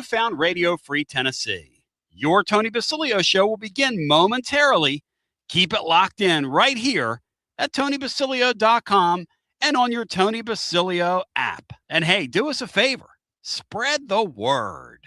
found Radio Free Tennessee. Your Tony Basilio show will begin momentarily. Keep it locked in right here at TonyBasilio.com and on your Tony Basilio app. And hey, do us a favor. Spread the word.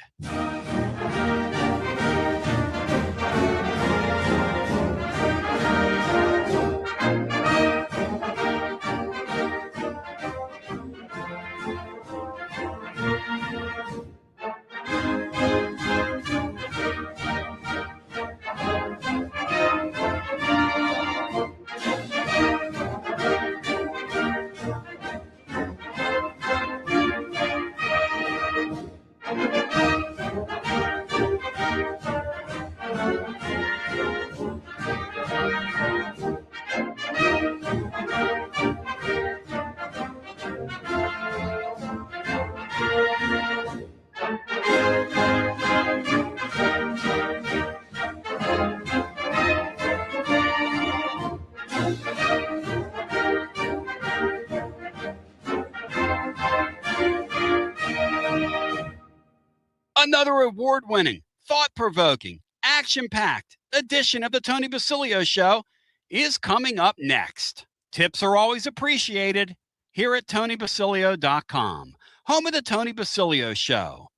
Another award-winning, thought-provoking, action-packed edition of the Tony Basilio Show is coming up next. Tips are always appreciated here at TonyBasilio.com, home of the Tony Basilio Show.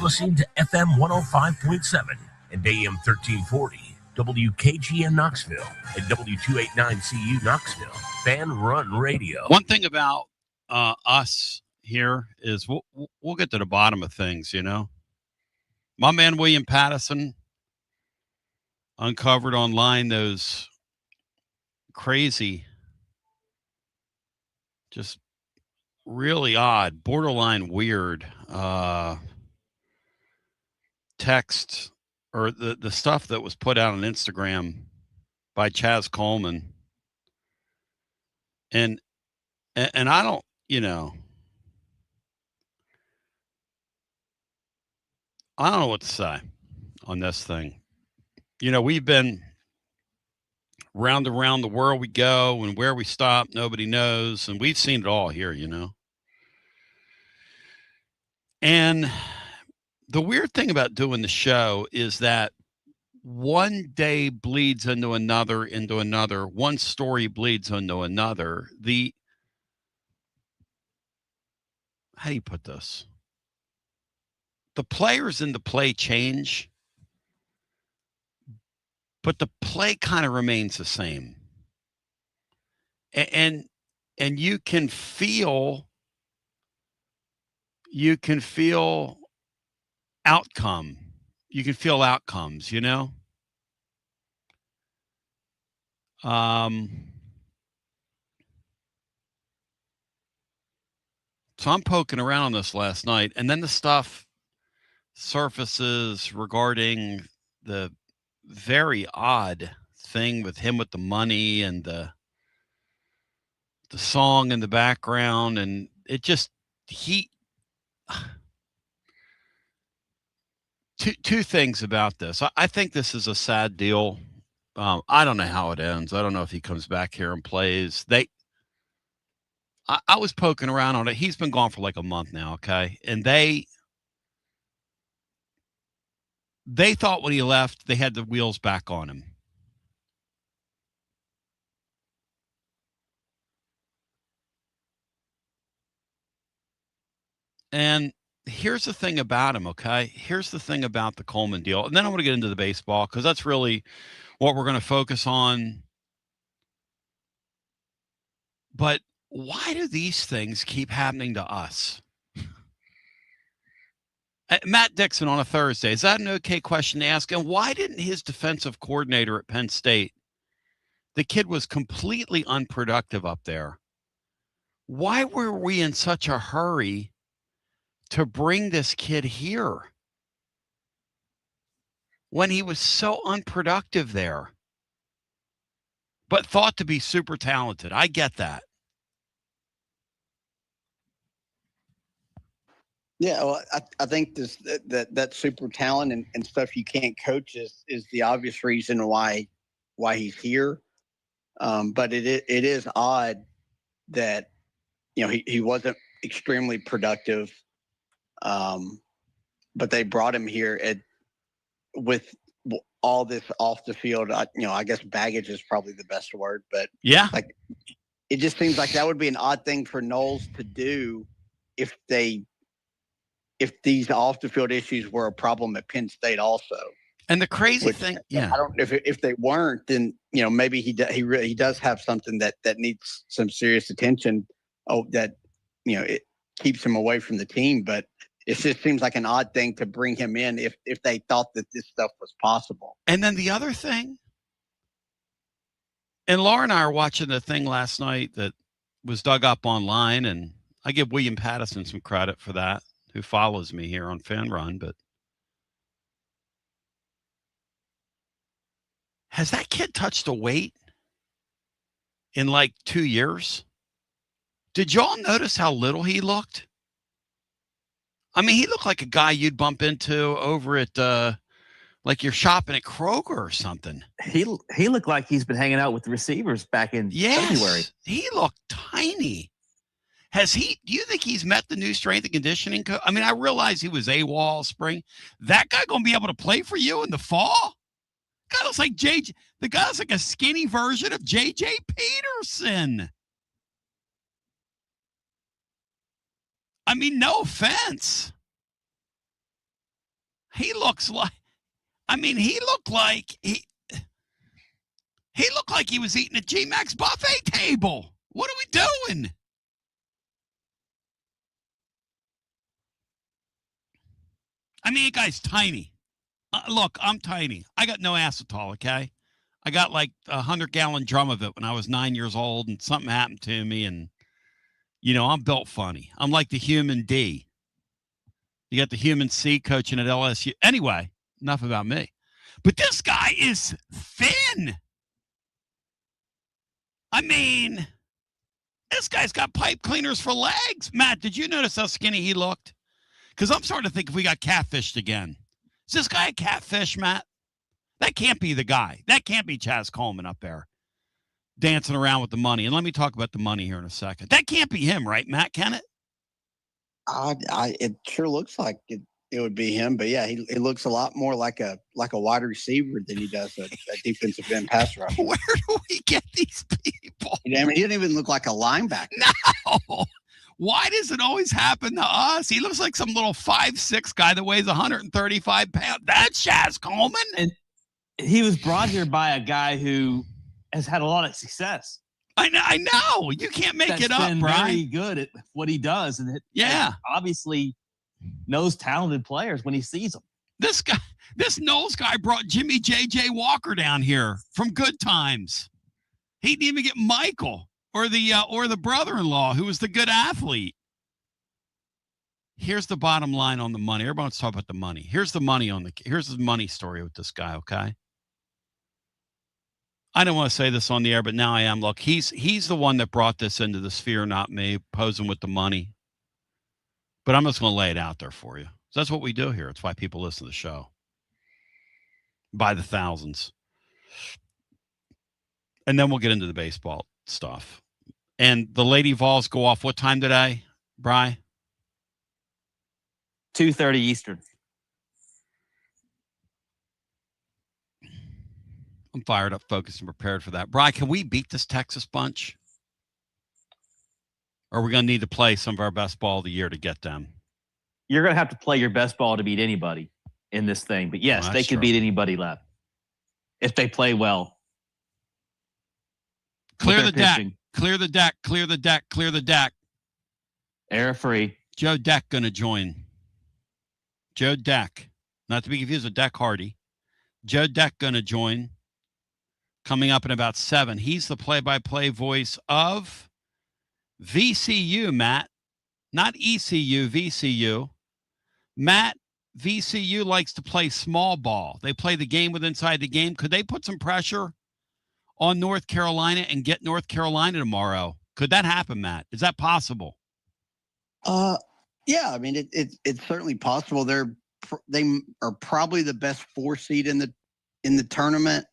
Listening to FM 105.7 and AM 1340, WKGN Knoxville and W289CU Knoxville, Fan Run Radio. One thing about us here is we'll get to the bottom of things, you know. My man William Pattison uncovered online those crazy, just really odd, borderline weird text or the stuff that was put out on Instagram by Chaz Coleman. And I don't, you know, I don't know what to say on this thing. You know, we've been round and round the world we go, and where we stop, nobody knows. And we've seen it all here, you know. And the weird thing about doing the show is that one day bleeds into another, one story bleeds into another. How do you put this? The players in the play change, but the play kind of remains the same. And you can feel outcome. You can feel outcomes, you know? So I'm poking around on this last night, and then the stuff surfaces regarding the very odd thing with him with the money and the song in the background, and it just two things about this. I think this is a sad deal. I don't know how it ends. I don't know if he comes back here and plays. I was poking around on it. He's been gone for like a month now, okay? And they thought when he left, they had the wheels back on him. And here's the thing about him, okay? Here's the thing about the Coleman deal. And then I want to get into the baseball because that's really what we're going to focus on. But why do these things keep happening to us? Matt Dixon on a Thursday, is that an okay question to ask? And why didn't his defensive coordinator at Penn State, the kid was completely unproductive up there. Why were we in such a hurry to bring this kid here when he was so unproductive there, but thought to be super talented? I get that. Yeah, well, I think that super talent and stuff you can't coach is the obvious reason why he's here. But it is odd that he wasn't extremely productive. But they brought him here with all this off the field. I guess baggage is probably the best word, but yeah, like it just seems like that would be an odd thing for Knowles to do if these off the field issues were a problem at Penn State also. And the crazy thing, yeah, I don't if they weren't, then maybe he does have something that needs some serious attention. That it keeps him away from the team, but it just seems like an odd thing to bring him in if they thought that this stuff was possible. And then the other thing, and Laura and I are watching the thing last night that was dug up online, and I give William Pattison some credit for that, who follows me here on Fan Run, but has that kid touched a weight in like 2 years? Did y'all notice how little he looked? I mean, he looked like a guy you'd bump into over at like you're shopping at Kroger or something. He looked like he's been hanging out with the receivers back in February. He looked tiny. Do you think he's met the new strength and conditioning coach? I mean, I realize he was AWOL spring. That guy going to be able to play for you in the fall? God, looks like the guy looks like a skinny version of J.J. Peterson. I mean, no offense. He looks like, he looked like he looked like he was eating at G-Max buffet table. What are we doing? I mean, the guy's tiny. Look, I'm tiny. I got no acetol, okay? I got like a 100-gallon drum of it when I was 9 years old, and something happened to me, and, I'm built funny. I'm like the human D. You got the human C coaching at LSU. Anyway, enough about me. But this guy is thin. I mean, this guy's got pipe cleaners for legs. Matt, did you notice how skinny he looked? Because I'm starting to think if we got catfished again. Is this guy a catfish, Matt? That can't be the guy. That can't be Chaz Coleman up there dancing around with the money. And let me talk about the money here in a second. That can't be him, right, Matt? Can it? It sure looks like it would be him, but yeah, he looks a lot more like a wide receiver than he does a defensive end pass rusher. Where do we get these people? I mean, he doesn't even look like a linebacker. No. Why does it always happen to us? He looks like some little 5'6" guy that weighs 135 pounds. That's Chaz Coleman. And he was brought here by a guy who has had a lot of success. I know. You can't make it up, Brian. Very good at what he does, and obviously knows talented players when he sees them. This Knowles guy brought Jimmy J.J. Walker down here from Good Times. He didn't even get Michael or the brother-in-law who was the good athlete. Here's the bottom line on the money. Everyone's talking about the money. Here's the money story with this guy, okay? I don't want to say this on the air, but now I am. Look, he's the one that brought this into the sphere, not me, posing with the money. But I'm just going to lay it out there for you. So that's what we do here. It's why people listen to the show. By the thousands. And then we'll get into the baseball stuff. And the Lady Vols go off what time today, Bri? 2:30 Eastern. I'm fired up, focused, and prepared for that. Bri, can we beat this Texas bunch? Or are we going to need to play some of our best ball of the year to get them? you're going to have to play your best ball to beat anybody in this thing. But yes, they could beat anybody left if they play well. Clear the deck. Clear the deck. Clear the deck. Clear the deck. Error free. Joe Deck going to join. Joe Deck. Not to be confused with Deck Hardy. Joe Deck going to join. Coming up in about 7. He's the play-by-play voice of VCU, Matt. Not ECU, VCU. Matt, VCU likes to play small ball. They play the game with inside the game. Could they put some pressure on North Carolina and get North Carolina tomorrow? Could that happen, Matt? Is that possible? Yeah. I mean, it's certainly possible. They are probably the best 4 seed in the tournament.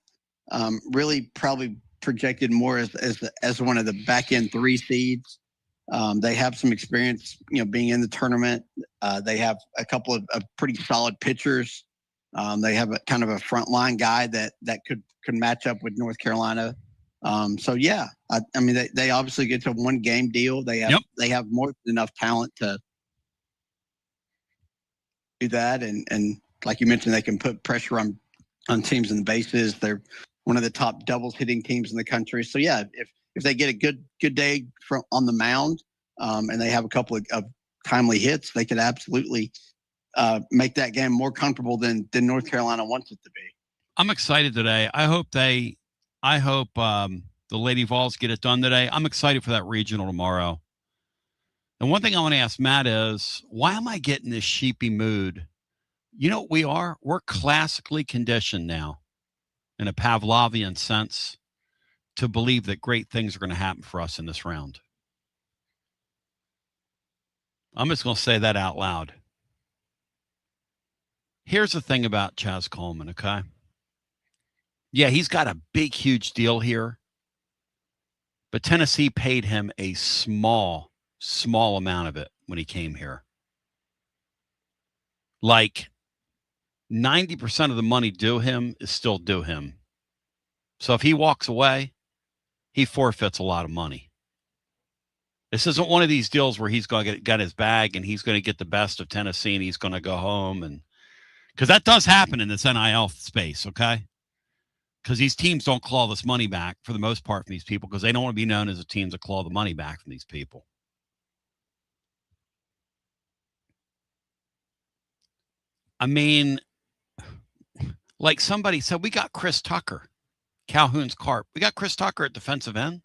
Really, probably projected more as one of the back end 3 seeds. They have some experience, being in the tournament. They have a couple of pretty solid pitchers. They have a kind of a frontline guy that could match up with North Carolina. So yeah, I mean, they obviously get to a 1-game deal. They have more than enough talent to do that. And like you mentioned, they can put pressure on teams in the bases. They're one of the top doubles hitting teams in the country. So yeah, if they get a good day on the mound, and they have a couple of timely hits, they could absolutely make that game more comfortable than North Carolina wants it to be. I'm excited today. I hope the Lady Vols get it done today. I'm excited for that regional tomorrow. And one thing I want to ask Matt is, why am I getting this sheepy mood? You know what we are? We're classically conditioned now, in a Pavlovian sense, to believe that great things are going to happen for us in this round. I'm just going to say that out loud. Here's the thing about Chaz Coleman, okay? Yeah, he's got a big, huge deal here. But Tennessee paid him a small amount of it when he came here. Like 90% of the money due him is still due him. So if he walks away, he forfeits a lot of money. This isn't one of these deals where he's going to get his bag and he's going to get the best of Tennessee and he's going to go home. And because that does happen in this NIL space, okay? Because these teams don't claw this money back for the most part from these people because they don't want to be known as the teams that claw the money back from these people. I mean, like somebody said, we got Chris Tucker, Calhoun's Carp. We got Chris Tucker at defensive end.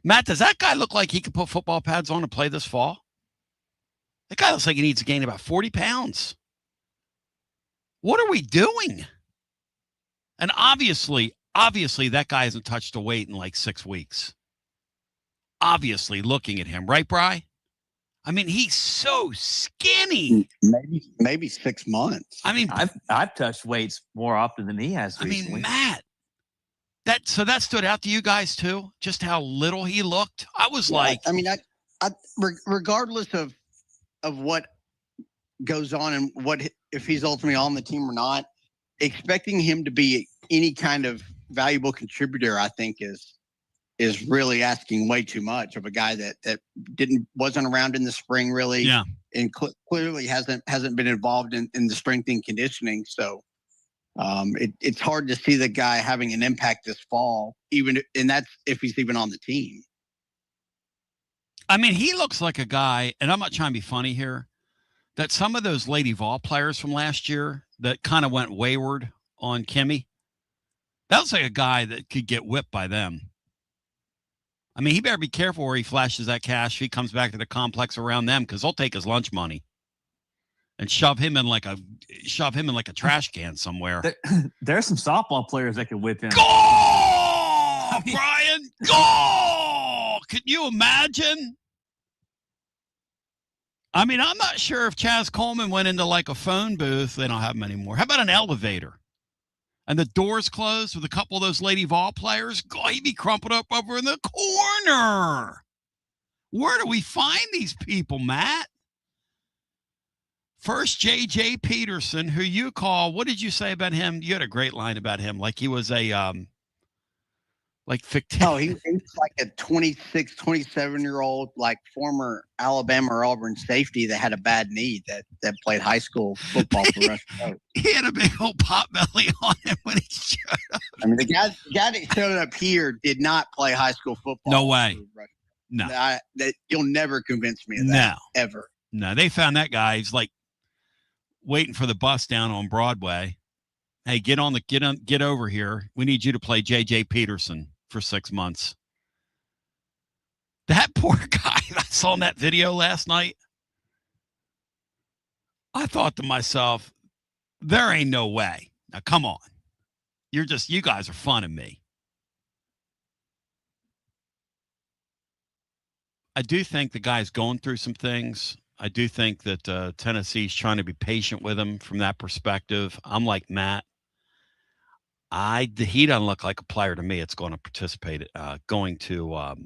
Matt, does that guy look like he could put football pads on and play this fall? That guy looks like he needs to gain about 40 pounds. What are we doing? And obviously, that guy hasn't touched a weight in like 6 weeks. Obviously, looking at him, right, Bri? I mean, he's so skinny. Maybe 6 months. I mean, I've touched weights more often than he has recently. I mean, Matt, that stood out to you guys too, just how little he looked. I was like, I mean, I regardless of what goes on and what if he's ultimately on the team or not, expecting him to be any kind of valuable contributor, I think is really asking way too much of a guy that wasn't around in the spring really, and clearly hasn't been involved in the strength and conditioning. So it's hard to see the guy having an impact this fall, and that's if he's even on the team. I mean, he looks like a guy, and I'm not trying to be funny here, that some of those Lady Vol players from last year that kind of went wayward on Kimmy, that looks like a guy that could get whipped by them. I mean, he better be careful where he flashes that cash if he comes back to the complex around them, because they'll take his lunch money and shove him in like a trash can somewhere. There are some softball players that could whip him. Go, Brian! Go! Can you imagine? I mean, I'm not sure if Chaz Coleman went into like a phone booth. They don't have them anymore. How about an elevator? And the doors closed with a couple of those Lady Vol players? God, he'd be crumpled up over in the corner. Where do we find these people, Matt? First, J.J. Peterson, who you call, what did you say about him? You had a great line about him, like he was a Like fictitious. Oh, he's like a 26, 27-year-old, like former Alabama or Auburn safety that had a bad knee that played high school football for the rest of the He had a big old pot belly on him when he showed up. I mean, the guy that showed up here did not play high school football. No way. No. You'll never convince me of that. No. Ever. No, they found that guy. He's like waiting for the bus down on Broadway. Hey, get over here. We need you to play J.J. Peterson for 6 months. That poor guy. I saw in that video last night. I thought to myself, there ain't no way. Now, come on. You guys are funning me. I do think the guy's going through some things. I do think that Tennessee's trying to be patient with him from that perspective. I'm like Matt. He doesn't look like a player to me. It's going to participate, going to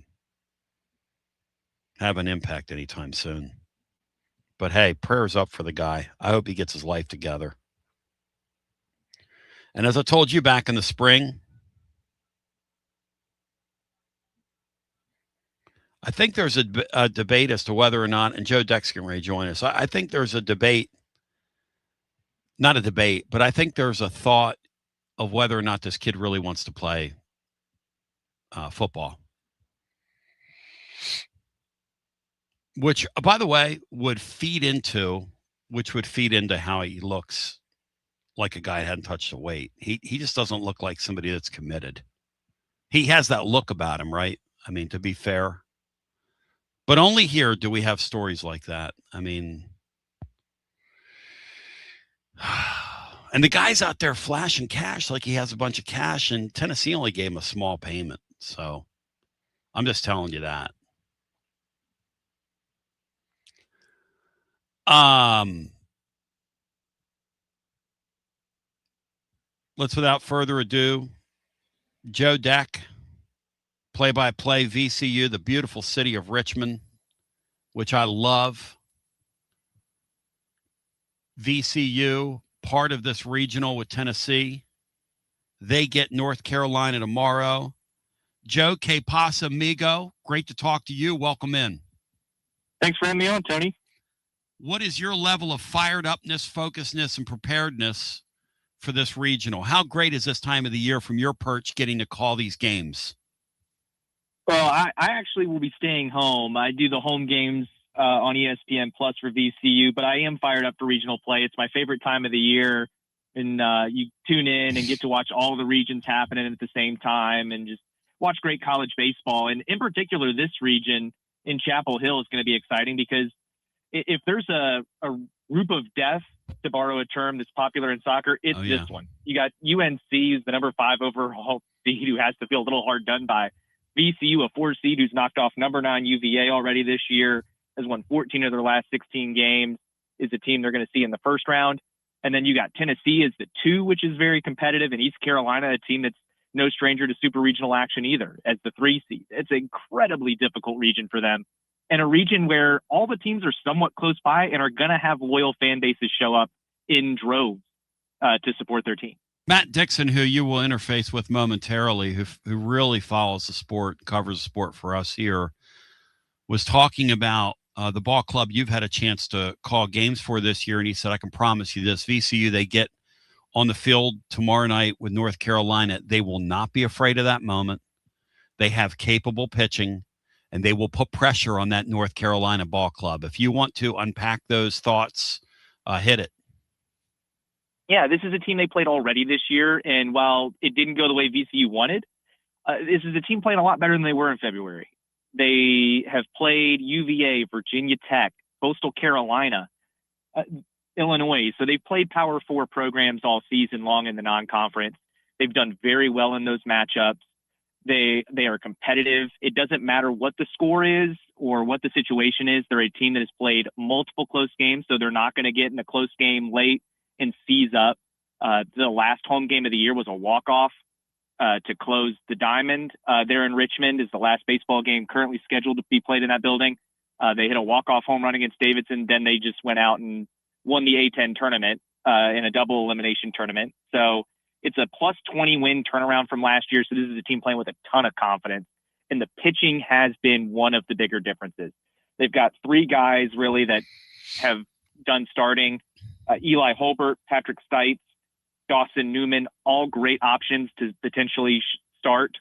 have an impact anytime soon. But hey, prayers up for the guy. I hope he gets his life together. And as I told you back in the spring, I think there's a debate as to whether or not, and Joe Deck's can rejoin us. I think there's a debate, not a debate, but I think there's a thought of whether or not this kid really wants to play football. Which, by the way, would feed into how he looks like a guy who hadn't touched a weight. He just doesn't look like somebody that's committed. He has that look about him, right? I mean, to be fair. But only here do we have stories like that. I mean, and the guy's out there flashing cash like he has a bunch of cash, and Tennessee only gave him a small payment. So I'm just telling you that. Let's, without further ado, Joe Deck, play-by-play VCU, the beautiful city of Richmond, which I love. VCU, part of this regional with Tennessee. They get North Carolina tomorrow. Joe, que pasa, amigo? Great to talk to you. Welcome in. Thanks for having me on, Tony. What is your level of fired upness, focusedness, and preparedness for this regional? How great is this time of the year from your perch getting to call these games? Well, I actually will be staying home. I do the home games on ESPN Plus for VCU, but I am fired up for regional play. It's my favorite time of the year, and you tune in and get to watch all the regions happening at the same time and just watch great college baseball. And in particular, this region in Chapel Hill is going to be exciting because if there's a group of death, to borrow a term that's popular in soccer, it's this one. You got UNC, who's the number 5 overall seed, who has to feel a little hard done by. VCU, a 4 seed, who's knocked off number 9 UVA already this year, has won 14 of their last 16 games, is a team they're going to see in the first round. And then you got Tennessee as the 2, which is very competitive, and East Carolina, a team that's no stranger to super regional action either, as the 3 seed. It's an incredibly difficult region for them, and a region where all the teams are somewhat close by and are going to have loyal fan bases show up in droves to support their team. Matt Dixon, who you will interface with momentarily, who really follows the sport, covers the sport for us here, was talking about the ball club you've had a chance to call games for this year, and he said, I can promise you this, VCU, they get on the field tomorrow night with North Carolina. They will not be afraid of that moment. They have capable pitching, and they will put pressure on that North Carolina ball club. If you want to unpack those thoughts, hit it. Yeah, this is a team they played already this year, and while it didn't go the way VCU wanted, this is a team playing a lot better than they were in February. They have played UVA, Virginia Tech, Coastal Carolina, Illinois. So they've played Power 4 programs all season long in the non-conference. They've done very well in those matchups. They are competitive. It doesn't matter what the score is or what the situation is. They're a team that has played multiple close games, so they're not going to get in a close game late and seize up. The last home game of the year was a walk-off to close the diamond. There in Richmond is the last baseball game currently scheduled to be played in that building. They hit a walk-off home run against Davidson. Then they just went out and won the A10 tournament in a double elimination tournament. So It's a plus 20 win turnaround from last year. So this is a team playing with a ton of confidence. And the pitching has been one of the bigger differences. They've got 3 guys really that have done starting. Eli Holbert, Patrick Stites, Dawson Newman, all great options to potentially start.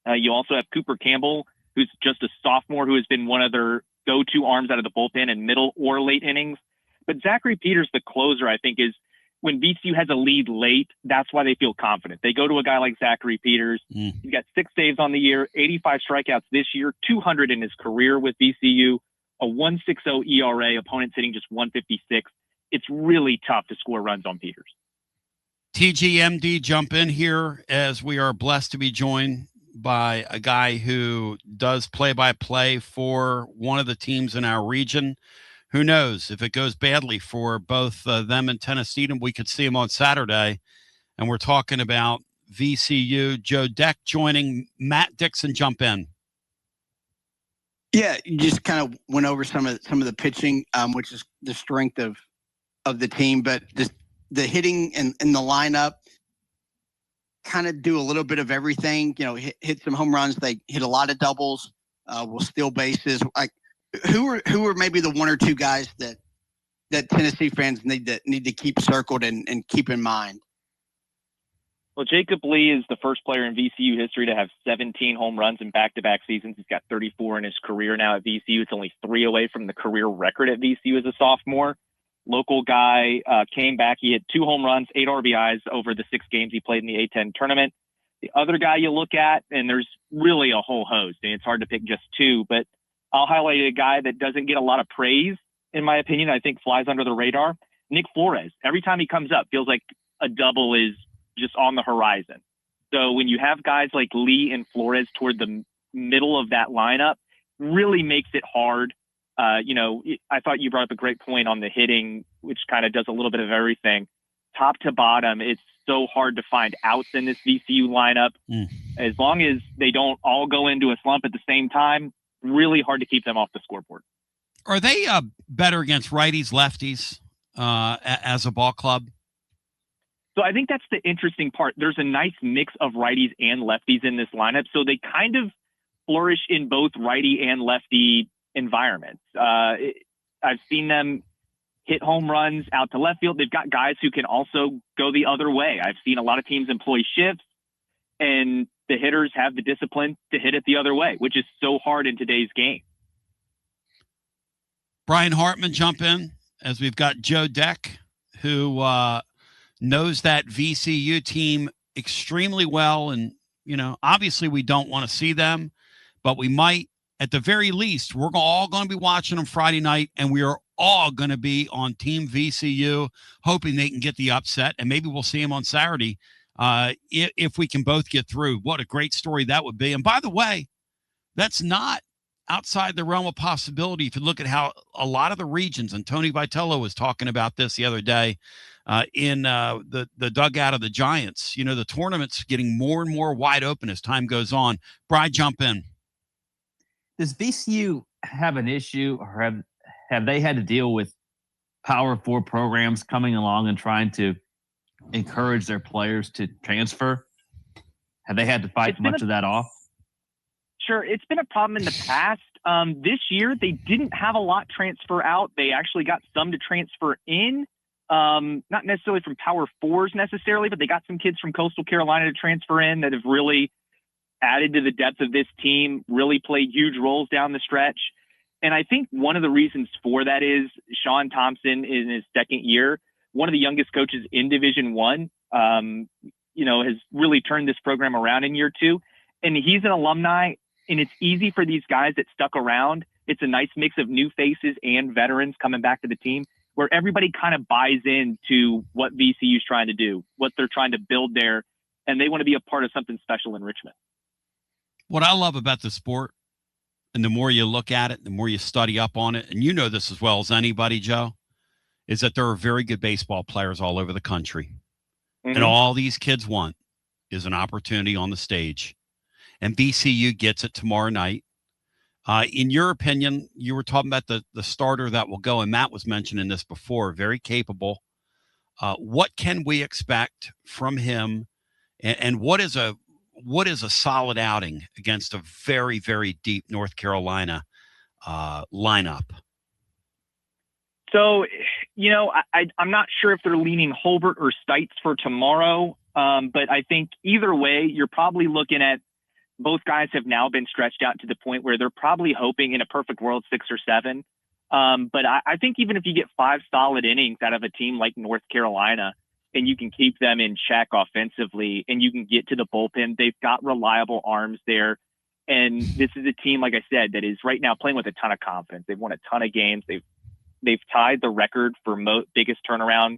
You also have Cooper Campbell, who's just a sophomore, who has been one of their go-to arms out of the bullpen in middle or late innings. But Zachary Peters, the closer, I think, is when VCU has a lead late, that's why they feel confident. They go to a guy like Zachary Peters. He's got 6 saves on the year, 85 strikeouts this year, 200 in his career with VCU, a 1.60 ERA, opponents hitting just 156. It's really tough to score runs on Peters. TGMD, jump in here as we are blessed to be joined by a guy who does play-by-play for one of the teams in our region. Who knows if it goes badly for both them and Tennessee, we could see him on Saturday. And we're talking about VCU. Joe Deck joining. Matt Dixon, jump in. Yeah, you just kind of went over some of the pitching, which is the strength of the team, but the hitting and the lineup kind of do a little bit of everything. You know, hit some home runs. They hit a lot of doubles. Will steal bases. Like who are maybe the 1 or 2 guys that Tennessee fans need to keep circled and keep in mind? Well, Jacob Lee is the first player in VCU history to have 17 home runs in back-to-back seasons. He's got 34 in his career now at VCU. It's only 3 away from the career record at VCU as a sophomore. Local guy, came back. He hit 2 home runs, 8 RBIs over the 6 games he played in the A-10 tournament. The other guy you look at, and there's really a whole host, and it's hard to pick just 2, but I'll highlight a guy that doesn't get a lot of praise, in my opinion. I think flies under the radar. Nick Flores. Every time he comes up, feels like a double is just on the horizon. So when you have guys like Lee and Flores toward the middle of that lineup, really makes it hard. I thought you brought up a great point on the hitting, which kind of does a little bit of everything. Top to bottom, it's so hard to find outs in this VCU lineup. As long as they don't all go into a slump at the same time, really hard to keep them off the scoreboard. Are they better against righties, lefties as a ball club? So I think that's the interesting part. There's a nice mix of righties and lefties in this lineup. So they kind of flourish in both righty and lefty environments. I've seen them hit home runs out to left field. They've got guys who can also go the other way. I've seen a lot of teams employ shifts, and the hitters have the discipline to hit it the other way, which is so hard in today's game. Brian Hartman, jump in as we've got Joe Deck, who knows that VCU team extremely well. And, obviously we don't want to see them, but we might. At the very least, we're all going to be watching them Friday night, and we are all going to be on Team VCU, hoping they can get the upset, and maybe we'll see them on Saturday if we can both get through. What a great story that would be. And by the way, that's not outside the realm of possibility if you look at how a lot of the regions, and Tony Vitello was talking about this the other day in the dugout of the Giants. The tournament's getting more and more wide open as time goes on. Bri, jump in. Does VCU have an issue, or have they had to deal with Power 4 programs coming along and trying to encourage their players to transfer? Have they had to fight much of that off? Sure. It's been a problem in the past. This year, they didn't have a lot transfer out. They actually got some to transfer in, not necessarily from Power 4s necessarily, but they got some kids from Coastal Carolina to transfer in that have really added to the depth of this team, really played huge roles down the stretch. And I think one of the reasons for that is Sean Thompson in his second year, one of the youngest coaches in Division I, has really turned this program around in year 2. And he's an alumni, and it's easy for these guys that stuck around. It's a nice mix of new faces and veterans coming back to the team, where everybody kind of buys into what VCU is trying to do, what they're trying to build there, and they want to be a part of something special in Richmond. What I love about the sport, and the more you look at it, the more you study up on it, and you know this as well as anybody, Joe, is that there are very good baseball players all over the country. Mm-hmm. And all these kids want is an opportunity on the stage. And VCU gets it tomorrow night. In your opinion, you were talking about the starter that will go, and Matt was mentioning this before, very capable. What can we expect from him, and what is a solid outing against a very, very deep North Carolina lineup? So, I'm not sure if they're leaning Holbert or Stites for tomorrow, but I think either way, you're probably looking at both guys have now been stretched out to the point where they're probably hoping in a perfect world 6 or 7. But I think even if you get 5 solid innings out of a team like North Carolina and you can keep them in check offensively and you can get to the bullpen, they've got reliable arms there. And this is a team, like I said, that is right now playing with a ton of confidence. They've won a ton of games. They've tied the record for biggest turnaround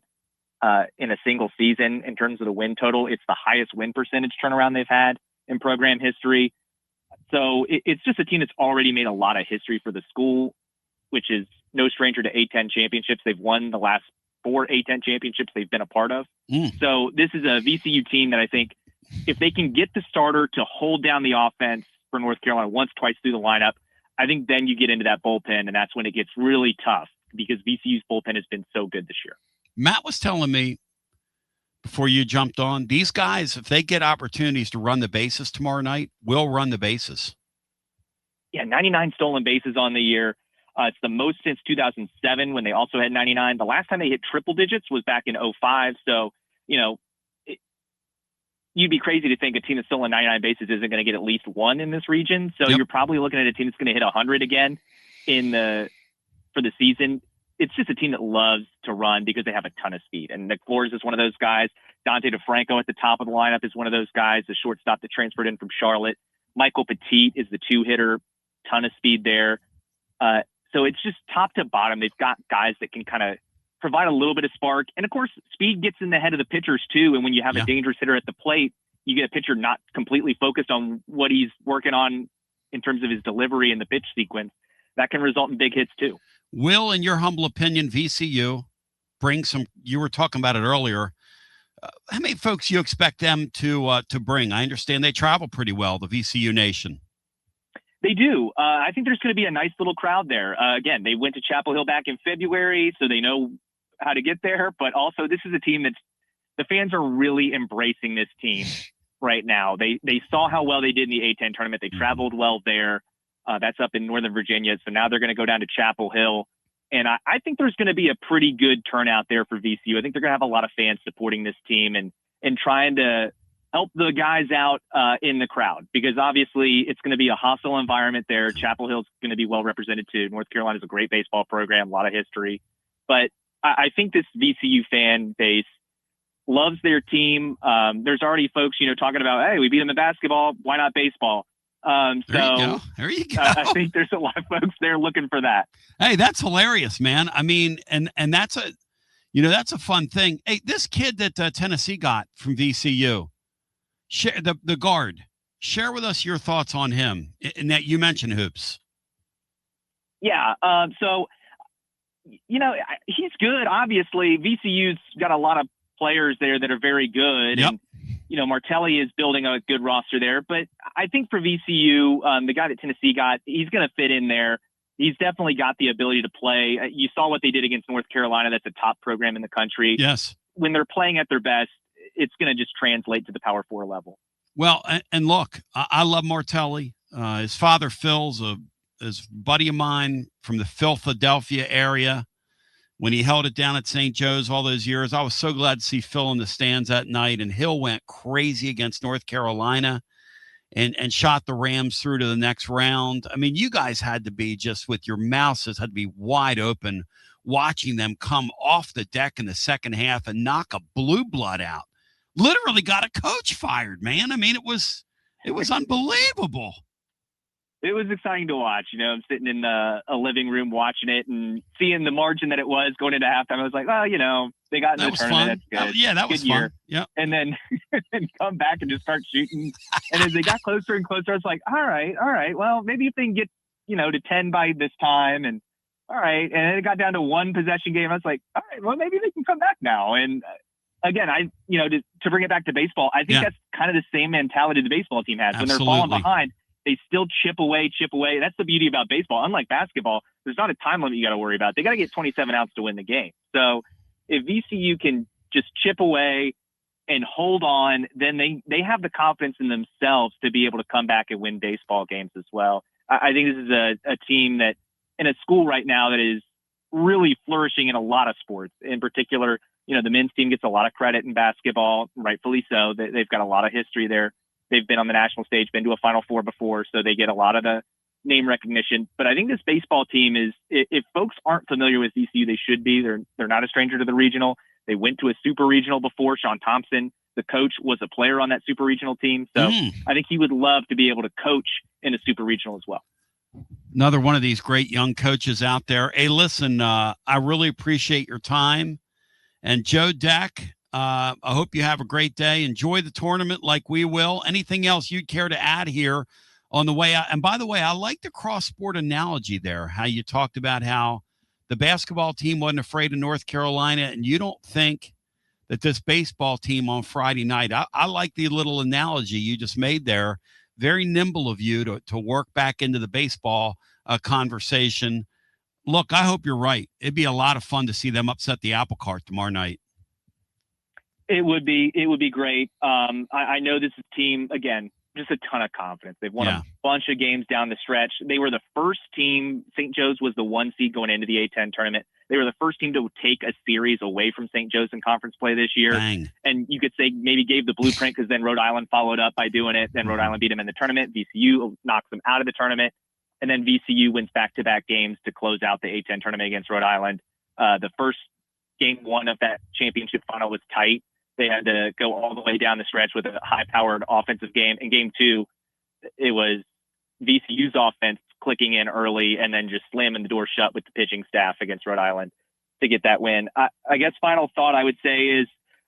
in a single season in terms of the win total. It's the highest win percentage turnaround they've had in program history. So it's just a team that's already made a lot of history for the school, which is no stranger to A-10 championships. They've won the last 4 A-10 championships they've been a part of. So this is a VCU team that I think if they can get the starter to hold down the offense for North Carolina once, twice through the lineup, I think then you get into that bullpen, and that's when it gets really tough because VCU's bullpen has been so good this year. Matt was telling me before you jumped on, these guys, if they get opportunities to run the bases tomorrow night, will run the bases. Yeah, 99 stolen bases on the year. It's the most since 2007 when they also had 99. The last time they hit triple digits was back in 05. So, you'd be crazy to think a team that's stolen 99 bases isn't going to get at least 1 in this region. So You're probably looking at a team that's going to hit 100 again for the season. It's just a team that loves to run because they have a ton of speed. And Nick Flores is one of those guys. Dante DeFranco at the top of the lineup is one of those guys, the shortstop that transferred in from Charlotte. Michael Petit is the 2-hitter, ton of speed there. So it's just top to bottom. They've got guys that can kind of provide a little bit of spark. And of course, speed gets in the head of the pitchers too. And when you have a dangerous hitter at the plate, you get a pitcher not completely focused on what he's working on in terms of his delivery and the pitch sequence. That can result in big hits too. Will, in your humble opinion, VCU bring some, you were talking about it earlier, how many folks you expect them to bring? I understand they travel pretty well, the VCU Nation. They do. I think there's going to be a nice little crowd there. Again, they went to Chapel Hill back in February, so they know how to get there. But also, this is a team that's the fans are really embracing this team right now. They saw how well they did in the A-10 tournament. They traveled well there. That's up in Northern Virginia. So now they're going to go down to Chapel Hill. And I think there's going to be a pretty good turnout there for VCU. I think they're going to have a lot of fans supporting this team and trying to help the guys out in the crowd, because obviously it's going to be a hostile environment there. Chapel Hill's going to be well represented too. North Carolina's a great baseball program, a lot of history. But I think this VCU fan base loves their team. There's already folks, talking about, hey, we beat them in basketball. Why not baseball? There you go. I think there's a lot of folks there looking for that. Hey, that's hilarious, man. I mean, and that's that's a fun thing. Hey, this kid that Tennessee got from VCU, share the guard. Share with us your thoughts on him. And that you mentioned hoops. Yeah. So, he's good. Obviously, VCU's got a lot of players there that are very good. Yep. And, Martelli is building a good roster there. But I think for VCU, the guy that Tennessee got, he's going to fit in there. He's definitely got the ability to play. You saw what they did against North Carolina. That's a top program in the country. Yes. When they're playing at their best, it's going to just translate to the Power 4 level. Well, and look, I love Martelli. His father, Phil's is a buddy of mine from the Philadelphia area. When he held it down at St. Joe's all those years, I was so glad to see Phil in the stands that night. And Hill went crazy against North Carolina and shot the Rams through to the next round. I mean, you guys had to be just with your mouths had to be wide open watching them come off the deck in the second half and knock a blue blood out. Literally got a coach fired, man. I mean, it was unbelievable. It was exciting to watch. I'm sitting in a living room watching it and seeing the margin that it was going into halftime. I was like, well, they got in the tournament. That's good. That was fun. Yeah. And then and come back and just start shooting. And as they got closer and closer, I was like, all right. Well, maybe if they can get, to 10 by this time, and all right. And then it got down to one possession game. I was like, all right, well, maybe they can come back now. And again, to bring it back to baseball, I think that's kind of the same mentality the baseball team has. Absolutely. When they're falling behind, they still chip away. That's the beauty about baseball. Unlike basketball, there's not a time limit you got to worry about. They got to get 27 outs to win the game. So if VCU can just chip away and hold on, then they have the confidence in themselves to be able to come back and win baseball games as well. I think this is a team that in a school right now that is really flourishing in a lot of sports. In particular, the men's team gets a lot of credit in basketball, rightfully so. They've got a lot of history there. They've been on the national stage, been to a Final Four before, so they get a lot of the name recognition. But I think this baseball team is, if folks aren't familiar with VCU, they should be. They're not a stranger to the regional. They went to a super regional before. Sean Thompson, the coach, was a player on that super regional team. So I think he would love to be able to coach in a super regional as well. Another one of these great young coaches out there. Hey, listen, I really appreciate your time. And Joe Deck, I hope you have a great day. Enjoy the tournament like we will. Anything else you'd care to add here on the way out? And by the way, I like the cross-sport analogy there, how you talked about how the basketball team wasn't afraid of North Carolina, and you don't think that this baseball team on Friday night, I like the little analogy you just made there. Very nimble of you to work back into the baseball conversation. Look, I hope you're right. It'd be a lot of fun to see them upset the apple cart tomorrow night. It would be great. I know this is a team, again, just a ton of confidence. They've won a bunch of games down the stretch. They were the first team. St. Joe's was the 1 seed going into the A10 tournament. They were the first team to take a series away from St. Joe's in conference play this year. Dang. And you could say maybe gave the blueprint because then Rhode Island followed up by doing it. Then Rhode Island beat them in the tournament. VCU knocks them out of the tournament. And then VCU wins back-to-back games to close out the A10 tournament against Rhode Island. The first game one of that championship final was tight. They had to go all the way down the stretch with a high-powered offensive game. In game two, it was VCU's offense clicking in early and then just slamming the door shut with the pitching staff against Rhode Island to get that win. I guess final thought I would say is,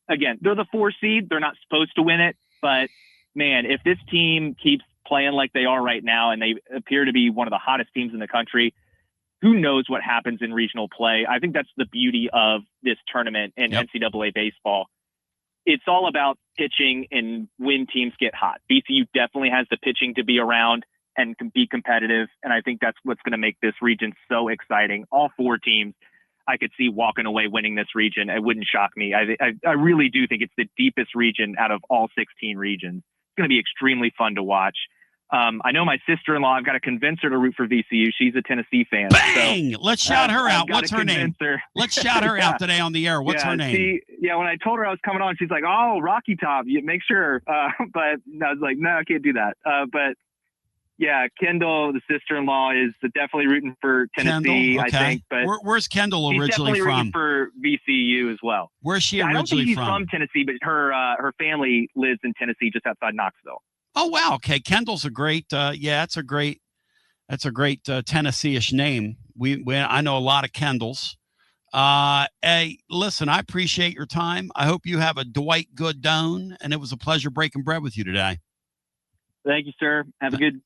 again, they're the 4 seed. They're not supposed to win it. But, man, if this team keeps playing like they are right now and they appear to be one of the hottest teams in the country, who knows what happens in regional play. I think that's the beauty of this tournament in NCAA baseball. It's all about pitching and when teams get hot. VCU definitely has the pitching to be around and can be competitive. And I think that's what's going to make this region so exciting. All 4 teams I could see walking away winning this region. It wouldn't shock me. I really do think it's the deepest region out of all 16 regions. It's going to be extremely fun to watch. I know my sister-in-law, I've got to convince her to root for VCU. She's a Tennessee fan. Bang! So, let's shout her out. What's her name? Let's shout her out today on the air. What's her name? When I told her I was coming on, she's like, oh, Rocky Top. Make sure. But I was like, no, I can't do that. But, yeah, Kendall, the sister-in-law, is definitely rooting for Tennessee, Kendall, okay. I think. But where's Kendall originally she's from? Rooting for VCU as well. Where's she originally I don't think she's from? Tennessee, but her family lives in Tennessee just outside Knoxville. Oh, wow. Okay. Kendall's a great, that's a great Tennessee-ish name. I know a lot of Kendalls. Hey, listen, I appreciate your time. I hope you have a Dwight Goodone, and it was a pleasure breaking bread with you today. Thank you, sir. Have a good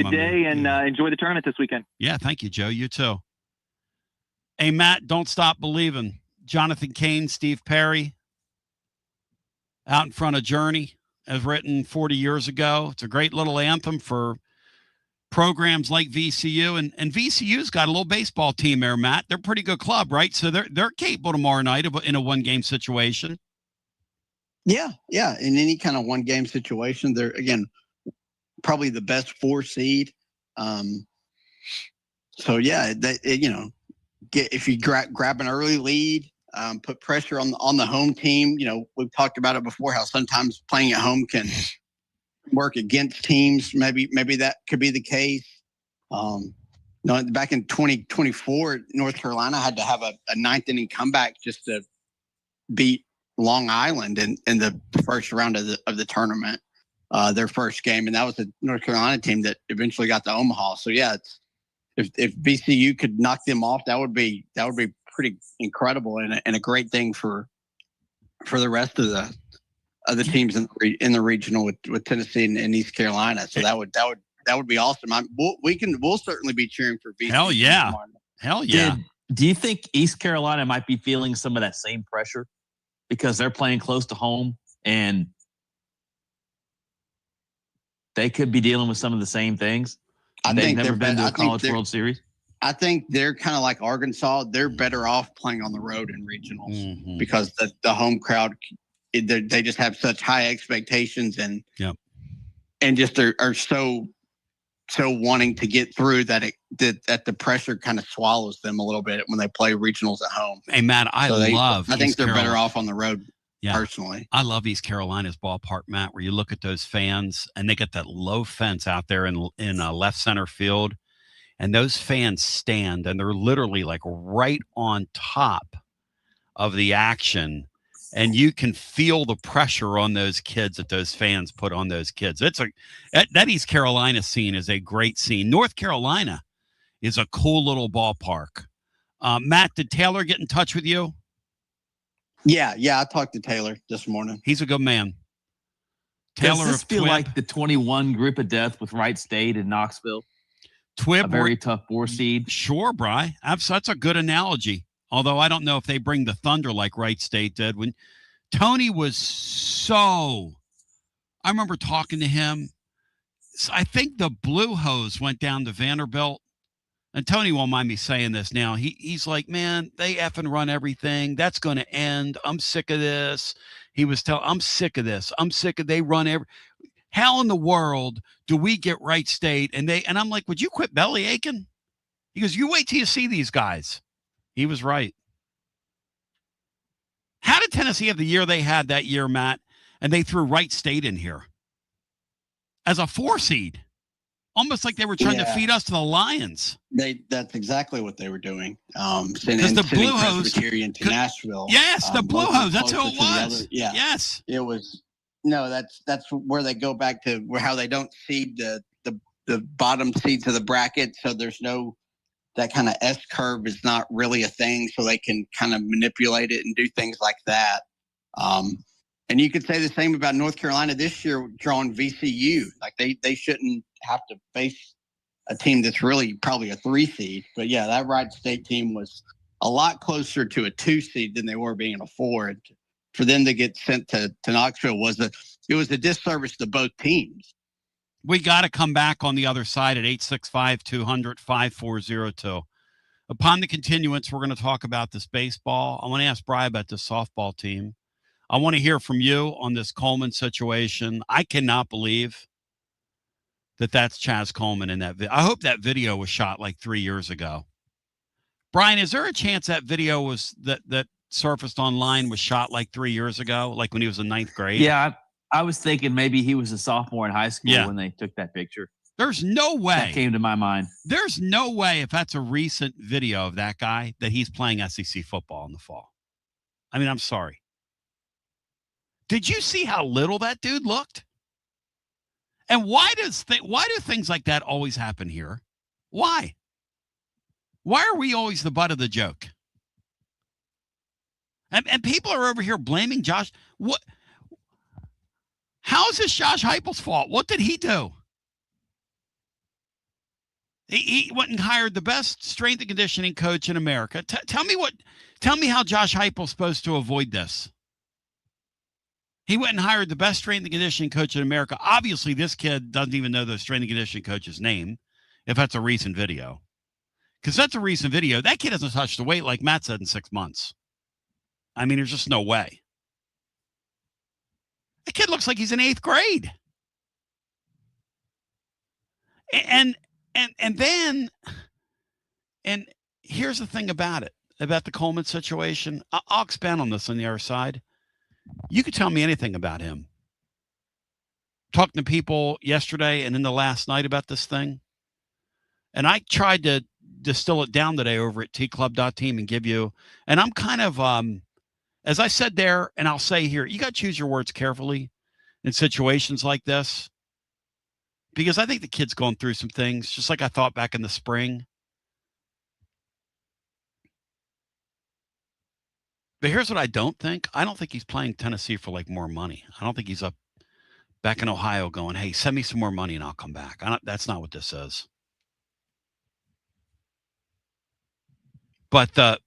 day and enjoy the tournament this weekend. Yeah. Thank you, Joe. You too. Hey, Matt, don't stop believing. Jonathan Cain, Steve Perry, Out in Front of Journey, as written 40 years ago. It's a great little anthem for programs like VCU. And VCU's got a little baseball team there, Matt. They're a pretty good club, right? So they're capable tomorrow night in a one-game situation. Yeah. In any kind of one-game situation, they're, again, probably the best 4 seed. So, yeah, if you grab an early lead, put pressure on the home team. We've talked about it before, how sometimes playing at home can work against teams. Maybe that could be the case. Back in 2024, North Carolina had to have a 9th inning comeback just to beat Long Island in the first round of the tournament, their first game. And that was a North Carolina team that eventually got to Omaha. So, yeah, if VCU could knock them off, that would be pretty incredible and a great thing for the rest of the teams in the regional with Tennessee and East Carolina. So that would be awesome. We'll certainly be cheering for VCU. Hell yeah. Do you think East Carolina might be feeling some of that same pressure because they're playing close to home and they could be dealing with some of the same things? They've never been to a College World Series. I think they're kind of like Arkansas. They're better off playing on the road in regionals because the home crowd, they just have such high expectations and just are so wanting to get through that the pressure kind of swallows them a little bit when they play regionals at home. Hey, Matt, I think they're better off on the road. Yeah. Personally, I love East Carolina's ballpark, Matt, where you look at those fans and they get that low fence out there in left center field, and those fans stand and they're literally like right on top of the action, and you can feel the pressure on those kids that those fans put on those kids. That East Carolina scene is a great scene. North Carolina is a cool little ballpark. Matt, did Taylor get in touch with you? Yeah, I talked to Taylor this morning. He's a good man. Taylor, does this feel like the 21 group of death with Wright State and Knoxville? Twib, a very tough 4 seed. Sure, Bri. That's a good analogy. Although I don't know if they bring the thunder like Wright State did. When Tony was I remember talking to him. I think the Blue Hose went down to Vanderbilt. And Tony won't mind me saying this now. He's like, man, they effing run everything. That's going to end. I'm sick of this. He was I'm sick of this. I'm sick of they run how in the world do we get Wright State? And I'm like, would you quit belly aching? He goes, you wait till you see these guys. He was right. How did Tennessee have the year they had that year, Matt? And they threw Wright State in here as a 4 seed. Almost like they were trying to feed us to the Lions. That's exactly what they were doing. Because the Blue Hose to Nashville. Yes, the Blue Hose. That's who it was. Yes, it was. No, that's where they go back to how they don't seed the bottom seeds of the bracket. So there's no that kind of S curve is not really a thing. So they can kind of manipulate it and do things like that. And you could say the same about North Carolina this year, drawing VCU. Like they shouldn't have to face a team that's really probably a 3 seed. But yeah, that Wright State team was a lot closer to a 2 seed than they were being a 4. And for them to get sent to Knoxville was a disservice to both teams. We got to come back on the other side at 865-200-5402. Upon the continuance, we're going to talk about this baseball. I want to ask Bri about the softball team. I want to hear from you on this Coleman situation. I cannot believe that that's Chaz Coleman in that video. I hope that video was shot like 3 years ago. Brian, is there a chance that video was that surfaced online was shot like 3 years ago, like when he was in 9th grade? Yeah, I was thinking maybe he was a sophomore in high school when they took that picture. There's no way. That came to my mind. There's no way if that's a recent video of that guy that he's playing SEC football in the fall. I mean, I'm sorry. Did you see how little that dude looked? And why do things like that always happen here? Why? Why are we always the butt of the joke? And people are over here blaming Josh. What? How is this Josh Heupel's fault? What did he do? He went and hired the best strength and conditioning coach in America. Tell me how Josh Heupel's supposed to avoid this. He went and hired the best strength and conditioning coach in America. Obviously, this kid doesn't even know the strength and conditioning coach's name, if that's a recent video. Because that's a recent video. That kid hasn't touched the weight, like Matt said, in 6 months. I mean, there's just no way. The kid looks like he's in 8th grade. And here's the thing about it, about the Coleman situation. I'll expand on this on the other side. You could tell me anything about him. Talking to people yesterday and in the last night about this thing. And I tried to distill it down today over at tclub.team and give you, and I'm kind of, as I said there, and I'll say here, you got to choose your words carefully in situations like this. Because I think the kid's going through some things, just like I thought back in the spring. But here's what I don't think. I don't think he's playing Tennessee for like more money. I don't think he's up back in Ohio going, hey, send me some more money and I'll come back. That's not what this is. But the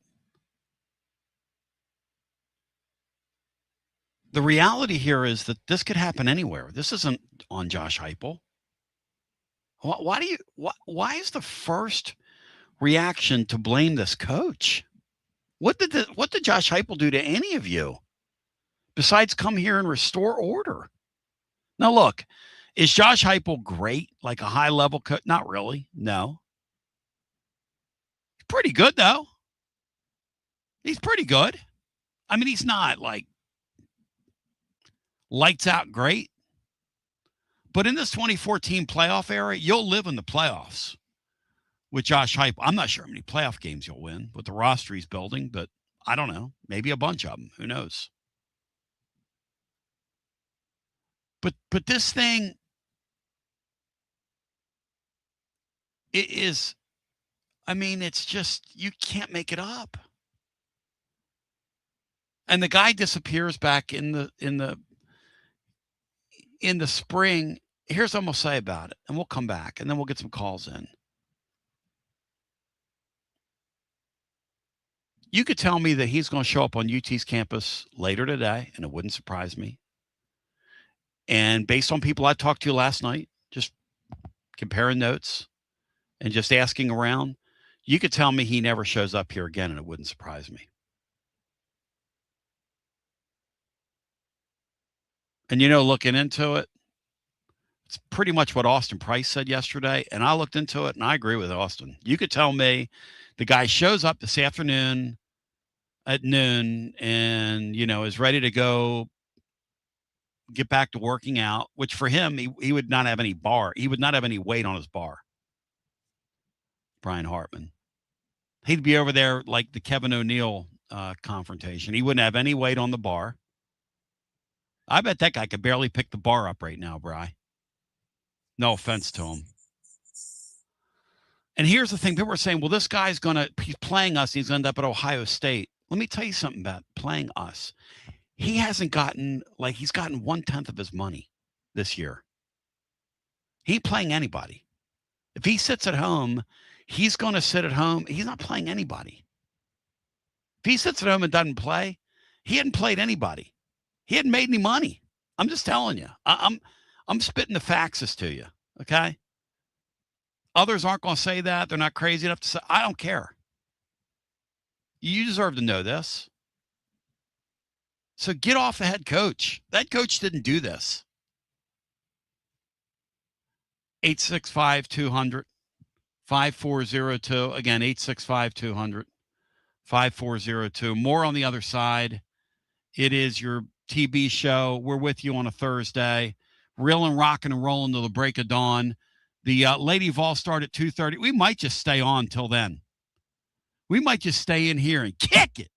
reality here is that this could happen anywhere. This isn't on Josh Heupel. Why is the first reaction to blame this coach. What did Josh Heupel do to any of you besides come here and restore order? Now, look, is Josh Heupel great, like a high-level coach? Not really, no. He's pretty good, though. He's pretty good. I mean, he's not, like, lights out great. But in this 2014 playoff era, you'll live in the playoffs with Josh Heupel. I'm not sure how many playoff games you'll win with the roster he's building, but I don't know. Maybe a bunch of them. Who knows? But this thing, it is, I mean, it's just, you can't make it up. And the guy disappears back in the spring. Here's what I'm going to say about it, and we'll come back, and then we'll get some calls in. You could tell me that he's going to show up on UT's campus later today, and it wouldn't surprise me. And based on people I talked to last night, just comparing notes and just asking around, you could tell me he never shows up here again, and it wouldn't surprise me. And, looking into it, it's pretty much what Austin Price said yesterday. And I looked into it, and I agree with Austin. You could tell me the guy shows up this afternoon at noon and, is ready to go get back to working out, which for him, he would not have any bar. He would not have any weight on his bar. Brian Hartman. He'd be over there like the Kevin O'Neill confrontation. He wouldn't have any weight on the bar. I bet that guy could barely pick the bar up right now, Bri. No offense to him. And here's the thing. People are saying, well, this guy's he's playing us. He's going to end up at Ohio State. Let me tell you something about playing us. He hasn't gotten, he's gotten 1/10 of his money this year. He ain't playing anybody. If he sits at home, he's going to sit at home. He's not playing anybody. If he sits at home and doesn't play, he hadn't played anybody. He hadn't made any money. I'm just telling you. I'm spitting the facts to you, okay? Others aren't going to say that. They're not crazy enough to say, I don't care. You deserve to know this. So get off the head coach. That coach didn't do this. 865-200, 5402. Again, 865-200, 5402. More on the other side. It is your TB show. We're with you on a Thursday. Reeling, rocking, and rolling to the break of dawn. The Lady Vol start at 2:30. We might just stay on till then. We might just stay in here and kick it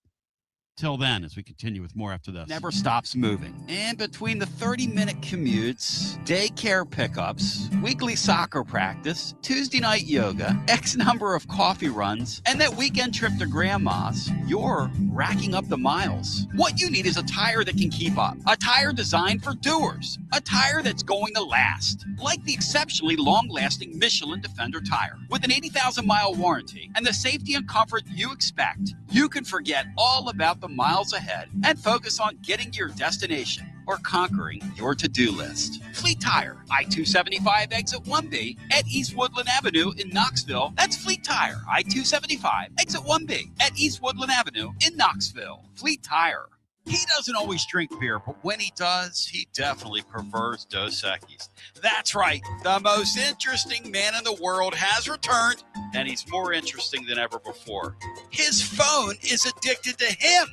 till then as we continue with more after this. Never stops moving. And between the 30-minute commutes, daycare pickups, weekly soccer practice, Tuesday night yoga, X number of coffee runs, and that weekend trip to grandma's, you're racking up the miles. What you need is a tire that can keep up. A tire designed for doers. A tire that's going to last. Like the exceptionally long-lasting Michelin Defender tire. With an 80,000-mile warranty and the safety and comfort you expect, you can forget all about the miles ahead and focus on getting to your destination or conquering your to-do list. Fleet Tire, I-275 exit 1B at East Woodland Avenue in Knoxville. That's Fleet Tire, I-275 exit 1B at East Woodland Avenue in Knoxville. Fleet Tire. He doesn't always drink beer, but when he does, he definitely prefers Dos Equis. That's right. The most interesting man in the world has returned, and he's more interesting than ever before. His phone is addicted to him.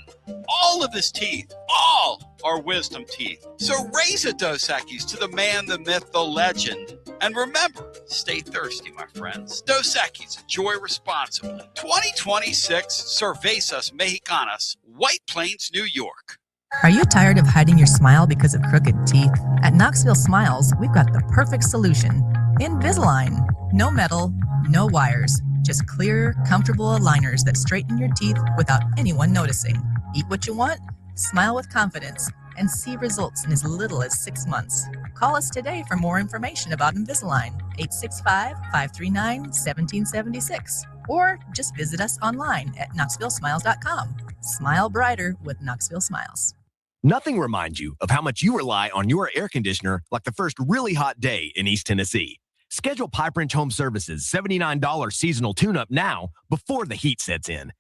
All of his teeth, all are wisdom teeth. So raise a Dos Equis to the man, the myth, the legend. And remember, stay thirsty, my friends. Dos Equis, enjoy responsibly. 2026 Cervezas Mexicanas, White Plains, New York. Are you tired of hiding your smile because of crooked teeth? At Knoxville Smiles, we've got the perfect solution. Invisalign. No metal, no wires. Just clear, comfortable aligners that straighten your teeth without anyone noticing. Eat what you want, smile with confidence, and see results in as little as 6 months. Call us today for more information about Invisalign, 865-539-1776. Or just visit us online at knoxvillesmiles.com. Smile brighter with Knoxville Smiles. Nothing reminds you of how much you rely on your air conditioner like the first really hot day in East Tennessee. Schedule Pipe Wrench Home Services $79 seasonal tune-up now before the heat sets in.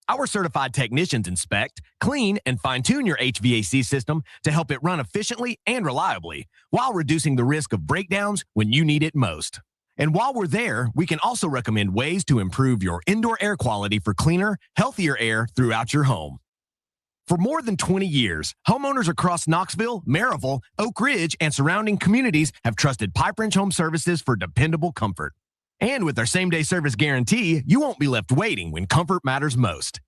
Our certified technicians inspect, clean, and fine-tune your HVAC system to help it run efficiently and reliably while reducing the risk of breakdowns when you need it most. And while we're there, we can also recommend ways to improve your indoor air quality for cleaner, healthier air throughout your home. For more than 20 years, homeowners across Knoxville, Maryville, Oak Ridge, and surrounding communities have trusted Pipe Wrench Home Services for dependable comfort. And with our same-day service guarantee, you won't be left waiting when comfort matters most.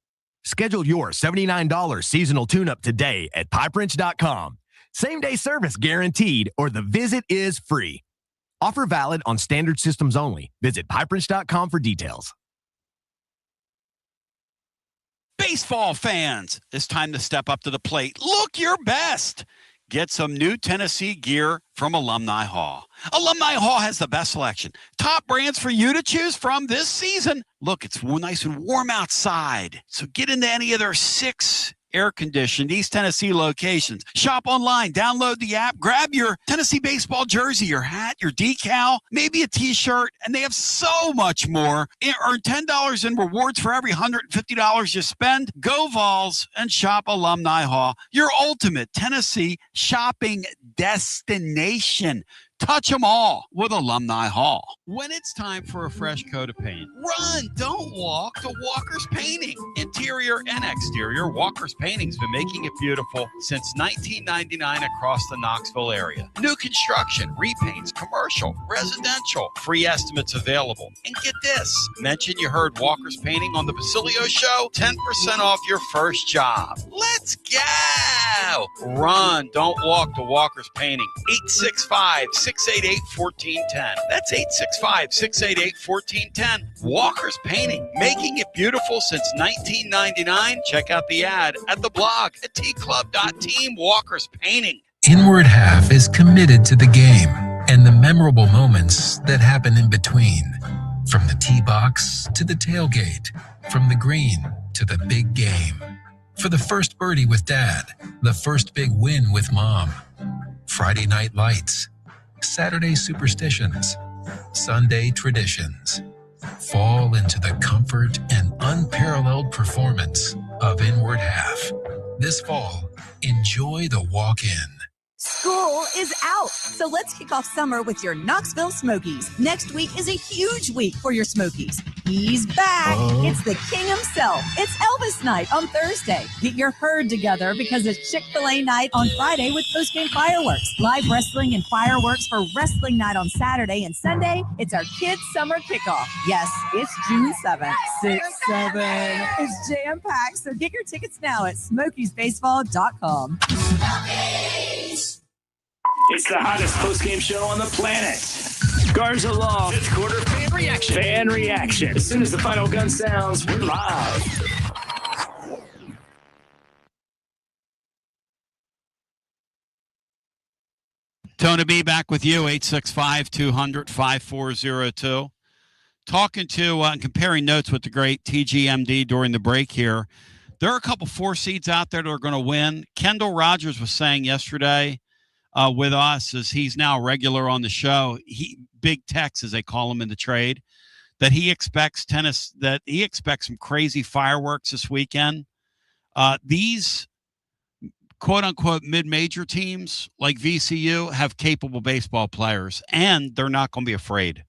Schedule your $79 seasonal tune-up today at pipewrench.com. Same-day service guaranteed, or the visit is free. Offer valid on standard systems only. Visit pipewrench.com for details. Baseball fans, it's time to step up to the plate. Look your best. Get some new Tennessee gear from Alumni Hall. Alumni Hall has the best selection. Top brands for you to choose from this season. Look, it's nice and warm outside. So get into any of their 6 air-conditioned East Tennessee locations. Shop online, download the app, grab your Tennessee baseball jersey, your hat, your decal, maybe a t-shirt, and they have so much more. Earn $10 in rewards for every $150 you spend. Go Vols and shop Alumni Hall, your ultimate Tennessee shopping destination. Touch them all with Alumni Hall. When it's time for a fresh coat of paint, run, don't walk to Walker's Painting. Interior and exterior, Walker's Painting's been making it beautiful since 1999 across the Knoxville area. New construction, repaints, commercial, residential, free estimates available. And get this, mention you heard Walker's Painting on the Basilio Show, 10% off your first job. Let's go! Run, don't walk to Walker's Painting. 865-688-1410. That's 865-688-1410. Walker's Painting, making it beautiful since 1999. Check out the ad at the blog at tclub.team. Walker's Painting. Inward Half is committed to the game and the memorable moments that happen in between. From the tee box to the tailgate, from the green to the big game. For the first birdie with Dad, the first big win with Mom. Friday night lights, Saturday superstitions, Sunday traditions. Fall into the comfort and unparalleled performance of Inward Half. This fall, enjoy the walk-in. School is out, so let's kick off summer with your Knoxville Smokies. Next week is a huge week for your Smokies. He's back. It's the king himself. It's Elvis night on Thursday. Get your herd together because it's Chick-fil-A night on Friday with post-game fireworks. Live wrestling and fireworks for wrestling night on Saturday, and Sunday, it's our kids' summer kickoff. Yes, it's June 7th. 6-7. It's jam-packed, so get your tickets now at smokiesbaseball.com. It's the hottest post-game show on the planet. Garza Law. Fifth quarter fan reaction. Fan reaction. As soon as the final gun sounds, we're live. Tony B back with you, 865-200-5402. Talking to and comparing notes with the great TGMD during the break here. There are a couple 4 seeds out there that are going to win. Kendall Rogers was saying yesterday with us, as he's now regular on the show, Big Tex, as they call him in the trade, that he expects some crazy fireworks this weekend. These quote-unquote mid-major teams like VCU have capable baseball players, and they're not going to be afraid.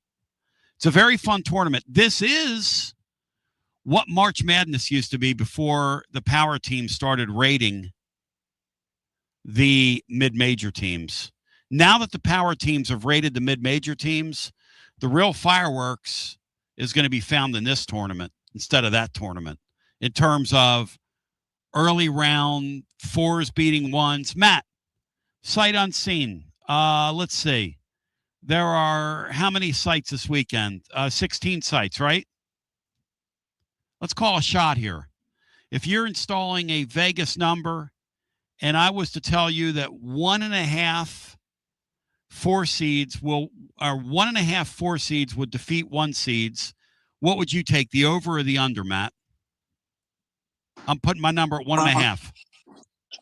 It's a very fun tournament. This is what March Madness used to be before the power team started rating the mid-major teams. Now that the power teams have rated the mid-major teams, the real fireworks is going to be found in this tournament instead of that tournament in terms of early round 4s beating 1s. Matt, sight unseen. Let's see. There are how many sites this weekend? 16 sites, right? Let's call a shot here. If you're installing a Vegas number and I was to tell you that 1.5 4 seeds will, or 1.5 4 seeds would defeat 1 seeds, what would you take, the over or the under, Matt? I'm putting my number at 1.5.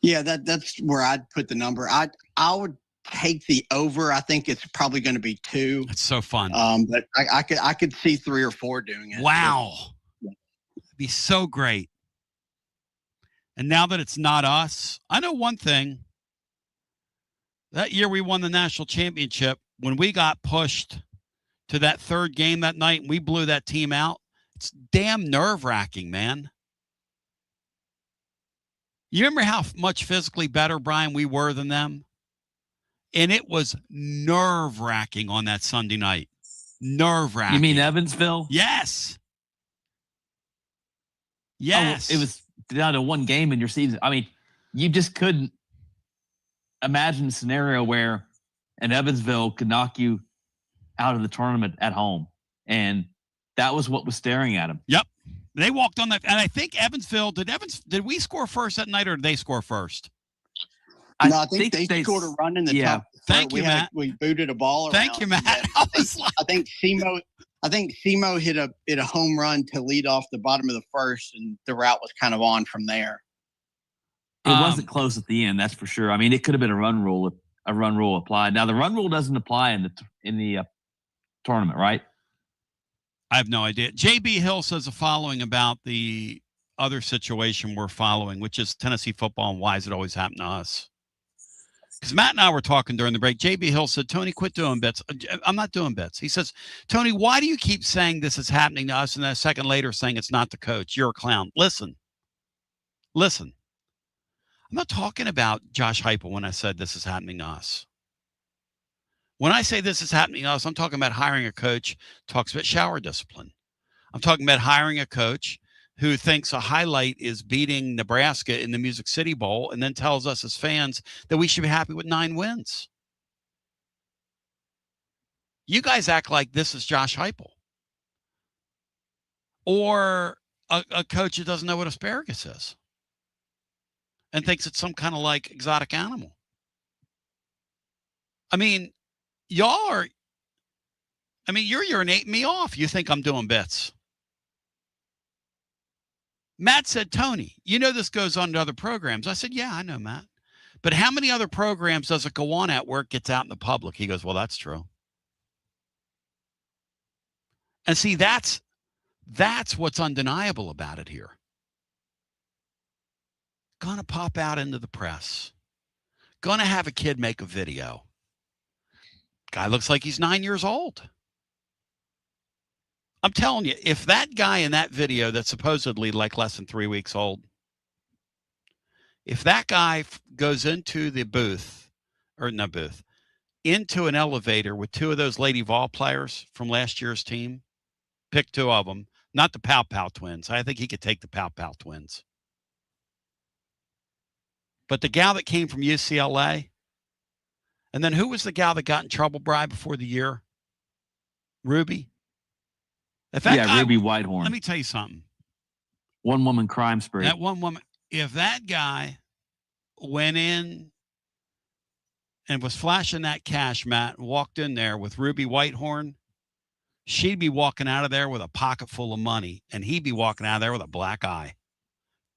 Yeah, that's where I'd put the number. I would take the over. I think it's probably going to be 2. It's so fun. But I could see 3 or 4 doing it. Wow. It'd be so great. And now that it's not us, I know one thing. That year we won the national championship, when we got pushed to that third game that night and we blew that team out, it's damn nerve-wracking, man. You remember how much physically better, Brian, we were than them? And it was nerve-wracking on that Sunday night. Nerve-wracking. You mean Evansville? Yes. Yes. Oh, it was down to one game in your season. I mean, you just couldn't imagine a scenario where an Evansville could knock you out of the tournament at home. And that was what was staring at them. Yep. They walked on that. And I think Evansville, did we score first that night or did they score first? No, I think they scored a run in the top. Thank you, Matt. We booted a ball around. Thank you, Matt. I think Simo hit a home run to lead off the bottom of the first, and the route was kind of on from there. It wasn't close at the end, that's for sure. I mean, it could have been a run rule applied. Now the run rule doesn't apply in the tournament, right? I have no idea. JB Hill says the following about the other situation we're following, which is Tennessee football and why does it always happen to us? Because Matt and I were talking during the break. JB Hill said, Tony, quit doing bits. I'm not doing bits. He says, Tony, why do you keep saying this is happening to us and then a second later saying it's not the coach? You're a clown. Listen. I'm not talking about Josh Heupel when I said this is happening to us. When I say this is happening to us, I'm talking about hiring a coach who talks about shower discipline. I'm talking about hiring a coach who thinks a highlight is beating Nebraska in the Music City Bowl and then tells us as fans that we should be happy with 9 wins. You guys act like this is Josh Heupel. Or a coach who doesn't know what asparagus is and thinks it's some kind of like exotic animal. I mean, you're urinating me off. You think I'm doing bits. Matt said, Tony, you know this goes on to other programs. I said, yeah, I know, Matt. But how many other programs does it go on at where it gets out in the public? He goes, well, that's true. And see, that's what's undeniable about it here. Gonna pop out into the press. Gonna have a kid make a video. Guy looks like he's 9 years old. I'm telling you, if that guy in that video that's supposedly like less than 3 weeks old, if that guy goes into the into an elevator with 2 of those Lady Vol players from last year's team, pick 2 of them, not the Pow Pow twins. I think he could take the Pow Pow twins. But the gal that came from UCLA, and then who was the gal that got in trouble, Bri, before the year? Ruby? Ruby Whitehorn. Let me tell you something. One woman crime spree. That one woman, if that guy went in and was flashing that cash, Matt, and walked in there with Ruby Whitehorn, she'd be walking out of there with a pocket full of money, and he'd be walking out of there with a black eye.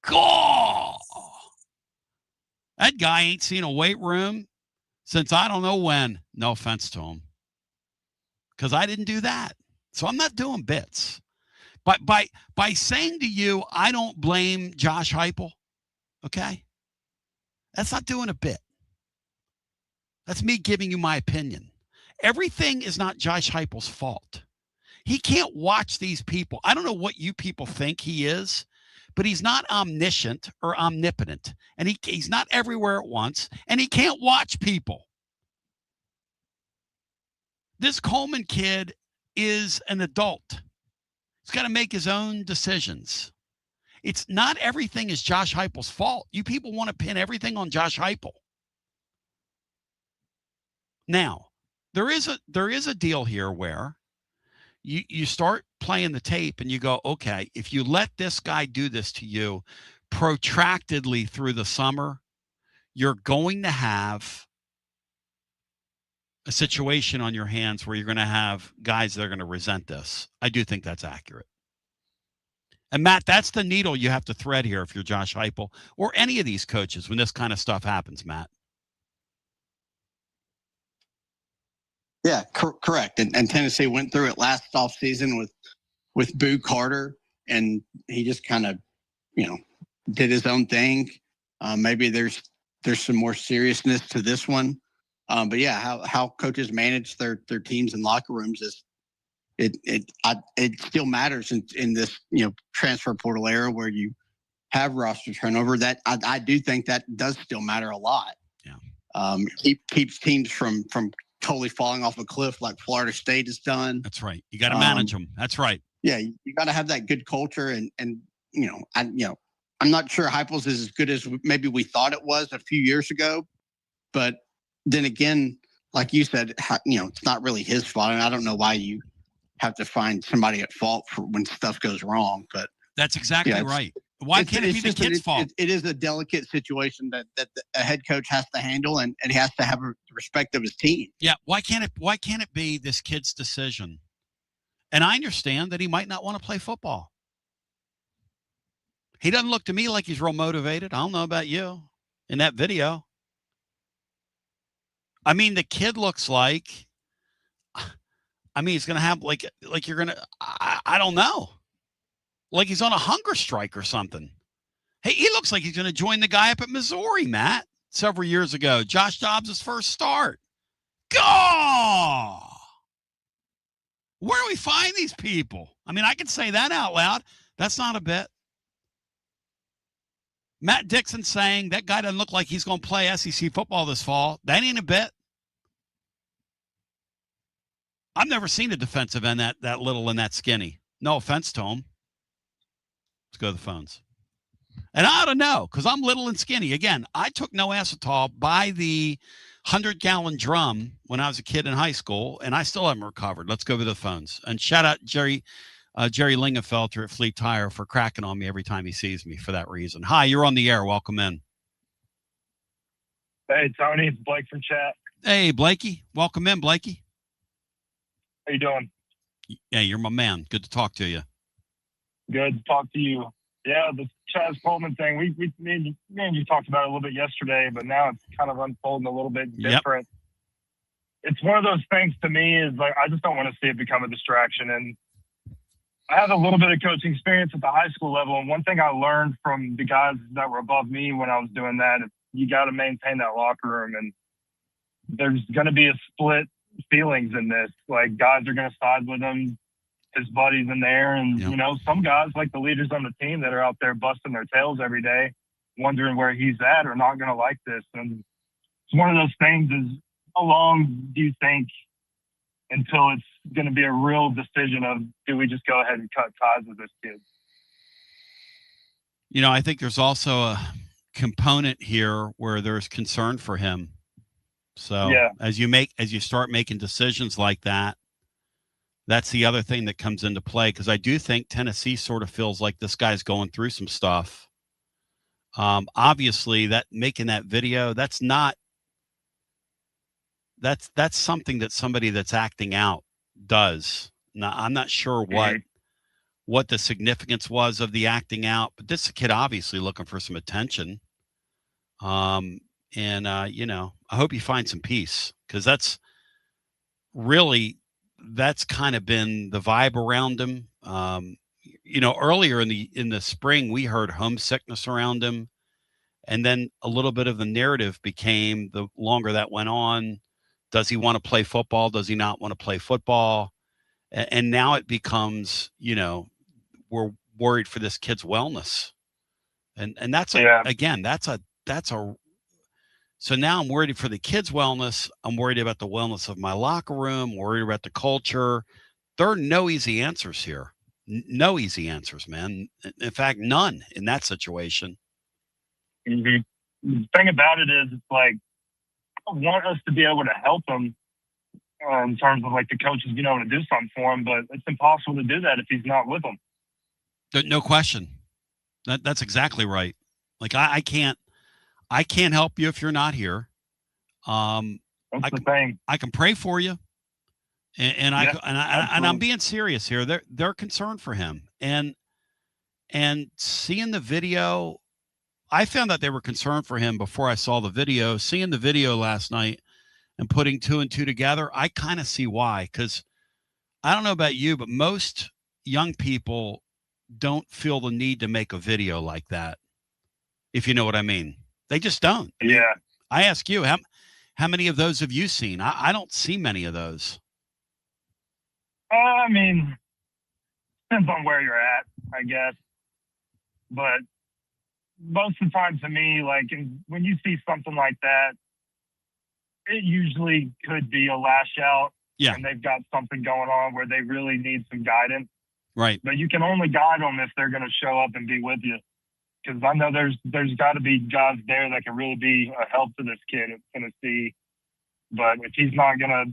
God! That guy ain't seen a weight room since I don't know when. No offense to him. Because I didn't do that. So I'm not doing bits. But by saying to you, I don't blame Josh Heupel, okay? That's not doing a bit. That's me giving you my opinion. Everything is not Josh Heupel's fault. He can't watch these people. I don't know what you people think he is, but he's not omniscient or omnipotent. And he's not everywhere at once, and he can't watch people. This Coleman kid is an adult. He's got to make his own decisions. It's not everything is Josh Heupel's fault. You people want to pin everything on Josh Heupel. Now, there is a deal here where you start playing the tape and you go, okay, if you let this guy do this to you protractedly through the summer, you're going to have a situation on your hands where you're going to have guys that are going to resent this. I do think that's accurate. And Matt, that's the needle you have to thread here if you're Josh Heupel or any of these coaches when this kind of stuff happens, Matt. Yeah, correct. And Tennessee went through it last offseason with Boo Carter, and he just kind of, did his own thing. Maybe there's some more seriousness to this one. But yeah, how coaches manage their teams and locker rooms is it still matters in this transfer portal era where you have roster turnover. That I do think that does still matter a lot. Yeah, keeps teams from totally falling off a cliff like Florida State has done. That's right. You got to manage them. That's right. Yeah, you got to have that good culture, and I'm not sure Heupel's is as good as maybe we thought it was a few years ago, but then again, like you said, it's not really his fault, and I don't know why you have to find somebody at fault for when stuff goes wrong. But that's exactly right. Why can't it be the kid's fault? It is a delicate situation that a head coach has to handle, and he has to have respect of his team. Yeah, why can't it be this kid's decision? And I understand that he might not want to play football. He doesn't look to me like he's real motivated. I don't know about you in that video. I mean, the kid looks like, he's going to have like you're going to, I don't know. Like he's on a hunger strike or something. Hey, he looks like he's going to join the guy up at Missouri, Matt, several years ago. Josh Dobbs' first start. Go! Where do we find these people? I mean, I can say that out loud. That's not a bit. Matt Dixon saying that guy doesn't look like he's going to play SEC football this fall. That ain't a bit. I've never seen a defensive end that little and that skinny. No offense to him. Let's go to the phones. And I ought to know because I'm little and skinny. Again, I took no acetol by the 100-gallon drum when I was a kid in high school, and I still haven't recovered. Let's go to the phones. And shout out Jerry Lingenfelter at Fleet Tire for cracking on me every time he sees me for that reason. Hi, you're on the air. Welcome in. Hey, Tony. It's Blake from chat. Hey, Blakey. Welcome in, Blakey. How you doing? Yeah, you're my man. Good to talk to you. Good to talk to you. Yeah, the Chaz Coleman thing, me and you talked about it a little bit yesterday, but now it's kind of unfolding a little bit different. Yep. It's one of those things to me is like, I just don't want to see it become a distraction. And I have a little bit of coaching experience at the high school level. And one thing I learned from the guys that were above me when I was doing that is you got to maintain that locker room. And there's going to be a split feelings in this. Like guys are going to side with him, his buddies in there. And, some guys like the leaders on the team that are out there busting their tails every day, wondering where he's at are not going to like this. And it's one of those things is how long do you think until it's going to be a real decision of do we just go ahead and cut ties with this kid? I think there's also a component here where there's concern for him. So as you start making decisions like that, that's the other thing that comes into play. Because I do think Tennessee sort of feels like this guy's going through some stuff. Obviously, that making that video, that's something that somebody that's acting out does. Now, I'm not sure what the significance was of the acting out, but this kid obviously looking for some attention. I hope he finds some peace because that's kind of been the vibe around him. Earlier in the spring, we heard homesickness around him. And then a little bit of the narrative became, the longer that went on, does he want to play football? Does he not want to play football? And now it becomes, we're worried for this kid's wellness. And that's so now I'm worried for the kid's wellness. I'm worried about the wellness of my locker room, worried about the culture. There are no easy answers here. No easy answers, man. In fact, none in that situation. Mm-hmm. The thing about it is, it's like, I want us to be able to help him in terms of like the coaches being able to do something for him, but it's impossible to do that if he's not with them. No question. That's exactly right. Like I can't help you if you're not here. That's the thing. I can pray for you, and I'm being serious here. They're concerned for him, and seeing the video, I found that they were concerned for him before I saw the video. Seeing the video last night, and putting 2 and 2 together, I kind of see why. Because I don't know about you, but most young people don't feel the need to make a video like that, if you know what I mean. They just don't. Yeah. I ask you, how many of those have you seen? I don't see many of those. I mean, depends on where you're at, I guess. But most of the time to me, like when you see something like that, it usually could be a lash out. Yeah. And they've got something going on where they really need some guidance. Right. But you can only guide them if they're going to show up and be with you. Because I know there's got to be guys there that can really be a help to this kid at Tennessee. But if he's not going to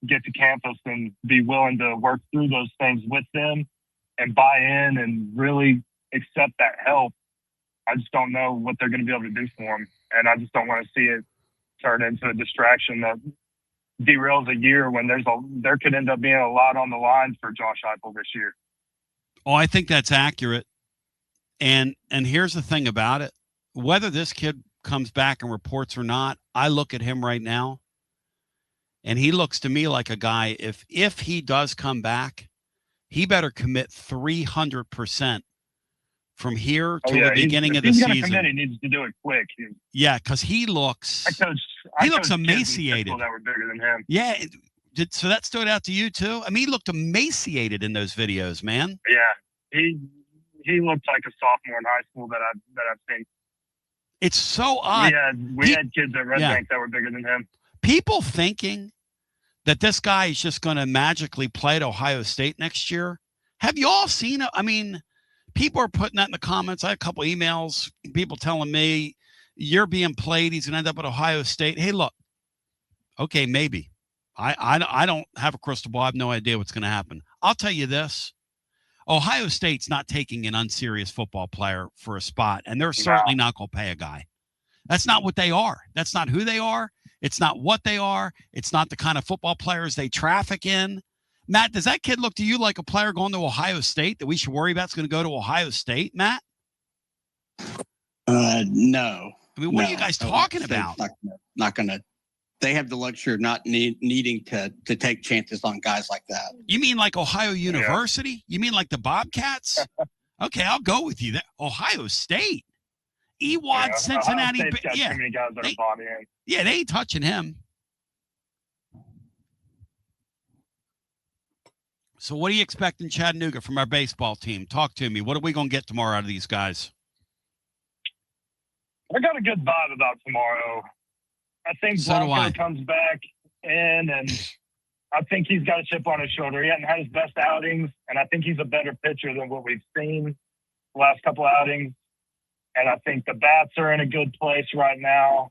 get to campus and be willing to work through those things with them and buy in and really accept that help, I just don't know what they're going to be able to do for him. And I just don't want to see it turn into a distraction that derails a year when there could end up being a lot on the line for Josh Heupel this year. Oh, I think that's accurate. And here's the thing about it. Whether this kid comes back and reports or not, I look at him right now, and he looks to me like a guy, if he does come back, he better commit 300% from here to the beginning of the season. He's going to commit, he needs to do it quick. Yeah, because he looks emaciated. That were bigger than him. Yeah. So that stood out to you too? I mean, he looked emaciated in those videos, man. Yeah. He looked like a sophomore in high school that I've seen. It's so odd. We had kids at Red Bank that were bigger than him. People thinking that this guy is just going to magically play at Ohio State next year. Have you all seen it? I mean, people are putting that in the comments. I had a couple emails, people telling me, you're being played. He's going to end up at Ohio State. Hey, look. Okay, maybe. I don't have a crystal ball. I have no idea what's going to happen. I'll tell you this. Ohio State's not taking an unserious football player for a spot, and they're certainly not going to pay a guy. That's not what they are. That's not who they are. It's not what they are. It's not the kind of football players they traffic in. Matt, does that kid look to you like a player going to Ohio State that we should worry about is going to go to Ohio State, Matt? No. I mean, what are you guys talking about? Not going to. They have the luxury of not needing to take chances on guys like that. You mean like Ohio University? Yeah. You mean like the Bobcats? Okay, I'll go with you. Ohio State. Ewad, Cincinnati. Ohio State's got too many guys that are bought in. Yeah, they ain't touching him. So what do you expect in Chattanooga from our baseball team? Talk to me. What are we going to get tomorrow out of these guys? I got a good vibe about tomorrow. I think Blanco comes back in, and I think he's got a chip on his shoulder. He hasn't had his best outings, and I think he's a better pitcher than what we've seen the last couple of outings. And I think the bats are in a good place right now.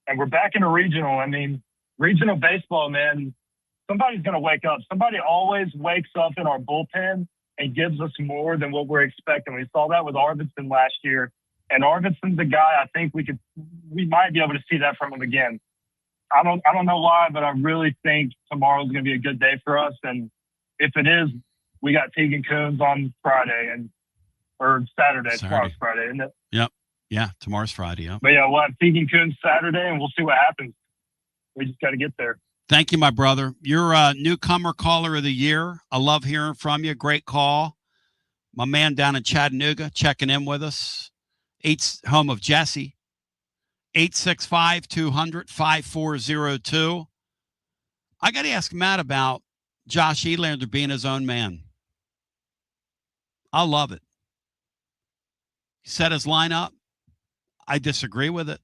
And we're back in a regional. I mean, regional baseball, man, somebody's going to wake up. Somebody always wakes up in our bullpen and gives us more than what we're expecting. We saw that with Arvidsson last year. And Arvidsson's a guy I think we might be able to see that from him again. I don't know why, but I really think tomorrow's going to be a good day for us. And if it is, we got Tegan Coons on Friday or Saturday. Tomorrow's Friday, isn't it? Yep. Yeah, tomorrow's Friday. Yep. But yeah, we'll have Tegan Coons Saturday, and we'll see what happens. We just got to get there. Thank you, my brother. You're a newcomer caller of the year. I love hearing from you. Great call. My man down in Chattanooga checking in with us. Home of Jesse. 865-200-5402. I got to ask Matt about Josh Elander being his own man. I love it. He set his lineup. I disagree with it.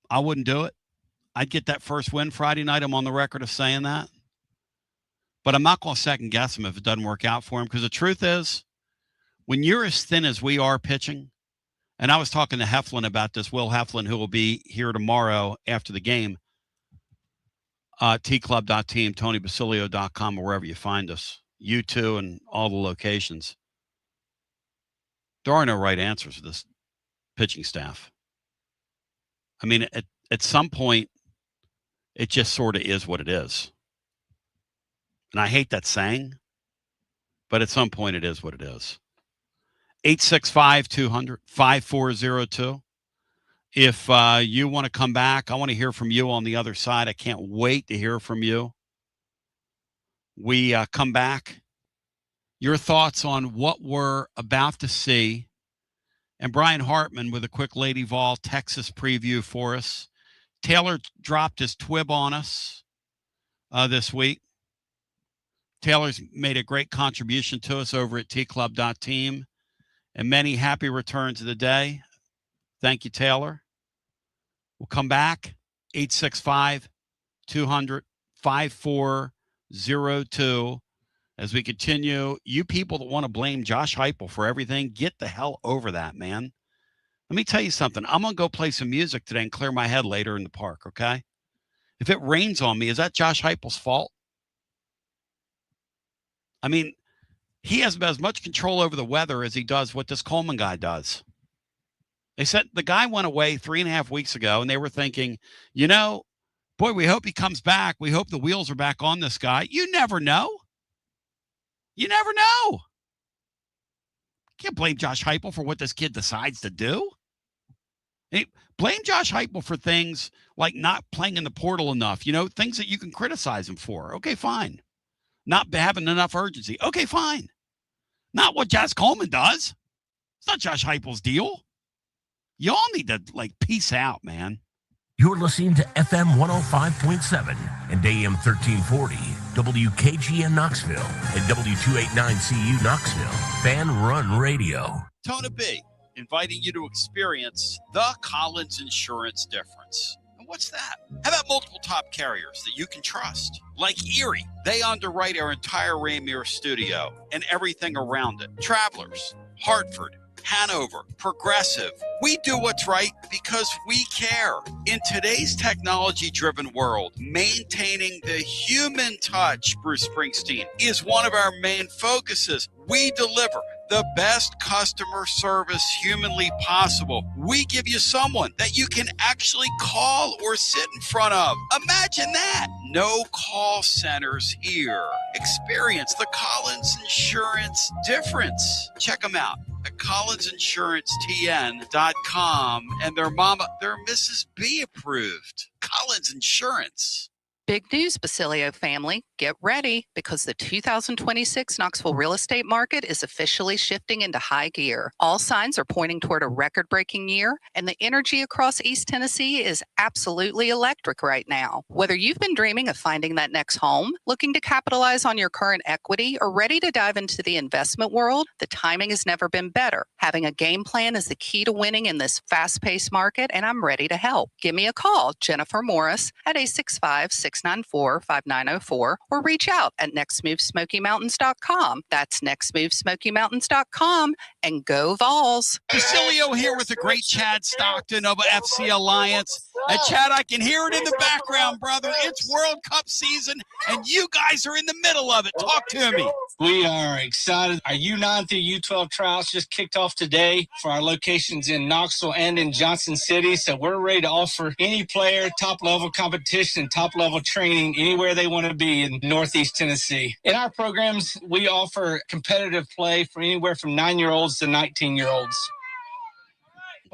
I wouldn't do it. I'd get that first win Friday night. I'm on the record of saying that. But I'm not going to second guess him if it doesn't work out for him, because the truth is, when you're as thin as we are pitching, and I was talking to Heflin about this, Will Heflin, who will be here tomorrow after the game, tclub.team, TonyBasilio.com, or wherever you find us, U2 and all the locations. There are no right answers to this pitching staff. I mean, at some point, it just sort of is what it is. And I hate that saying, but at some point, it is what it is. 865-200-5402 If you want to come back, I want to hear from you on the other side. I can't wait to hear from you. We come back. Your thoughts on what we're about to see. And Brian Hartman with a quick Lady Vol Texas preview for us. Taylor dropped his twib on us this week. Taylor's made a great contribution to us over at tclub.team. And many happy returns of the day. Thank you, Taylor. We'll come back, 865-200-5402. As we continue, you people that want to blame Josh Heupel for everything, get the hell over that, man. Let me tell you something. I'm going to go play some music today and clear my head later in the park, okay? If it rains on me, is that Josh Heupel's fault? I mean, he has as much control over the weather as he does what this Coleman guy does. They said the guy went away 3.5 weeks ago, and they were thinking, boy, we hope he comes back. We hope the wheels are back on this guy. You never know. You never know. Can't blame Josh Heupel for what this kid decides to do. Hey, blame Josh Heupel for things like not playing in the portal enough, things that you can criticize him for. Okay, fine. Not having enough urgency. Okay, fine. Not what Jazz Coleman does. It's not Josh Heupel's deal. Y'all need to, peace out, man. You're listening to FM 105.7 and AM 1340, WKGN Knoxville, and W289CU Knoxville, Fan Run Radio. Tona B, inviting you to experience the Collins Insurance difference. And what's that? How about multiple top carriers that you can trust? Like Erie, they underwrite our entire Rainier studio and everything around it. Travelers, Hartford, Hanover, Progressive. We do what's right because we care. In today's technology-driven world, maintaining the human touch, Bruce Springsteen, is one of our main focuses. We deliver the best customer service humanly possible. We give you someone that you can actually call or sit in front of. Imagine that. No call centers here. Experience the Collins Insurance difference. Check them out at collinsinsurantetn.com, and they're Mrs. B approved. Collins Insurance. Big news, Basilio family. Get ready because the 2026 Knoxville real estate market is officially shifting into high gear. All signs are pointing toward a record-breaking year, and the energy across East Tennessee is absolutely electric right now. Whether you've been dreaming of finding that next home, looking to capitalize on your current equity, or ready to dive into the investment world, the timing has never been better. Having a game plan is the key to winning in this fast-paced market, and I'm ready to help. Give me a call, Jennifer Morris, at 865-694-5904, or reach out at nextmovesmokymountains.com. That's nextmovesmokymountains.com, and go Vols. Basilio here with the great Chad Stockton of FC Alliance. And Chad, I can hear it in the background, brother. It's World Cup season, and you guys are in the middle of it. Talk to me. We are excited. Our U9 through U12 trials just kicked off today for our locations in Knoxville and in Johnson City. So we're ready to offer any player top-level competition, top-level training anywhere they want to be in Northeast Tennessee. In our programs, we offer competitive play for anywhere from 9-year-olds to 19-year-olds.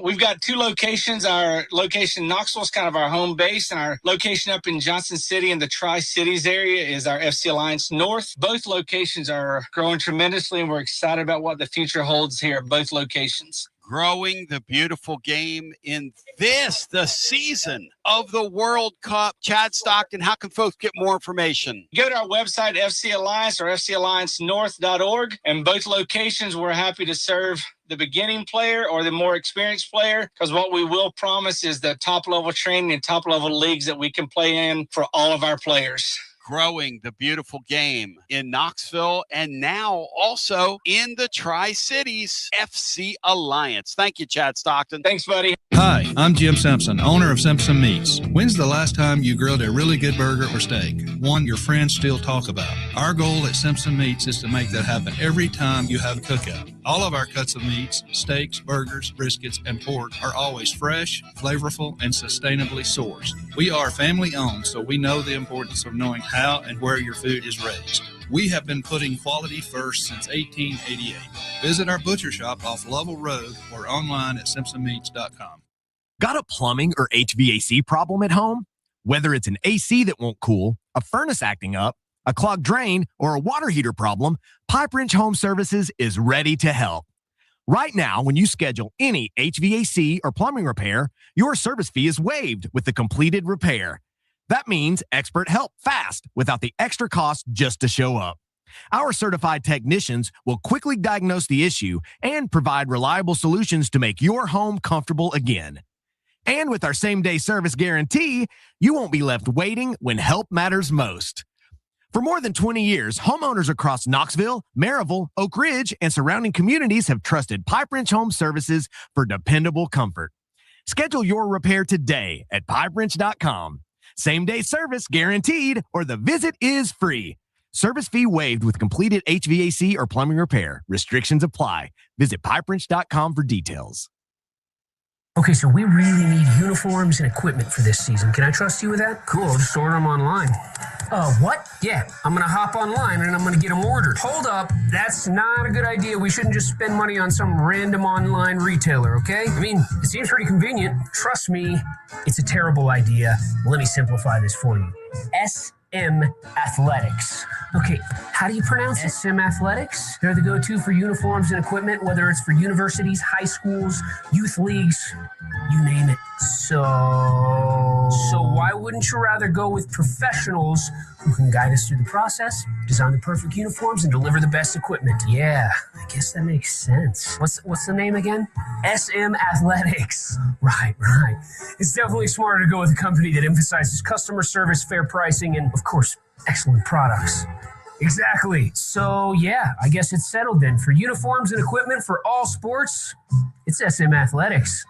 We've got two locations. Our location in Knoxville is kind of our home base, and our location up in Johnson City in the Tri-Cities area is our FC Alliance North. Both locations are growing tremendously, and we're excited about what the future holds here at both locations. Growing the beautiful game in the season of the World Cup. Chad Stockton, how can folks get more information? Go to our website, FC Alliance or FCAllianceNorth.org. And both locations, we're happy to serve the beginning player or the more experienced player, because what we will promise is the top-level training and top-level leagues that we can play in for all of our players. Growing the beautiful game in Knoxville and now also in the Tri-Cities. FC Alliance. Thank you, Chad Stockton. Thanks, buddy. Hi, I'm Jim Simpson, owner of Simpson Meats. When's the last time you grilled a really good burger or steak? One your friends still talk about. Our goal at Simpson Meats is to make that happen every time you have a cookout. All of our cuts of meats, steaks, burgers, briskets, and pork are always fresh, flavorful, and sustainably sourced. We are family owned, so we know the importance of knowing how and where your food is raised. We have been putting quality first since 1888. Visit our butcher shop off Lovell Road or online at simpsonmeats.com. Got a plumbing or HVAC problem at home? Whether it's an AC that won't cool, a furnace acting up, a clogged drain, or a water heater problem, Pipe Wrench Home Services is ready to help. Right now, when you schedule any HVAC or plumbing repair, your service fee is waived with the completed repair. That means expert help fast without the extra cost just to show up. Our certified technicians will quickly diagnose the issue and provide reliable solutions to make your home comfortable again. And with our same-day service guarantee, you won't be left waiting when help matters most. For more than 20 years, homeowners across Knoxville, Maryville, Oak Ridge, and surrounding communities have trusted Pipe Wrench Home Services for dependable comfort. Schedule your repair today at pipewrench.com. Same-day service guaranteed, or the visit is free. Service fee waived with completed HVAC or plumbing repair. Restrictions apply. Visit pipewrench.com for details. Okay, so we really need uniforms and equipment for this season. Can I trust you with that? Cool, I'll just order them online. What? Yeah, I'm going to hop online and I'm going to get them ordered. Hold up, that's not a good idea. We shouldn't just spend money on some random online retailer, okay? I mean, it seems pretty convenient. Trust me, it's a terrible idea. Let me simplify this for you. SM Athletics. Okay, how do you pronounce it? SM Athletics? They're the go-to for uniforms and equipment, whether it's for universities, high schools, youth leagues, you name it. So why wouldn't you rather go with professionals who can guide us through the process, design the perfect uniforms, and deliver the best equipment? Yeah, I guess that makes sense. What's the name again? SM Athletics. Right. It's definitely smarter to go with a company that emphasizes customer service, fair pricing, and, of course, excellent products. Exactly. So, yeah, I guess it's settled then. For uniforms and equipment for all sports, it's SM Athletics.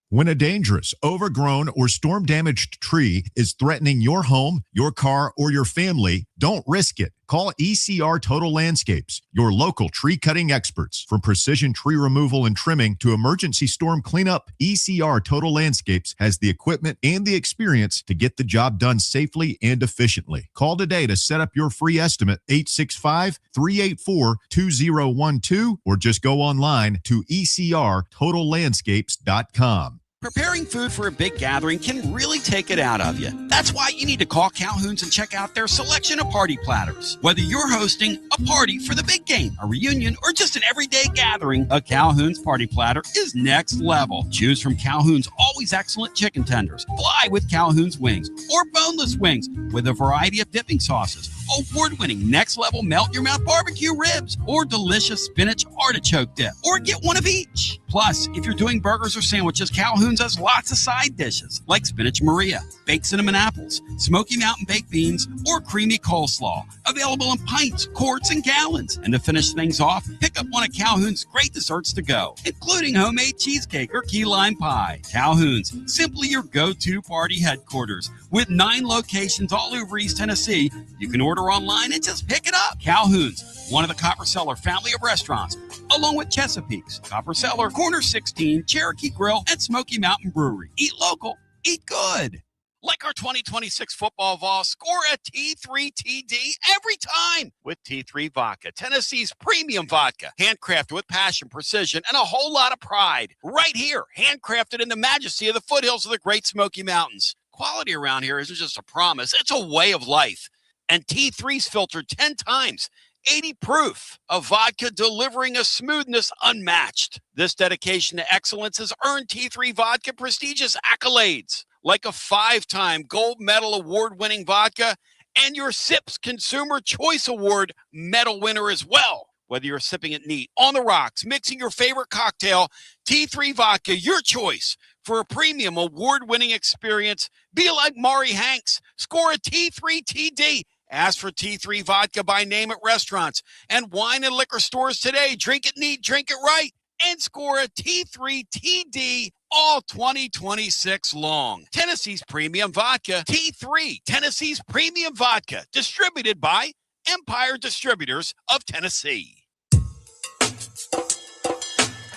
When a dangerous, overgrown, or storm-damaged tree is threatening your home, your car, or your family, don't risk it. Call ECR Total Landscapes, your local tree-cutting experts. From precision tree removal and trimming to emergency storm cleanup, ECR Total Landscapes has the equipment and the experience to get the job done safely and efficiently. Call today to set up your free estimate, 865-384-2012, or just go online to ecrtotallandscapes.com. Preparing food for a big gathering can really take it out of you. That's why you need to call Calhoun's and check out their selection of party platters. Whether you're hosting a party for the big game, a reunion, or just an everyday gathering, a Calhoun's party platter is next level. Choose from Calhoun's always excellent chicken tenders, fly with Calhoun's wings, or boneless wings with a variety of dipping sauces, award-winning next-level melt-your-mouth barbecue ribs, or delicious spinach artichoke dip, or get one of each. Plus, if you're doing burgers or sandwiches, Calhoun's has lots of side dishes like spinach Maria, baked cinnamon apples, Smoky Mountain baked beans, or creamy coleslaw, available in pints, quarts, and gallons. And to finish things off, pick up one of Calhoun's great desserts to go, including homemade cheesecake or key lime pie. Calhoun's, simply your go-to party headquarters. With 9 locations all over East Tennessee, you can order online and just pick it up. Calhoun's, one of the Copper Cellar family of restaurants, along with Chesapeake's, Copper Cellar, Corner 16, Cherokee Grill, and Smoky Mountain Brewery. Eat local, eat good. Like our 2026 football Vol, score a T3 TD every time with T3 Vodka, Tennessee's premium vodka, handcrafted with passion, precision, and a whole lot of pride. Right here, handcrafted in the majesty of the foothills of the Great Smoky Mountains. Quality around here isn't just a promise, it's a way of life. And T3's filtered 10 times. 80 proof of vodka delivering a smoothness unmatched. This dedication to excellence has earned T3 Vodka prestigious accolades, like a 5-time gold medal award-winning vodka and your SIPS Consumer Choice Award medal winner as well. Whether you're sipping it neat, on the rocks, mixing your favorite cocktail, T3 Vodka, your choice for a premium award-winning experience. Be like Maury Hanks. Score a T3 TD. Ask for T3 Vodka by name at restaurants and wine and liquor stores today. Drink it neat, drink it right, and score a T3 TD all 2026 long. Tennessee's Premium Vodka. T3, Tennessee's Premium Vodka. Distributed by Empire Distributors of Tennessee.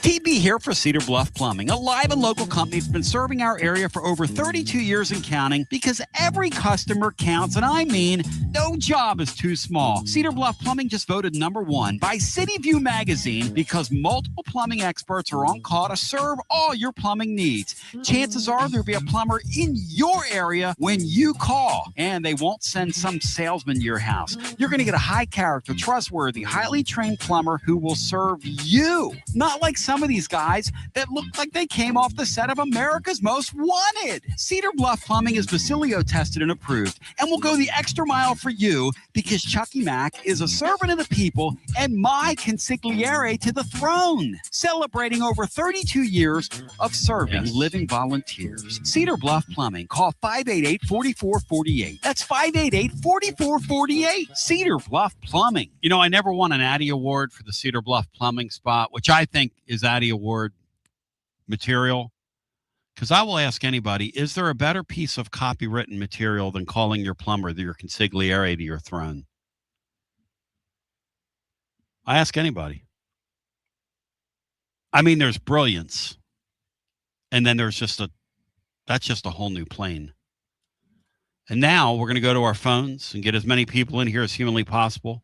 TB here for Cedar Bluff Plumbing, a live and local company that's been serving our area for over 32 years and counting because every customer counts, and I mean no job is too small. Cedar Bluff Plumbing just voted #1 by City View magazine because multiple plumbing experts are on call to serve all your plumbing needs. Chances are there'll be a plumber in your area when you call, and they won't send some salesman to your house. You're going to get a high character, trustworthy, highly trained plumber who will serve you. Not like some of these guys that look like they came off the set of America's Most Wanted. Cedar Bluff Plumbing is Basilio tested and approved and will go the extra mile for you because Chucky Mack is a servant of the people and my consigliere to the throne, celebrating over 32 years of serving living volunteers. Cedar Bluff Plumbing. Call 588-4448. That's 588-4448. Cedar Bluff Plumbing. You know, I never won an Addy Award for the Cedar Bluff Plumbing spot, which I think is Addy Award material. Because I will ask anybody, is there a better piece of copywritten material than calling your plumber your consigliere to your throne? I ask anybody. I mean, there's brilliance. And then there's that's just a whole new plane. And now we're going to go to our phones and get as many people in here as humanly possible.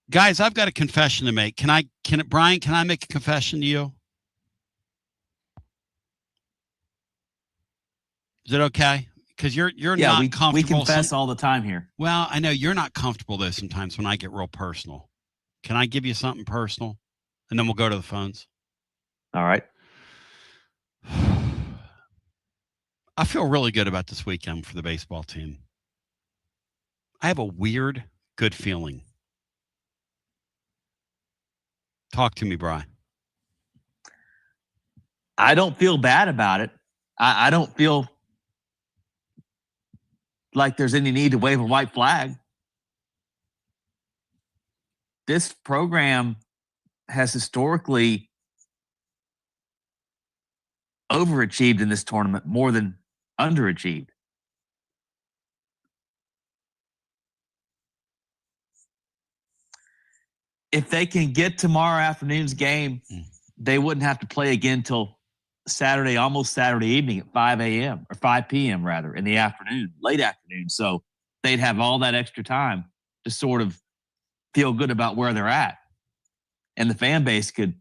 Guys, I've got a confession to make. Brian, can I make a confession to you? Is it okay? Because you're not comfortable. We confess all the time here. Well, I know you're not comfortable though sometimes when I get real personal. Can I give you something personal? And then we'll go to the phones. All right. I feel really good about this weekend for the baseball team. I have a weird, good feeling. Talk to me, Brian. I don't feel bad about it. I don't feel like there's any need to wave a white flag. This program has historically overachieved in this tournament more than underachieved. If they can get tomorrow afternoon's game, they wouldn't have to play again till Saturday, almost Saturday evening at 5 a.m. or 5 p.m. rather, in the afternoon, late afternoon. So they'd have all that extra time to sort of feel good about where they're at. And the fan base could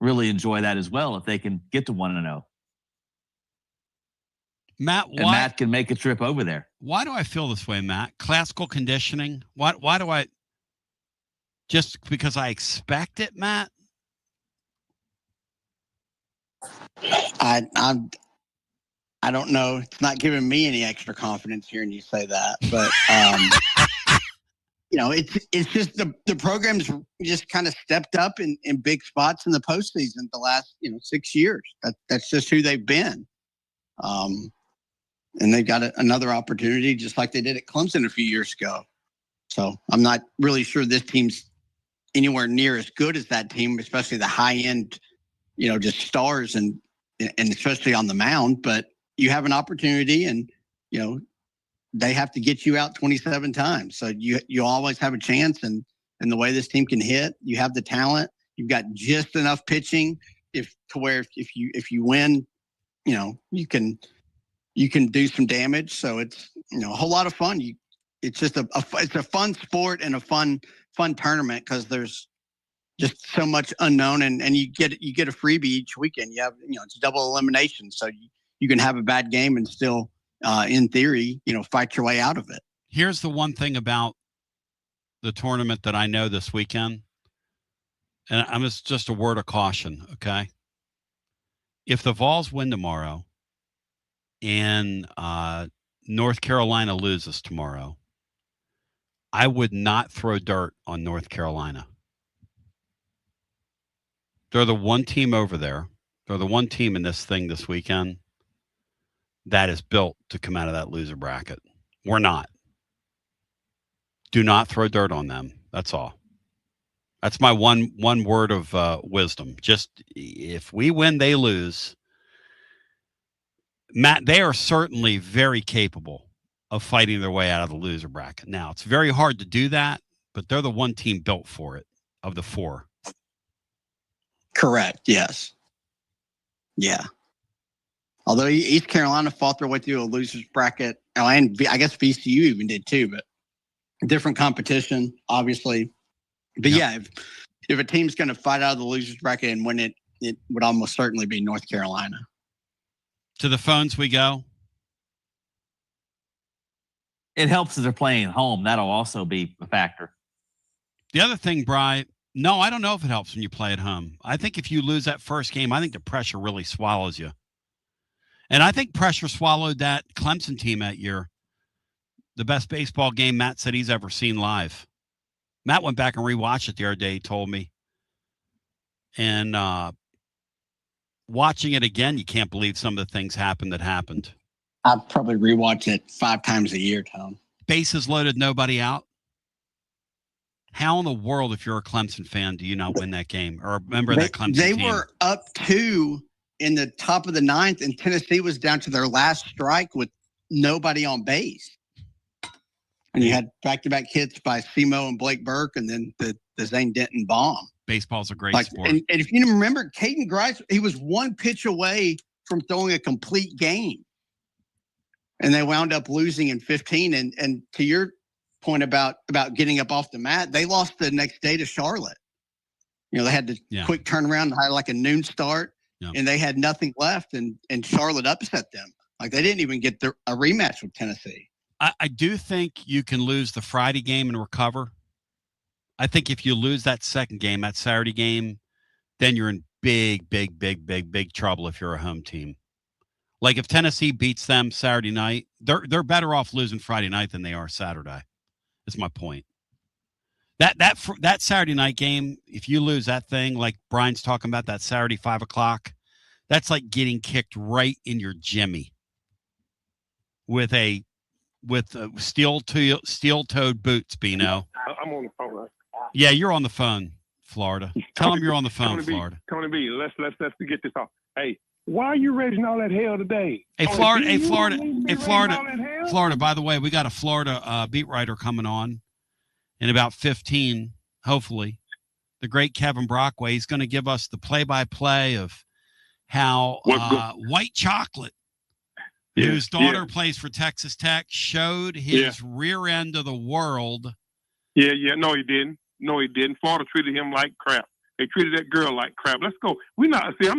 really enjoy that as well if they can get to 1-0. Matt, and Matt can make a trip over there. Why do I feel this way, Matt? Classical conditioning? Why do I? Just because I expect it, Matt? I don't know. It's not giving me any extra confidence hearing you say that, but you know, it's just the program's just kind of stepped up in big spots in the postseason the last 6 years. That's just who they've been, and they've got another opportunity just like they did at Clemson a few years ago. So I'm not really sure this team's anywhere near as good as that team, especially the high end, just stars and especially on the mound. But you have an opportunity, and they have to get you out 27 times. So you always have a chance. And the way this team can hit, you have the talent. You've got just enough pitching if you win, you can do some damage. So it's a whole lot of fun. It's just it's a fun sport and a fun tournament because there's just so much unknown, and you get a freebie each weekend. You have it's double elimination, so you can have a bad game and still in theory fight your way out of it. Here's the one thing about the tournament that I know this weekend, and I'm just a word of caution, okay? If the Vols win tomorrow and North Carolina loses tomorrow, I would not throw dirt on North Carolina. They're the one team over there. They're the one team in this thing this weekend that is built to come out of that loser bracket. We're not. Do not throw dirt on them. That's all. That's my one word of wisdom. Just if we win, they lose. Matt, they are certainly very capable of fighting their way out of the loser bracket. Now, it's very hard to do that, but they're the one team built for it of the four. Correct. Yes. Yeah. Although East Carolina fought their way through a loser's bracket, and I guess VCU even did too, but different competition, obviously. But yeah, if a team's going to fight out of the loser's bracket and win it, it would almost certainly be North Carolina. To the phones we go. It helps if they're playing at home. That'll also be a factor. The other thing, Bri, no, I don't know if it helps when you play at home. I think if you lose that first game, I think the pressure really swallows you. And I think pressure swallowed that Clemson team that year. The best baseball game Matt said he's ever seen live. Matt went back and rewatched it the other day, he told me. And watching it again, you can't believe some of the things that happened. I probably rewatch it 5 times a year, Tom. Bases loaded, nobody out. How in the world, if you're a Clemson fan, do you not win that game or remember that Clemson team? They were up 2 in the top of the 9th, and Tennessee was down to their last strike with nobody on base. And you had back-to-back hits by Semo and Blake Burke, and then the Zane Denton bomb. Baseball's a great sport. And if you remember, Caden Grice, he was 1 pitch away from throwing a complete game. And they wound up losing in 15. And to your point about getting up off the mat, they lost the next day to Charlotte. You know, they had to quick turnaround and had like a noon start, and they had nothing left, and Charlotte upset them. Like they didn't even get a rematch with Tennessee. I do think you can lose the Friday game and recover. I think if you lose that second game, that Saturday game, then you're in big trouble if you're a home team. Like if Tennessee beats them Saturday night, they're better off losing Friday night than they are Saturday. That's my point. That Saturday night game, if you lose that thing, like Brian's talking about, that Saturday 5 o'clock, that's like getting kicked right in your jimmy with steel-toed boots, Bino. I'm on the phone. Right? Yeah, you're on the phone, Florida. Tell them you're on the phone, Florida. Tony B, let's get this off. Hey, why are you raising all that hell today? Hey, Florida. By the way, we got a Florida beat writer coming on in about 15, hopefully. The great Kevin Brockway. He's going to give us the play-by-play of how White Chocolate, whose daughter plays for Texas Tech, showed his rear end of the world. Yeah. No, he didn't. Florida treated him like crap. They treated that girl like crap. Let's go. I'm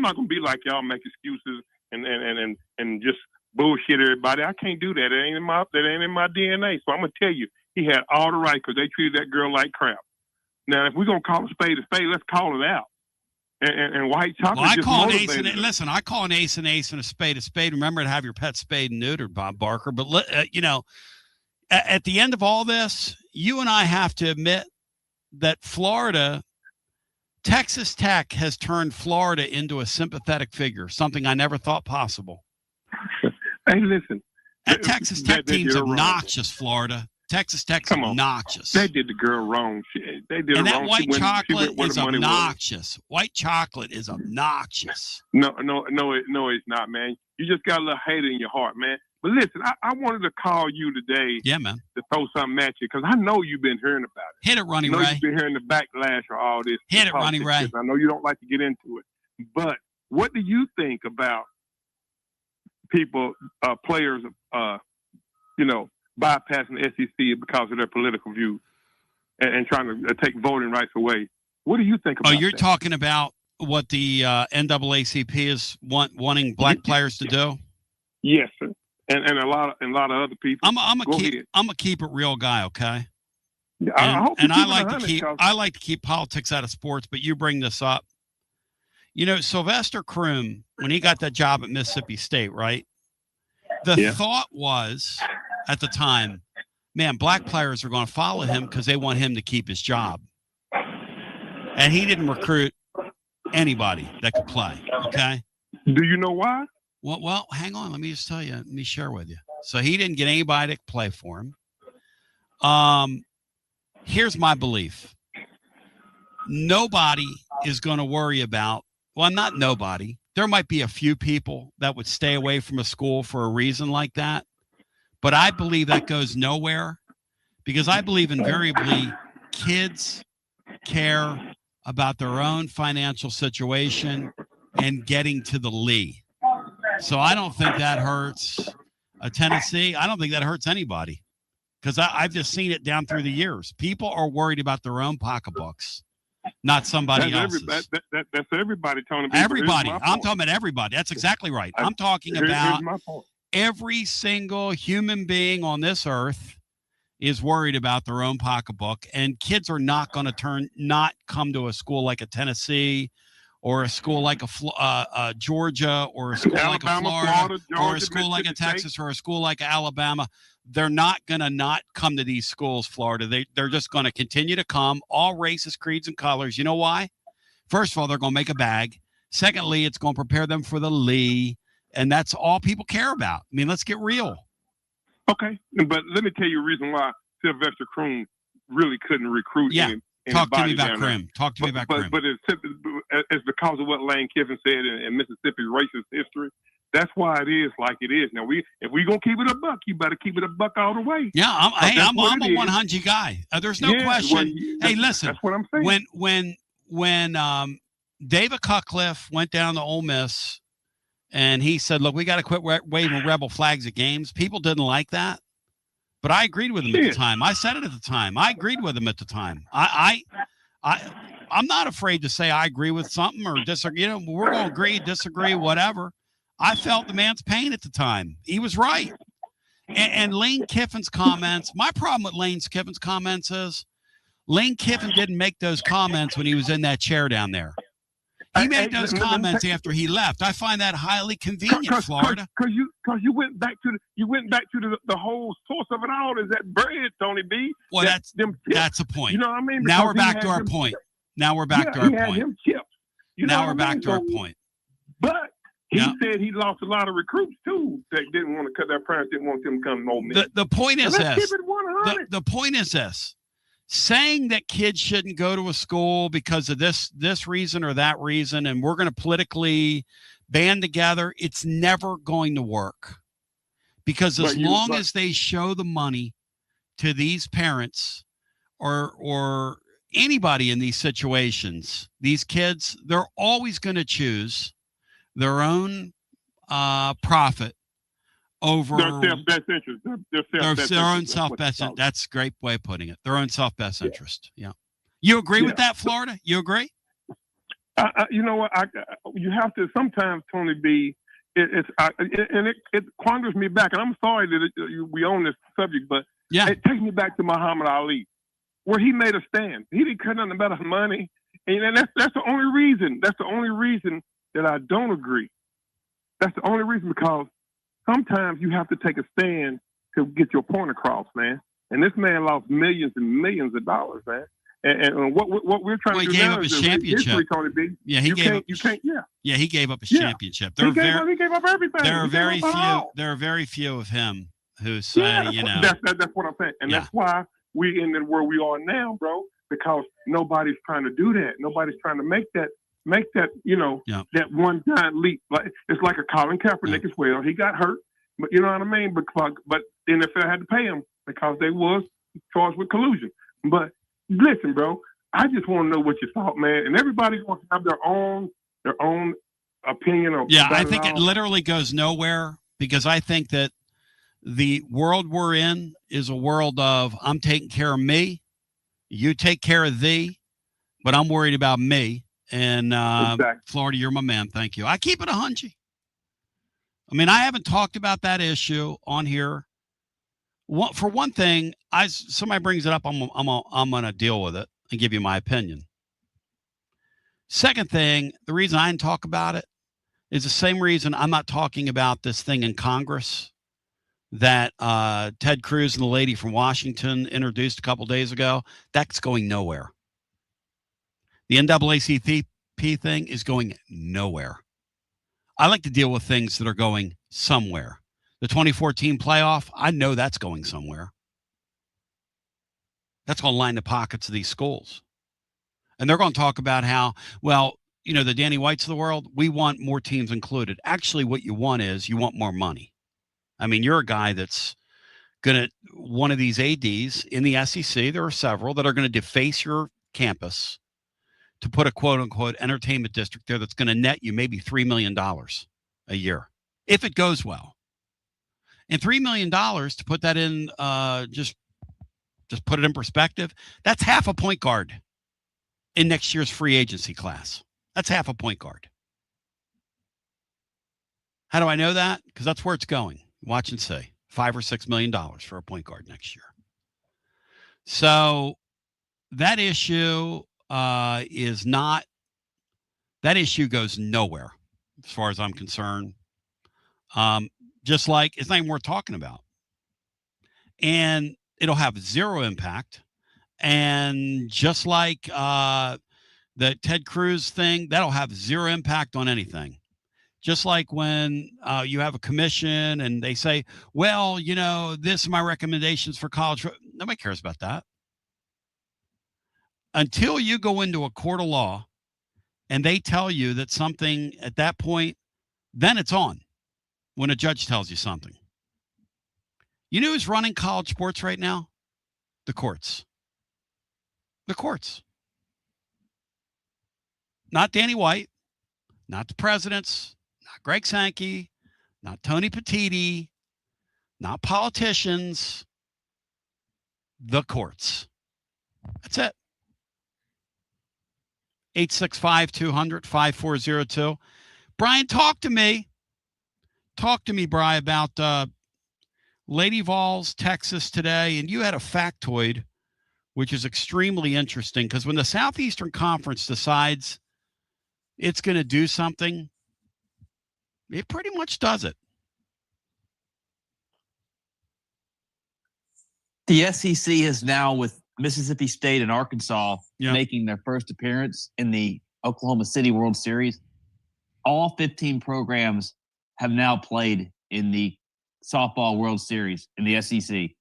not going to be like y'all, make excuses and just bullshit everybody. I can't do that. That ain't in my DNA. So I'm going to tell you, he had all the right because they treated that girl like crap. Now, if we're going to call a spade, let's call it out. And White Chocolate. Well, I call an ace and a spade. Remember to have your pet spayed and neutered, Bob Barker. But at the end of all this, you and I have to admit that Texas Tech has turned Florida into a sympathetic figure, something I never thought possible. Hey, listen. That Texas Tech team's obnoxious, Florida. Texas Tech's obnoxious. They did the girl wrong. They did and her that wrong. White Chocolate is obnoxious. White Chocolate is obnoxious. No, it's not, man. You just got a little hate in your heart, man. But listen, I wanted to call you today. Yeah, man. To throw something at you because I know you've been hearing about it. Hit it, Ronnie Ray. You've been hearing the backlash of all this. Hit it, Ronnie Ray. I know you don't like to get into it, but what do you think about people, players, bypassing the SEC because of their political views and trying to take voting rights away? What do you think about that? Oh, you're talking about what the NAACP is wanting black players to do? Yes, sir. And a lot of other people. I'm a keep it real guy, okay? I like to keep politics out of sports, but you bring this up. Sylvester Croom, when he got that job at Mississippi State, right? The thought was at the time, man, black players are going to follow him because they want him to keep his job. And he didn't recruit anybody that could play, okay? Do you know why? Well, hang on. Let me just tell you. Let me share with you. So he didn't get anybody to play for him. Here's my belief. Nobody is going to worry about, well, not nobody. There might be a few people that would stay away from a school for a reason like that. But I believe that goes nowhere because I believe invariably kids care about their own financial situation and getting to the league. So I don't think that hurts Tennessee. I don't think that hurts anybody because I've just seen it down through the years. People are worried about their own pocketbooks, not somebody else's. That's everybody, Tony. Everybody. I'm talking about everybody. That's exactly right. I'm talking about every single human being on this earth is worried about their own pocketbook, and kids are not going to come to a school like a Tennessee or a school like a Georgia or a school like a Florida Georgia, or a school like a Texas or a school like Alabama. They're not going to not come to these schools, Florida. They're just going to continue to come, all races, creeds, and colors. You know why? First of all, they're going to make a bag. Secondly, it's going to prepare them for the league, and that's all people care about. I mean, let's get real. Okay, but let me tell you a reason why Sylvester Croom really couldn't recruit. Talk to me about Krim. Talk to me about Krim. But it's because of what Lane Kiffin said in Mississippi's racist history. That's why it is like it is. Now, if we gonna keep it a buck, you better keep it a buck all the way. Yeah, I'm a 100 guy. There's no question. Hey, listen. That's what I'm saying. When David Cutcliffe went down to Ole Miss, and he said, look, we got to quit waving rebel flags at games. People didn't like that. But I agreed with him at the time. I said it at the time. I agreed with him at the time. I'm not afraid to say I agree with something or disagree. You know, we're going to agree, disagree, whatever. I felt the man's pain at the time. He was right. And Lane Kiffin's comments, my problem with Lane Kiffin's comments is Lane Kiffin didn't make those comments when he was in that chair down there. He made those comments after he left. I find that highly convenient, Florida. Because you went back to the whole source of it all is that bread, Tony B. Well, that's a point. You know what I mean? Now we're back to our point. Now we're back to our point. Now we're back to our point. But he said he lost a lot of recruits too that didn't want to cut their parents didn't want them to come to Ole Miss. The point is this. The point is this. Saying that kids shouldn't go to a school because of this reason or that reason, and we're going to politically band together, it's never going to work. Because as long as they show the money to these parents or anybody in these situations, these kids, they're always going to choose their own profit over their self-best interest. Their own self-best interest. That's a great way of putting it. Their own self-best interest. Yeah. You agree with that, Florida? You agree? You know what? You have to sometimes, Tony B. It quanders me back, and I'm sorry that we own this subject, but it takes me back to Muhammad Ali, where he made a stand. He didn't care nothing about his money, and that's the only reason. That's the only reason that I don't agree. That's the only reason because sometimes you have to take a stand to get your point across, man. And this man lost millions and millions of dollars, man. And what we're trying to do now is history, Tony B. Yeah, he gave up. Yeah, he gave up his championship. He gave up everything. There are very few. There are very few of him who say, That's what I'm saying, and that's why we in where we are now, bro. Because nobody's trying to do that. Nobody's trying to make that. That one giant leap. Like it's like a Colin Kaepernick as well. He got hurt, but you know what I mean. But the NFL had to pay him because they was charged with collusion. But listen, bro, I just want to know what you thought, man. And everybody wants to have their own opinion. I think it literally goes nowhere because I think that the world we're in is a world of I'm taking care of me, you take care of thee, but I'm worried about me. And Florida, you're my man. Thank you. I keep it 100. I mean, I haven't talked about that issue on here. For one thing, somebody brings it up, I'm going to deal with it and give you my opinion. Second thing, the reason I didn't talk about it is the same reason I'm not talking about this thing in Congress that Ted Cruz and the lady from Washington introduced a couple days ago. That's going nowhere. The NAACP thing is going nowhere. I like to deal with things that are going somewhere. The 2014 playoff, I know that's going somewhere. That's going to line the pockets of these schools. And they're going to talk about how, the Danny Whites of the world, we want more teams included. Actually, what you want is you want more money. I mean, you're a guy that's one of these ADs in the SEC, there are several that are going to deface your campus to put a quote unquote entertainment district there that's going to net you maybe $3 million a year if it goes well. And $3 million to put that in, just put it in perspective, that's half a point guard in next year's free agency class. That's half a point guard. How do I know that? Because that's where it's going. Watch and see. $5 or $6 million for a point guard next year. So that issue is not. That issue goes nowhere, as far as I'm concerned. Just like it's not even worth talking about, and it'll have zero impact. And just like the Ted Cruz thing, that'll have zero impact on anything. Just like when you have a commission and they say, well, you know, this are my recommendations for college. Nobody cares about that. Until you go into a court of law and they tell you that something at that point, then it's on when a judge tells you something. You know who's running college sports right now? The courts. The courts. Not Danny White, not the presidents, not Greg Sankey, not Tony Petitti, not politicians, the courts. That's it. 865-200-5402. Brian, talk to me. Talk to me, Brian, about Lady Vols, Texas today. And you had a factoid, which is extremely interesting, because when the Southeastern Conference decides it's going to do something, it pretty much does it. The SEC is now, with Mississippi State and Arkansas making their first appearance in the Oklahoma City World Series, all 15 programs have now played in the softball World Series in the SEC.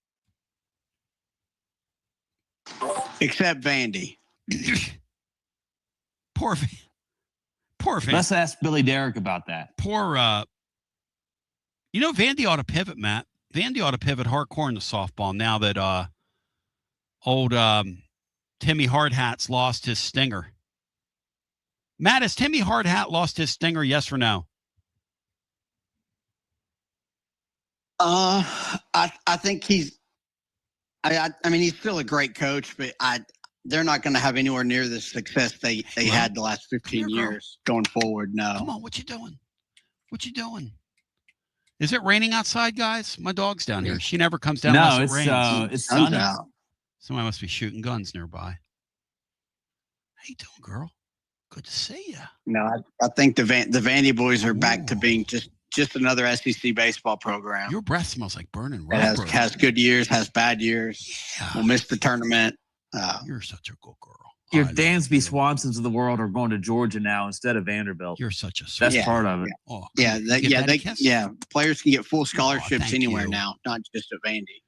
Except Vandy. Poor Vandy. Let's ask Billy Derrick about that. Poor, you know, Vandy ought to pivot, Matt. Vandy ought to pivot hardcore into softball now that old Timmy Hardhat's lost his stinger. Matt, has Timmy Hardhat lost his stinger, yes or no? I think he's. I mean, he's still a great coach, but they're not going to have anywhere near the success they had the last 15 years going forward. No. Come on, what you doing? What you doing? Is it raining outside, guys? My dog's down here. She never comes down unless it rains. It's sunny. Somebody must be shooting guns nearby. How you doing, girl? Good to see you. No, I think the Vandy boys are back to being just another SEC baseball program. Your breath smells like burning rubber. It has good years, has bad years. Yeah. We'll miss the tournament. You're such a good girl. Your Dansby Swansons of the world are going to Georgia now instead of Vanderbilt. You're such a That's part of it. Yeah. Players can get full scholarships anywhere now, not just at Vandy.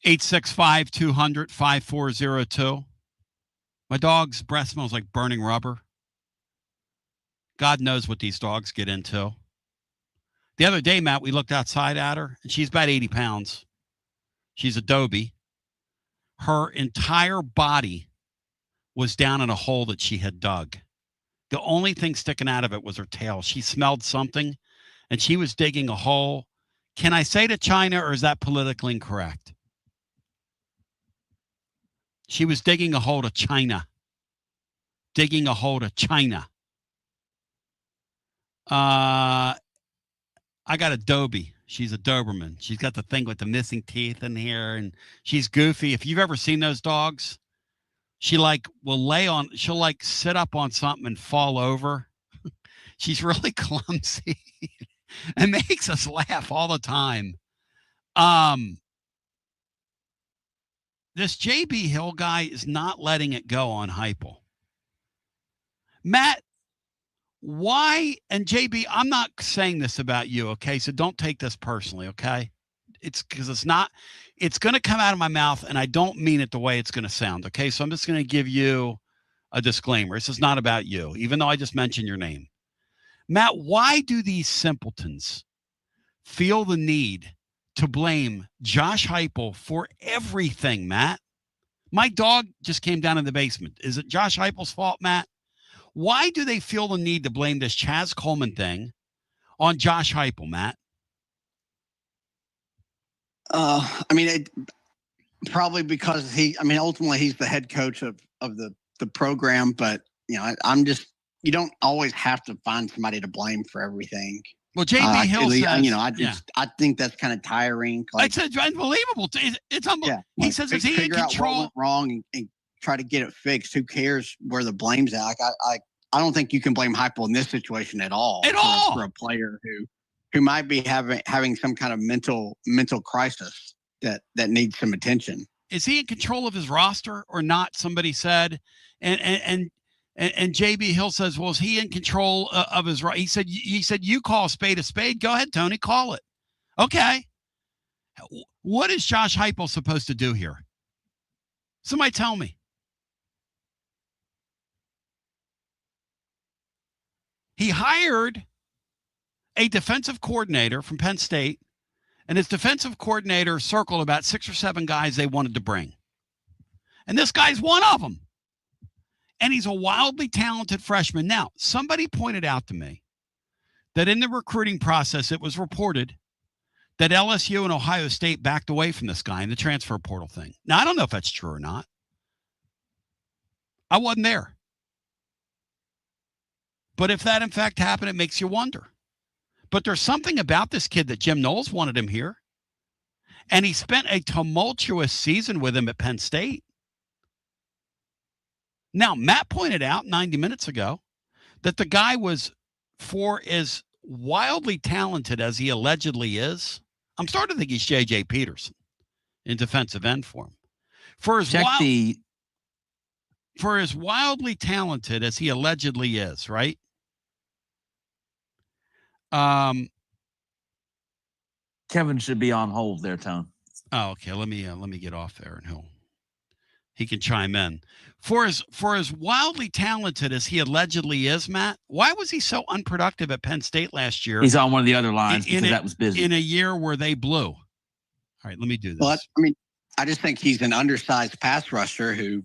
865-200-5402. My dog's breath smells like burning rubber. God knows what these dogs get into. The other day, Matt, we looked outside at her, and she's about 80 pounds. She's a Dobie. Her entire body was down in a hole that she had dug. The only thing sticking out of it was her tail. She smelled something, and she was digging a hole. Can I say to China, or is that politically incorrect? She was digging a hole to China. Digging a hole to China. I got a Dobie. She's a Doberman. She's got the thing with the missing teeth in here, and she's goofy. If you've ever seen those dogs, she she'll sit up on something and fall over. She's really clumsy and makes us laugh all the time. This JB Hill guy is not letting it go on Heupel. Matt, why? And JB, I'm not saying this about you, okay? So don't take this personally, okay? It's because it's going to come out of my mouth, and I don't mean it the way it's going to sound, okay? So I'm just going to give you a disclaimer. This is not about you, even though I just mentioned your name. Matt, why do these simpletons feel the need to blame Josh Heupel for everything, Matt? My dog just came down in the basement. Is it Josh Heupel's fault, Matt? Why do they feel the need to blame this Chaz Coleman thing on Josh Heupel, Matt? Probably because ultimately he's the head coach of the program, but you don't always have to find somebody to blame for everything. Well, JB Hill says, I think that's kind of tiring. It's unbelievable. It's unbelievable. Yeah, he says, is he in control? Out what went wrong and try to get it fixed. Who cares where the blame's at? I don't think you can blame Heupel in this situation at all. For a player who might be having some kind of mental crisis that needs some attention. Is he in control of his roster or not? Somebody said, and JB Hill says, well, is he in control of his right? He said, you call a spade. Go ahead, Tony, call it. Okay. What is Josh Heupel supposed to do here? Somebody tell me. He hired a defensive coordinator from Penn State, and his defensive coordinator circled about 6 or 7 guys they wanted to bring. And this guy's one of them. And he's a wildly talented freshman. Now, somebody pointed out to me that in the recruiting process, it was reported that LSU and Ohio State backed away from this guy in the transfer portal thing. Now, I don't know if that's true or not. I wasn't there. But if that, in fact, happened, it makes you wonder. But there's something about this kid that Jim Knowles wanted him here. And he spent a tumultuous season with him at Penn State. Now, Matt pointed out 90 minutes ago that the guy was, for as wildly talented as he allegedly is, I'm starting to think he's J.J. Peterson in defensive end form. For as wildly talented as he allegedly is, right? Kevin should be on hold there, Tone. Oh, okay. Let me get off there and he can chime in. For as wildly talented as he allegedly is, Matt, why was he so unproductive at Penn State last year? He's on one of the other lines because that was busy. In a year where they blew. All right, let me do this. Well, I just think he's an undersized pass rusher who,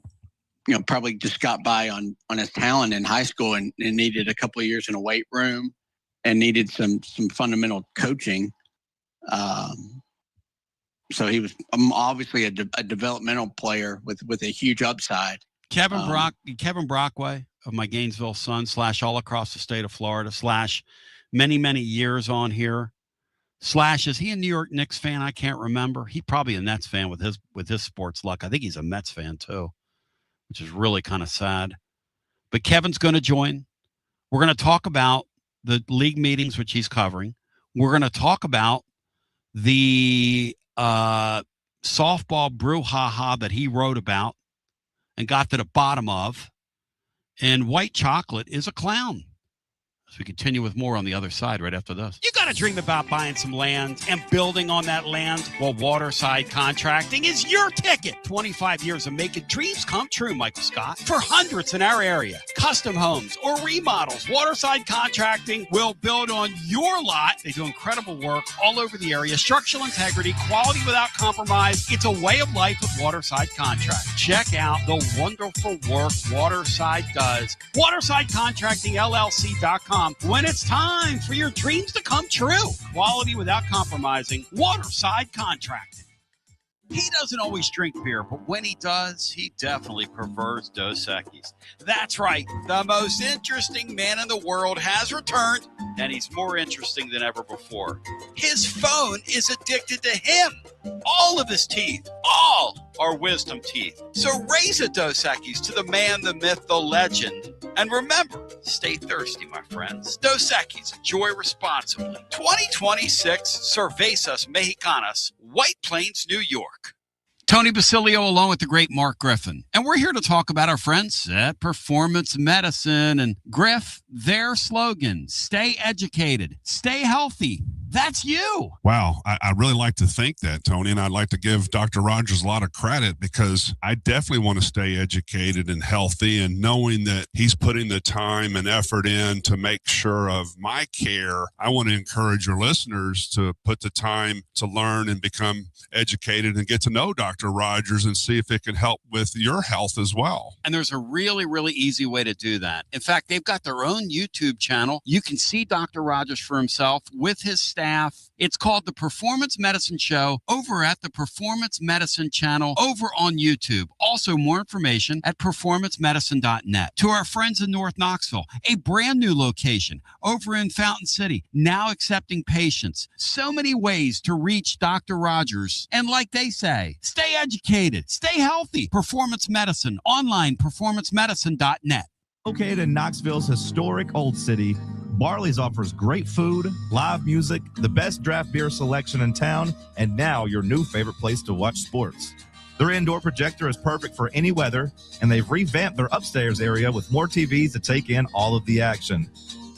probably just got by on his talent in high school and needed a couple of years in a weight room and needed some fundamental coaching. So he was obviously a developmental player with a huge upside. Kevin Brockway of my Gainesville Sun / all across the state of Florida / many years on here / is he a New York Knicks fan? I can't remember. He probably a Nets fan with his sports luck. I think he's a Mets fan too, which is really kind of sad. But Kevin's going to join. We're going to talk about the league meetings, which he's covering. We're going to talk about the softball brouhaha that he wrote about and got to the bottom of. And White Chocolate is a clown. As we continue with more on the other side right after this. You got to dream about buying some land and building on that land? Well, Waterside Contracting is your ticket. 25 years of making dreams come true, Michael Scott. For hundreds in our area, custom homes or remodels, Waterside Contracting will build on your lot. They do incredible work all over the area. Structural integrity, quality without compromise. It's a way of life with Waterside Contracting. Check out the wonderful work Waterside does. WatersideContractingLLC.com. When it's time for your dreams to come true. Quality without compromising. Waterside Contracting. He doesn't always drink beer, but when he does, he definitely prefers Dos Equis. That's right. The most interesting man in the world has returned, and he's more interesting than ever before. His phone is addicted to him. All of his teeth, all are wisdom teeth. So raise a Dos Equis to the man, the myth, the legend. And remember, stay thirsty, my friends. Dos Equis, enjoy responsibly. 2026 Cervezas Mexicanas, White Plains, New York. Tony Basilio along with the great Mark Griffin. And we're here to talk about our friends at Performance Medicine. And Griff, their slogan, stay educated, stay healthy, That's you. Wow. I really like to think that, Tony, and I'd like to give Dr. Rogers a lot of credit because I definitely want to stay educated and healthy, and knowing that he's putting the time and effort in to make sure of my care. I want to encourage your listeners to put the time to learn and become educated and get to know Dr. Rogers and see if it can help with your health as well. And there's a really, really easy way to do that. In fact, they've got their own YouTube channel. You can see Dr. Rogers for himself with his staff. It's called The Performance Medicine Show over at the Performance Medicine channel over on YouTube. Also, more information at performancemedicine.net. To our friends in North Knoxville, a brand new location over in Fountain City, now accepting patients. So many ways to reach Dr. Rogers. And like they say, stay educated, stay healthy. Performance Medicine, online, performancemedicine.net. Located in Knoxville's historic Old City, Barley's offers great food, live music, the best draft beer selection in town, and now your new favorite place to watch sports. Their indoor projector is perfect for any weather, and they've revamped their upstairs area with more TVs to take in all of the action.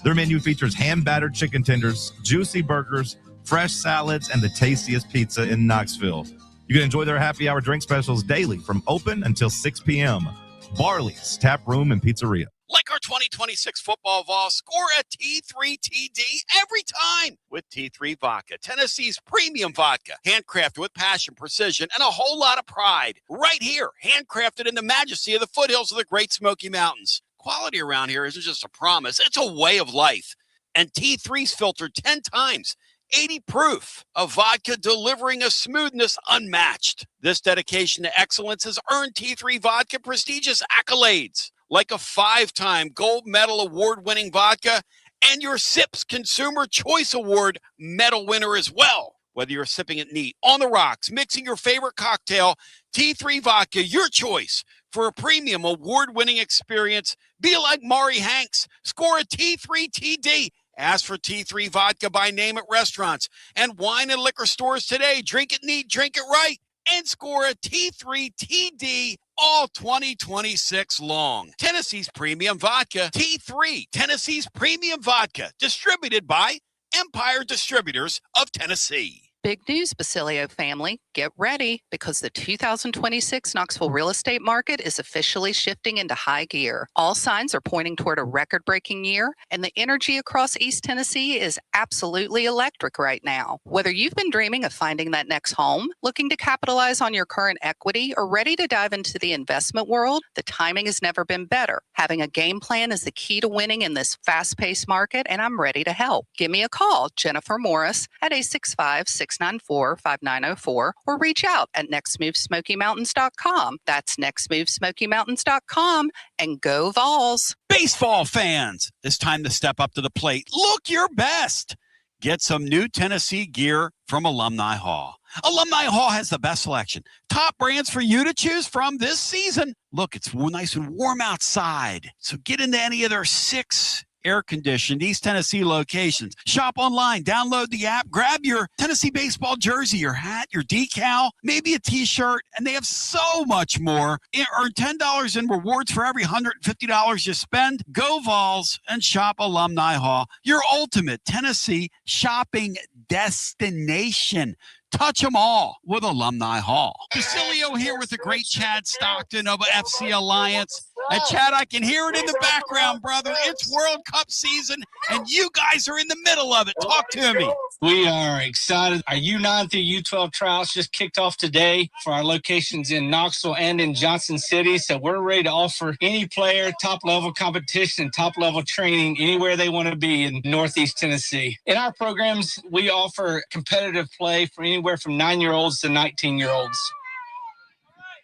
Their menu features hand-battered chicken tenders, juicy burgers, fresh salads, and the tastiest pizza in Knoxville. You can enjoy their happy hour drink specials daily from open until 6 p.m. Barley's Tap Room and Pizzeria. Like our 2026 football Vol, score a T3 TD every time with T3 Vodka, Tennessee's premium vodka, handcrafted with passion, precision, and a whole lot of pride. Right here, handcrafted in the majesty of the foothills of the Great Smoky Mountains. Quality around here isn't just a promise, it's a way of life. And T3's filtered 10 times. 80 proof of vodka delivering a smoothness unmatched. This dedication to excellence has earned T3 Vodka prestigious accolades, like a 5-time gold medal award-winning vodka and your SIPS Consumer Choice Award medal winner as well. Whether you're sipping it neat, on the rocks, mixing your favorite cocktail, T3 Vodka, your choice for a premium award-winning experience. Be like Maury Hanks. Score a T3 TD. Ask for T3 Vodka by name at restaurants and wine and liquor stores today. Drink it neat, drink it right, and score a T3 TD all 2026 long. Tennessee's Premium Vodka. T3, Tennessee's Premium Vodka. Distributed by Empire Distributors of Tennessee. Big news, Basilio family. Get ready because the 2026 Knoxville real estate market is officially shifting into high gear. All signs are pointing toward a record-breaking year, and the energy across East Tennessee is absolutely electric right now. Whether you've been dreaming of finding that next home, looking to capitalize on your current equity, or ready to dive into the investment world, the timing has never been better. Having a game plan is the key to winning in this fast-paced market, and I'm ready to help. Give me a call, Jennifer Morris, at 865-694-5904, or reach out at nextmovesmokymountains.com. That's nextmovesmokymountains.com, and go Vols. Baseball fans, it's time to step up to the plate. Look your best. Get some new Tennessee gear from Alumni Hall. Alumni Hall has the best selection. Top brands for you to choose from this season. Look, it's nice and warm outside, so get into any of their 6 air-conditioned East Tennessee locations. Shop online, download the app, grab your Tennessee baseball jersey, your hat, your decal, maybe a t-shirt, and they have so much more. Earn $10 in rewards for every $150 you spend. Go Vols and shop Alumni Hall, your ultimate Tennessee shopping destination. Touch them all with Alumni Hall. Basilio here with the great Chad Stockton of FC Alliance. And Chad, I can hear it in the background, brother. It's World Cup season, and you guys are in the middle of it. Talk to me. We are excited. Our U9 through U12 trials just kicked off today for our locations in Knoxville and in Johnson City. So we're ready to offer any player top-level competition, top-level training anywhere they want to be in Northeast Tennessee. In our programs, we offer competitive play for anywhere from 9-year-olds to 19-year-olds.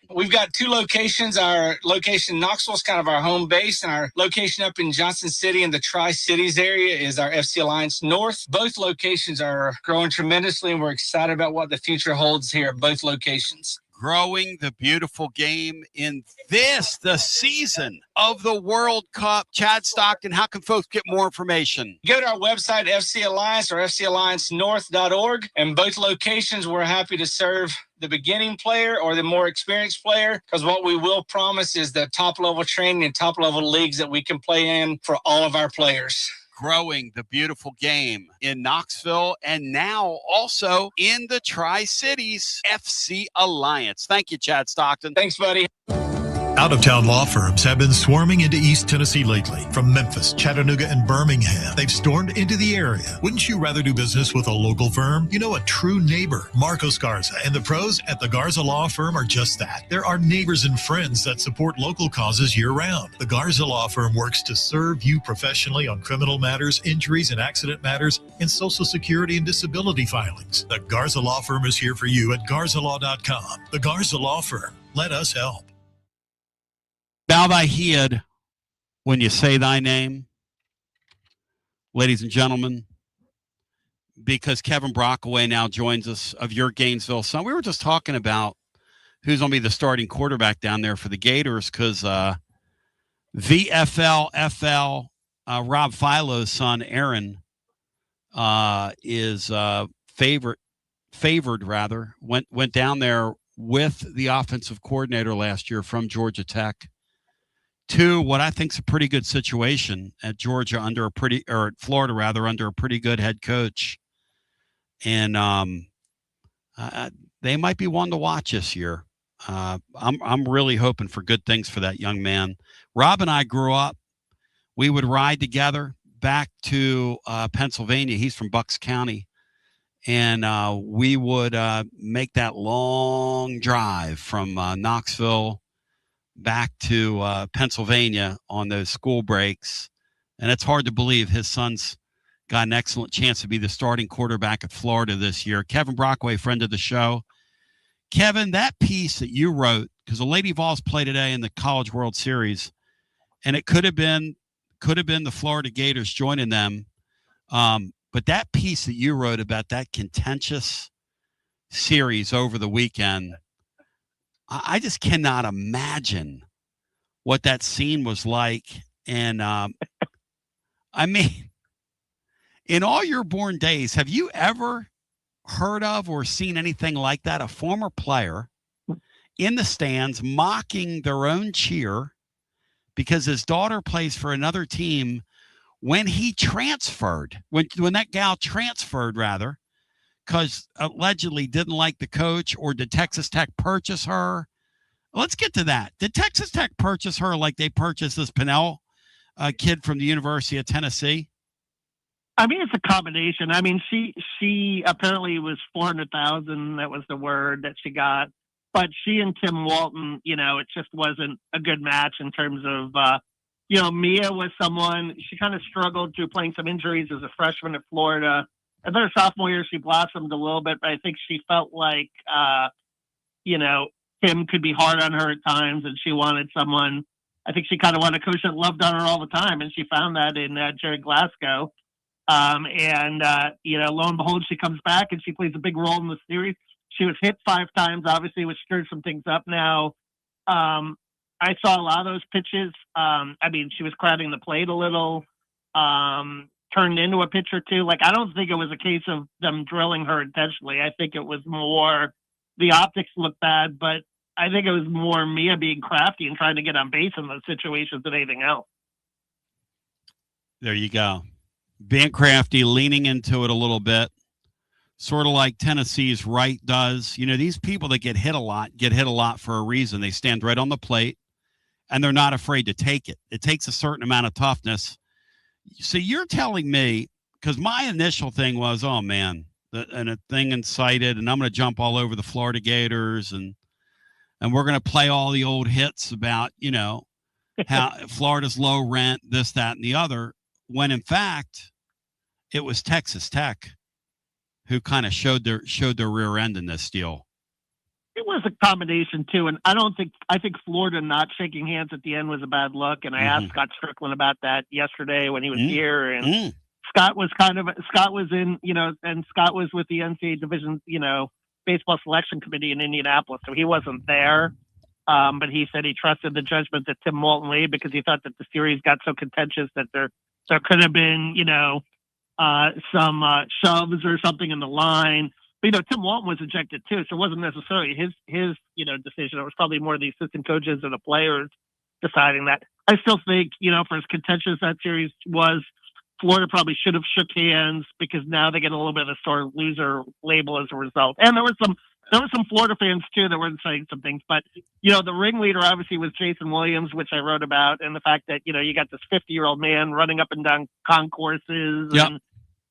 We've got 2 locations. Our location in Knoxville is kind of our home base, and our location up in Johnson City in the Tri-Cities area is our FC Alliance North. Both locations are growing tremendously, and we're excited about what the future holds here at both locations. Growing the beautiful game in the season of the World Cup. Chad Stockton, how can folks get more information? Go to our website, FC Alliance or FCAllianceNorth.org. And both locations, we're happy to serve the beginning player or the more experienced player, because what we will promise is the top-level training and top-level leagues that we can play in for all of our players. growing the beautiful game in Knoxville and now also in the Tri-Cities FC Alliance. Thank you, Chad Stockton. Thanks, buddy. Out-of-town law firms have been swarming into East Tennessee lately. From Memphis, Chattanooga, and Birmingham, they've stormed into the area. Wouldn't you rather do business with a local firm? You know, a true neighbor. Marcos Garza and the pros at the Garza Law Firm are just that. There are neighbors and friends that support local causes year-round. The Garza Law Firm works to serve you professionally on criminal matters, injuries and accident matters, and Social Security and disability filings. The Garza Law Firm is here for you at garzalaw.com. The Garza Law Firm. Let us help. Bow thy head when you say thy name, ladies and gentlemen, because Kevin Brockaway now joins us of your Gainesville Sun. We were just talking about who's going to be the starting quarterback down there for the Gators because VFL Rob Philo's son, Aaron, is favored rather, went down there with the offensive coordinator last year from Georgia Tech to what I think is a pretty good situation at Georgia at Florida rather, under a pretty good head coach. And they might be one to watch this year. I'm really hoping for good things for that young man. Rob and I grew up. We would ride together back to Pennsylvania. He's from Bucks County. And we would make that long drive from Knoxville back to Pennsylvania on those school breaks. And it's hard to believe his son's got an excellent chance to be the starting quarterback at Florida this year. Kevin Brockway, friend of the show. Kevin, that piece that you wrote, because the Lady Vols play today in the College World Series, and it could have been the Florida Gators joining them. But that piece that you wrote about that contentious series over the weekend, I just cannot imagine what that scene was like. And I mean, in all your born days, have you ever heard of or seen anything like that? A former player in the stands mocking their own cheer because his daughter plays for another team when he transferred, when that gal transferred rather, because allegedly didn't like the coach, or did Texas Tech purchase her? Let's get to that. Did Texas Tech purchase her like they purchased this Pinnell kid from the University of Tennessee? I mean, it's a combination. I mean, she apparently was 400,000. That was the word that she got. But she and Tim Walton, it just wasn't a good match in terms of, Mia was someone, she kind of struggled through playing some injuries as a freshman at Florida. And then her sophomore year, she blossomed a little bit, but I think she felt like, Tim could be hard on her at times, and she wanted someone. I think she kind of wanted a coach that loved on her all the time, and she found that in Jerry Glasgow. Lo and behold, she comes back and she plays a big role in the series. She was hit 5 times, obviously, which stirred some things up now. I saw a lot of those pitches. She was crowding the plate a little, turned into a pitch or two. Like, I don't think it was a case of them drilling her intentionally. I think it was more the optics looked bad, but I think it was more Mia being crafty and trying to get on base in those situations than anything else. There you go. Being crafty, leaning into it a little bit, sort of like Tennessee's right does. These people that get hit a lot for a reason. They stand right on the plate, and they're not afraid to take it. It takes a certain amount of toughness. So you're telling me, because my initial thing was, oh, man, and a thing incited, and I'm going to jump all over the Florida Gators, and we're going to play all the old hits about, how Florida's low rent, this, that, and the other, when in fact it was Texas Tech who kind of showed their rear end in this deal. It was a combination too, and I think Florida not shaking hands at the end was a bad look. And I asked Scott Strickland about that yesterday when he was here, and Scott was in, and Scott was with the NCAA Division, baseball selection committee in Indianapolis, so he wasn't there. But he said he trusted the judgment that Tim Walton made because he thought that the series got so contentious that there could have been, some shoves or something in the line. But, Tim Walton was ejected too, so it wasn't necessarily his decision. It was probably more the assistant coaches and the players deciding that. I still think, for as contentious that series was, Florida probably should have shook hands because now they get a little bit of a sore loser label as a result. And there were some Florida fans too that were saying some things, but the ringleader obviously was Jason Williams, which I wrote about, and the fact that you got this 50-year-old man running up and down concourses and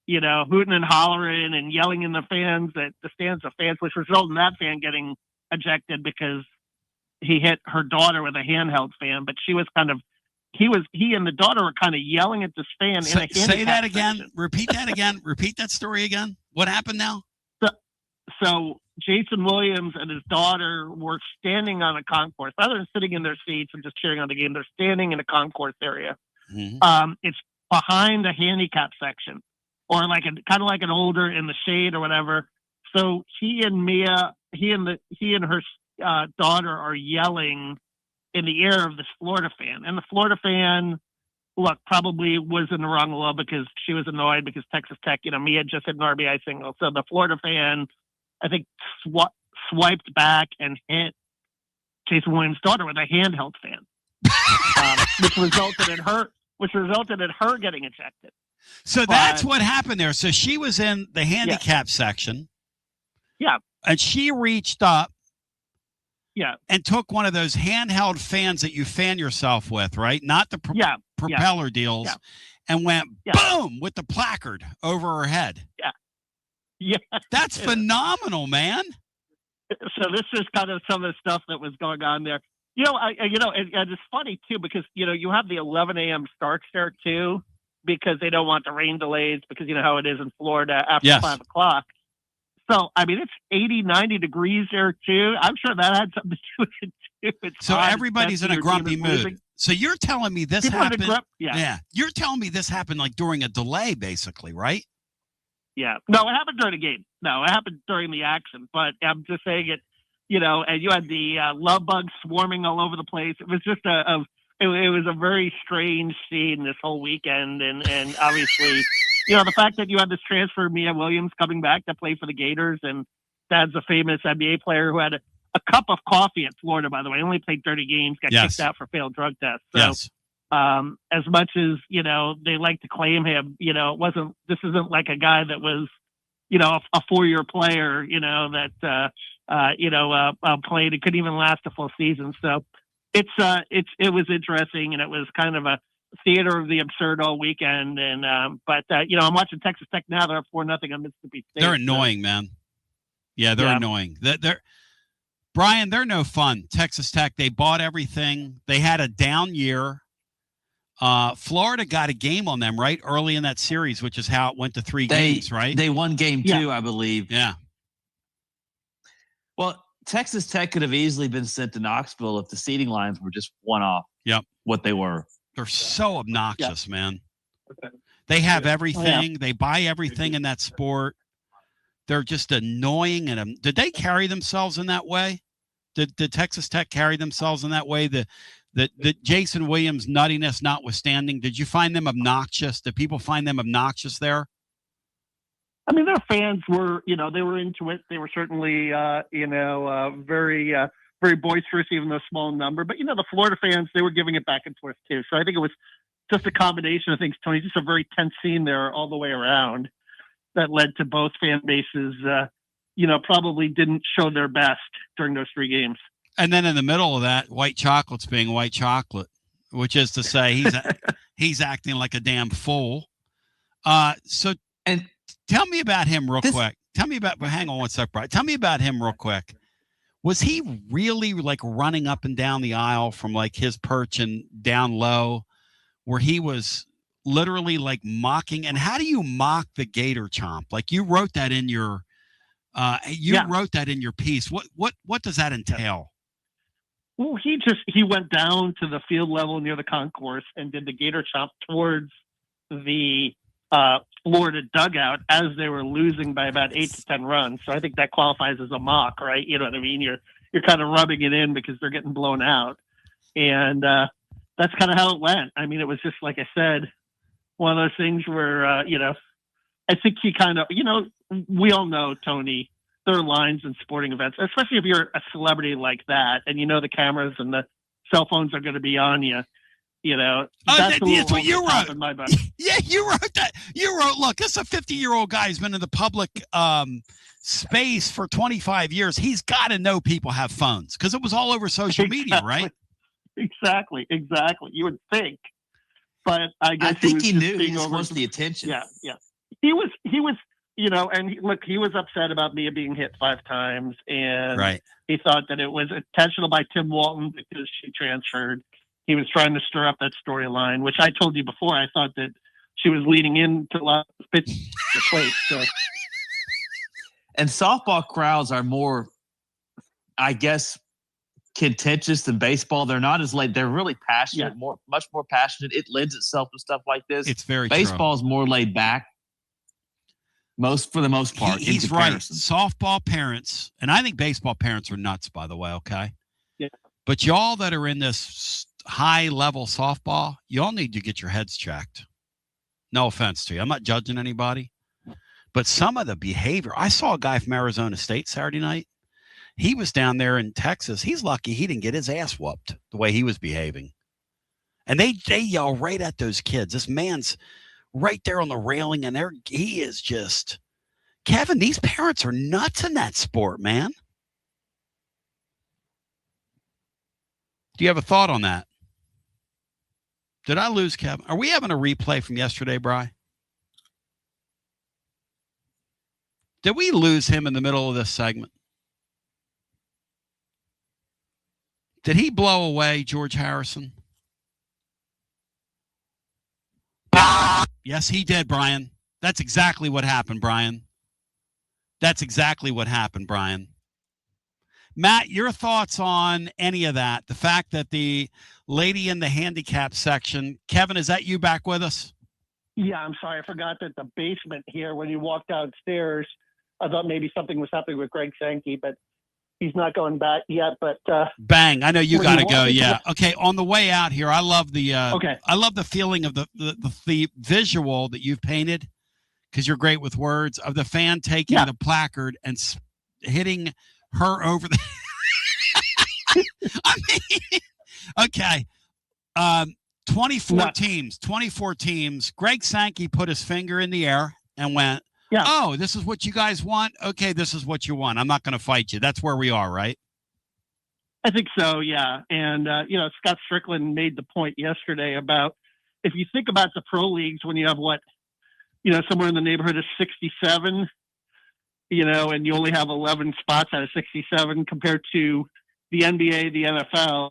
hooting and hollering and yelling in the stands of fans, which resulted in that fan getting ejected because he hit her daughter with a handheld fan. But she was kind of he and the daughter were kind of yelling at this fan. Say that again. Section. Repeat that again. Repeat that story again. What happened now? So Jason Williams and his daughter were standing on a concourse. Rather than sitting in their seats and just cheering on the game, they're standing in a concourse area. Mm-hmm. It's behind the handicap section, or kind of like an older in the shade or whatever. So he and her daughter are yelling in the ear of this Florida fan, and the Florida fan, look, probably was in the wrong a little because she was annoyed because Texas Tech, Mia just hit an RBI single. So the Florida fan, I think, swiped back and hit Jason Williams' daughter with a handheld fan, which resulted in her getting ejected. So that's what happened there. So she was in the handicap section. Yeah. And she reached up. Yeah. And took one of those handheld fans that you fan yourself with, right? Not the propeller deals. Yeah. And went boom with the placard over her head. Yeah. Yeah. That's phenomenal, man. So this is kind of some of the stuff that was going on there. And it's funny too because you have the 11 a.m. starts there too because they don't want the rain delays because you know how it is in Florida after 5 o'clock. So, I mean, it's 80, 90 degrees there, too. I'm sure that had something to do with it, too. It's so everybody's in a grumpy mood. Losing. So you're telling me this happened. Yeah. You're telling me this happened like during a delay, basically, right? Yeah. No, it happened during the game. No, it happened during the action. But I'm just saying it, and you had the love bugs swarming all over the place. It was just it was a very strange scene this whole weekend. And obviously... the fact that you had this transfer, Mia Williams, coming back to play for the Gators, and dad's a famous NBA player who had a cup of coffee at Florida, by the way. Only played 30 games, got kicked out for failed drug tests. So, as much as, they like to claim him, this isn't like a guy that was, a 4-year player, that, played. It couldn't even last a full season. So it was interesting, and it was kind of a theater of the absurd all weekend, and I'm watching Texas Tech now. They're up 4-0 on Mississippi State. They're annoying, man. Yeah, they're annoying. Brian, they're no fun. Texas Tech, they bought everything. They had a down year. Florida got a game on them right early in that series, which is how it went to 3 games, right? They won game 2, I believe. Yeah. Well, Texas Tech could have easily been sent to Knoxville if the seating lines were just one off. Yep. What they were. They're so obnoxious, man. They have everything. They buy everything in that sport. They're just annoying. And did they carry themselves in that way? Did Texas Tech carry themselves in that way? The Jason Williams nuttiness notwithstanding, did you find them obnoxious? Did people find them obnoxious there? I mean, their fans were, they were into it. They were certainly, very, very boisterous, even though small number. But, the Florida fans, they were giving it back and forth, too. So I think it was just a combination of things, Tony, just a very tense scene there all the way around that led to both fan bases, probably didn't show their best during those 3 games. And then in the middle of that, white chocolate's being white chocolate, which is to say he's acting like a damn fool. And tell me about him real quick. Hang on one sec, Brian. Tell me about him real quick. Was he really like running up and down the aisle from like his perch and down low where he was literally like mocking? And how do you mock the gator chomp? Like you wrote that in your wrote that in your piece. What does that entail? Well, he went down to the field level near the concourse and did the gator chomp towards the Florida dugout as they were losing by about 8 to 10 runs. So I think that qualifies as a mock, right? You know what I mean? You're kind of rubbing it in because they're getting blown out. And that's kind of how it went. I mean, it was just, like I said, one of those things where, I think he kind of, we all know, Tony, there are lines in sporting events, especially if you're a celebrity like that and the cameras and the cell phones are going to be on you. That's what you wrote. in my book. Yeah, you wrote that. You wrote, look, this is a 50-year-old guy who's been in the public space for 25 years. He's got to know people have phones because it was all over social media, right? Exactly. You would think, but I guess he knew he just wants the attention. Yeah. He was, and he was upset about Mia being hit 5 times, and he thought that it was intentional by Tim Walton because she transferred. He was trying to stir up that storyline, which I told you before. I thought that she was leading into the plate. So. And softball crowds are more, I guess, contentious than baseball. They're not as late. They're really passionate, much more passionate. It lends itself to stuff like this. It's very Baseball's true. more laid back. For the most part. He's right. Softball parents, and I think baseball parents are nuts, by the way, okay? Yeah. But y'all that are in this high-level softball, y'all need to get your heads checked. No offense to you. I'm not judging anybody. But some of the behavior, I saw a guy from Arizona State Saturday night. He was down there in Texas. He's lucky he didn't get his ass whooped the way he was behaving. And they yell right at those kids. This man's right there on the railing, and he is just, Kevin, these parents are nuts in that sport, man. Do you have a thought on that? Did I lose Kevin? Are we having a replay from yesterday, Bri? Did we lose him in the middle of this segment? Did he blow away George Harrison? Yes, he did, Brian. That's exactly what happened, Brian. That's exactly what happened, Brian. Matt, your thoughts on any of that? The fact that the lady in the handicap section, Kevin, is that you back with us? Yeah, I'm sorry. I forgot that the basement here, when you walk downstairs, I thought maybe something was happening with Greg Sankey, but he's not going back yet. But bang! I know you got to go. Yeah. Okay. On the way out here, I love the I love the feeling of the visual that you've painted, because you're great with words, of the fan taking the placard and hitting her over the. I mean, okay. 24 teams. Greg Sankey put his finger in the air and went, oh, this is what you guys want? Okay, this is what you want. I'm not going to fight you. That's where we are, right? I think so, yeah. And, Scott Strickland made the point yesterday about, if you think about the pro leagues, when you have somewhere in the neighborhood of 67, and you only have 11 spots out of 67 compared to the NBA, the NFL.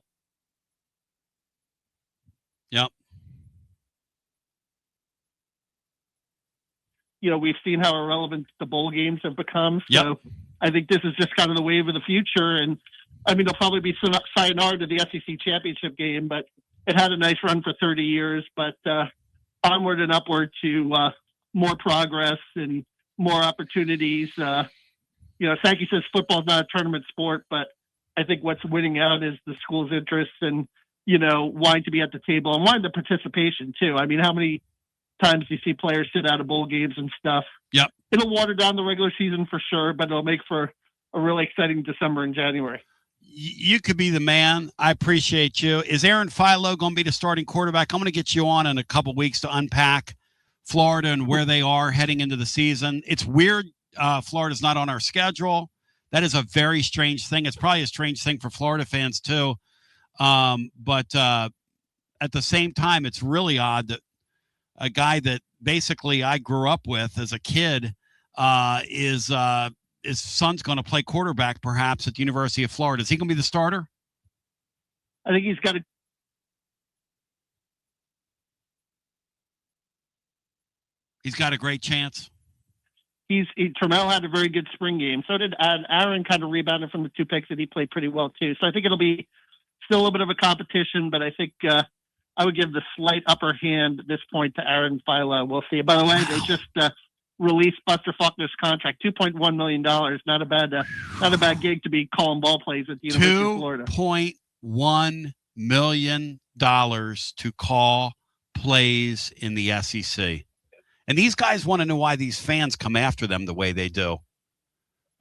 Yep. We've seen how irrelevant the bowl games have become. So I think this is just kind of the wave of the future. And I mean, there'll probably be sayonara to the SEC championship game, but it had a nice run for 30 years. But onward and upward to more progress and more opportunities. Sankey says football's not a tournament sport, but I think what's winning out is the school's interest and, wanting to be at the table and wanting the participation too. I mean, how many times you see players sit out of bowl games and stuff? Yep. It'll water down the regular season for sure, but it'll make for a really exciting December and January. You could be the man. I appreciate you. Is Aaron Philo going to be the starting quarterback? I'm going to get you on in a couple weeks to unpack Florida and where they are heading into the season. It's weird. Florida's not on our schedule. That is a very strange thing. It's probably a strange thing for Florida fans too. But at the same time, it's really odd that a guy that basically I grew up with as a kid his son's going to play quarterback perhaps at the University of Florida. Is he going to be the starter? I think he's got a great chance. Trammell had a very good spring game. So did Aaron. Kind of rebounded from the 2 picks, and he played pretty well too. So I think it'll be still a little bit of a competition, but I think I would give the slight upper hand at this point to Aaron Philo. We'll see. By the way, they just released Buster Faulkner's contract, $2.1 million. Not a bad gig to be calling ball plays at the University of Florida. $2.1 million to call plays in the SEC. And these guys want to know why these fans come after them the way they do.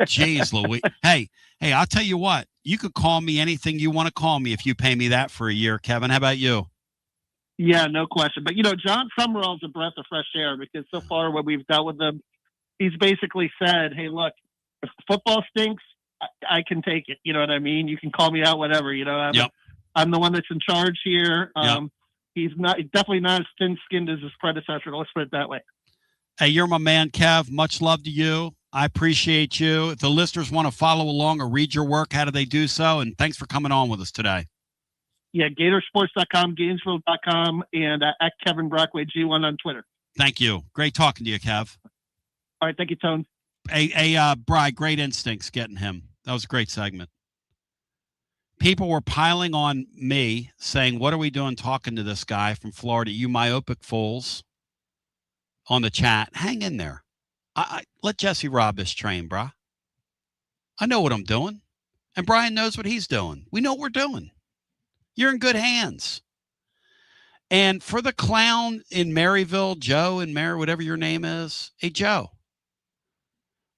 Jeez, Louis. Hey, I'll tell you what. You could call me anything you want to call me if you pay me that for a year, Kevin. How about you? Yeah, no question. But, John Summerall's a breath of fresh air because so far when we've dealt with him, he's basically said, hey, look, if football stinks, I can take it. You know what I mean? You can call me out, whatever. I'm the one that's in charge here. He's definitely not as thin-skinned as his predecessor. Let's put it that way. Hey, you're my man, Kev. Much love to you. I appreciate you. If the listeners want to follow along or read your work, how do they do so? And thanks for coming on with us today. Yeah, Gatorsports.com, Gainesville.com, and at Kevin Brockway G1 on Twitter. Thank you. Great talking to you, Kev. All right, thank you, Tone. Bri, great instincts getting him. That was a great segment. People were piling on me saying, what are we doing talking to this guy from Florida? You myopic fools. On the chat. Hang in there. I let Jesse rob this train, brah. I know what I'm doing. And Brian knows what he's doing. We know what we're doing. You're in good hands. And for the clown in Maryville, Joe in Mary, whatever your name is, hey, Joe,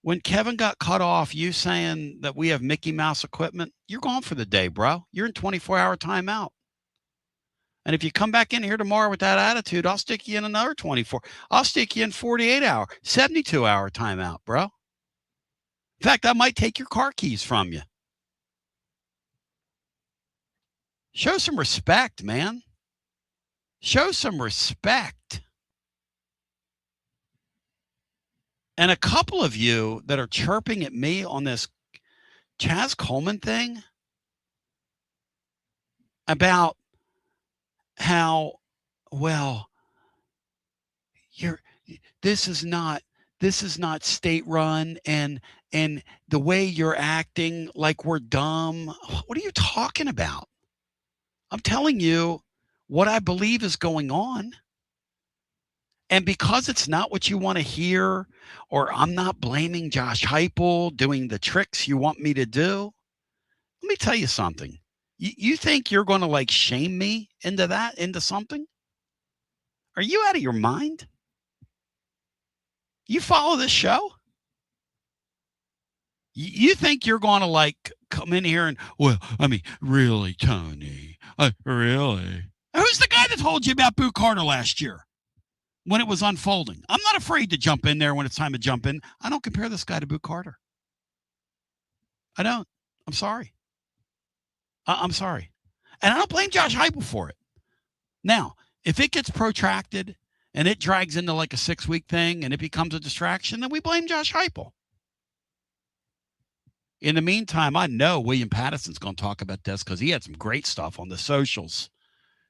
when Kevin got cut off, you saying that we have Mickey Mouse equipment, you're gone for the day, bro. You're in 24-hour timeout. And if you come back in here tomorrow with that attitude, I'll stick you in another 24. I'll stick you in 48-hour, 72-hour timeout, bro. In fact, I might take your car keys from you. Show some respect, man. Show some respect. And a couple of you that are chirping at me on this Chaz Coleman thing about how, well, this is not state run, and the way you're acting like we're dumb. What are you talking about? I'm telling you what I believe is going on. And because it's not what you want to hear, or I'm not blaming Josh Heupel doing the tricks you want me to do, let me tell you something. You think you're going to shame me into something? Are you out of your mind? You follow this show? You think you're going to come in here and, well, I mean, really, Tony, really? Who's the guy that told you about Boo Carter last year when it was unfolding? I'm not afraid to jump in there when it's time to jump in. I don't compare this guy to Boo Carter. I don't. I'm sorry. I'm sorry. And I don't blame Josh Heupel for it. Now, if it gets protracted and it drags into a 6-week thing and it becomes a distraction, then we blame Josh Heupel. In the meantime, I know William Patterson's going to talk about this because he had some great stuff on the socials.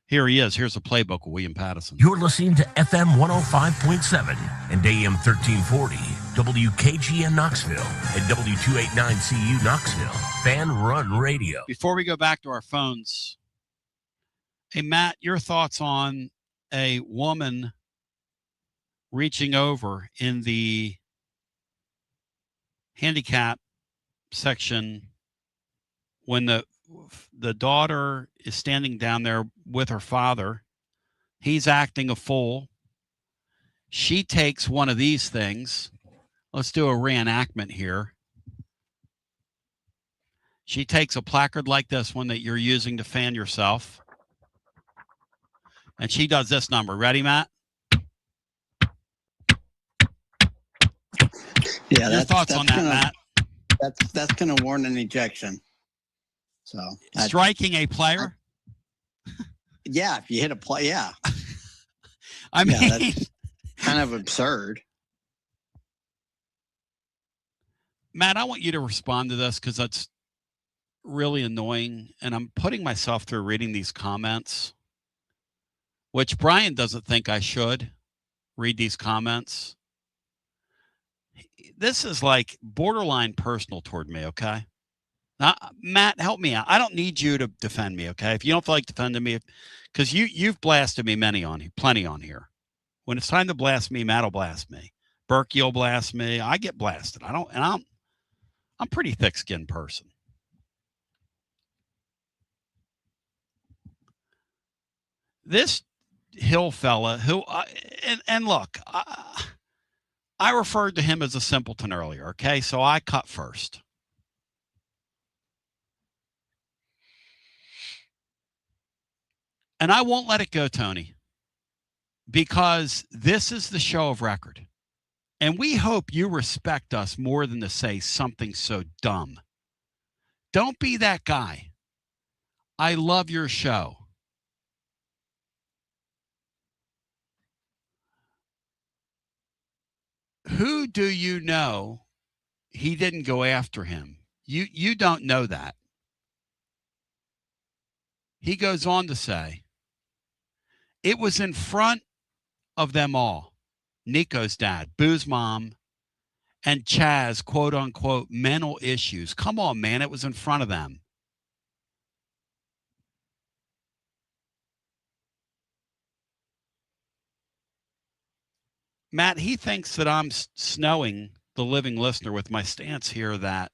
Here he is. Here's a playbook of William Patterson. You're listening to FM 105.7 and AM 1340, WKGN Knoxville, and W289CU Knoxville, Fan Run Radio. Before we go back to our phones, hey, Matt, your thoughts on a woman reaching over in the handicap section when the daughter is standing down there with her father. He's acting a fool. She takes one of these things. Let's do a reenactment here. She takes a placard like this one that you're using to fan yourself. And she does this number. Ready, Matt? Yeah, your thoughts on that, Matt? That's going to warrant an ejection. So striking a player. Yeah, if you hit a play, yeah. I mean, that's kind of absurd. Matt, I want you to respond to this because that's really annoying, and I'm putting myself through reading these comments, which Brian doesn't think I should read these comments. This is borderline personal toward me, okay? Now, Matt, help me out. I don't need you to defend me, okay? If you don't feel like defending me, because you've blasted me plenty on here. When it's time to blast me, Matt will blast me. Berkey will blast me. I get blasted. I'm a pretty thick-skinned person. This Hill fella, who, and look, I referred to him as a simpleton earlier, okay? So I cut first. And I won't let it go, Tony. because this is the show of record. And we hope you respect us more than to say something so dumb. Don't be that guy. I love your show. Who do you know he didn't go after him? You don't know that. He goes on to say, it was in front of them all. Nico's dad, Boo's mom, and Chaz, quote unquote, mental issues. Come on, man. It was in front of them. Matt, he thinks that I'm snowing the living listener with my stance here that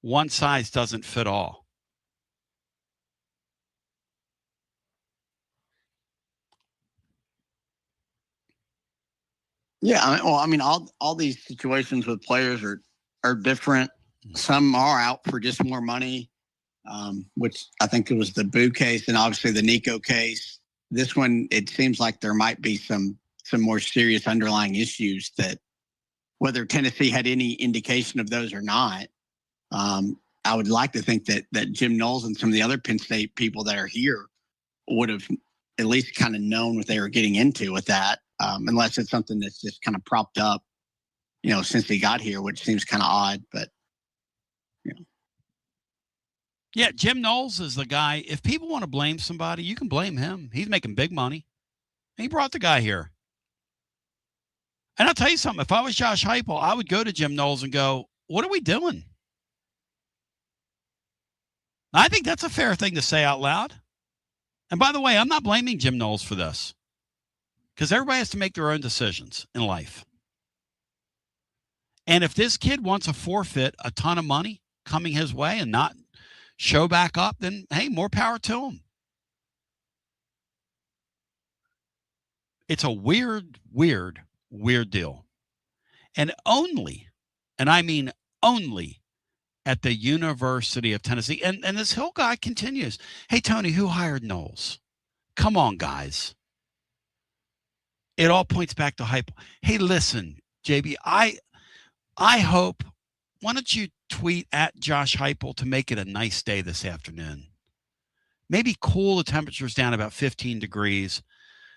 one size doesn't fit all. Yeah, I mean, all these situations with players are different. Some are out for just more money, which I think it was the Boo case and obviously the Nico case. This one, it seems like there might be some more serious underlying issues that, whether Tennessee had any indication of those or not, I would like to think that Jim Knowles and some of the other Penn State people that are here would have at least kind of known what they were getting into with that, unless it's something that's just kind of propped up, since he got here, which seems kind of odd, but. Yeah, Jim Knowles is the guy. If people want to blame somebody, you can blame him. He's making big money. He brought the guy here. And I'll tell you something. If I was Josh Heupel, I would go to Jim Knowles and go, what are we doing? I think that's a fair thing to say out loud. And by the way, I'm not blaming Jim Knowles for this, because everybody has to make their own decisions in life. And if this kid wants to forfeit a ton of money coming his way and not show back up, then, hey, more power to him. It's a weird deal. And I mean only, at the University of Tennessee. And this Hill guy continues. Hey, Tony, who hired Knowles? Come on, guys. It all points back to hype. Hey, listen, JB, I hope, why don't you tweet at Josh Heupel to make it a nice day this afternoon? Maybe cool the temperatures down about 15 degrees.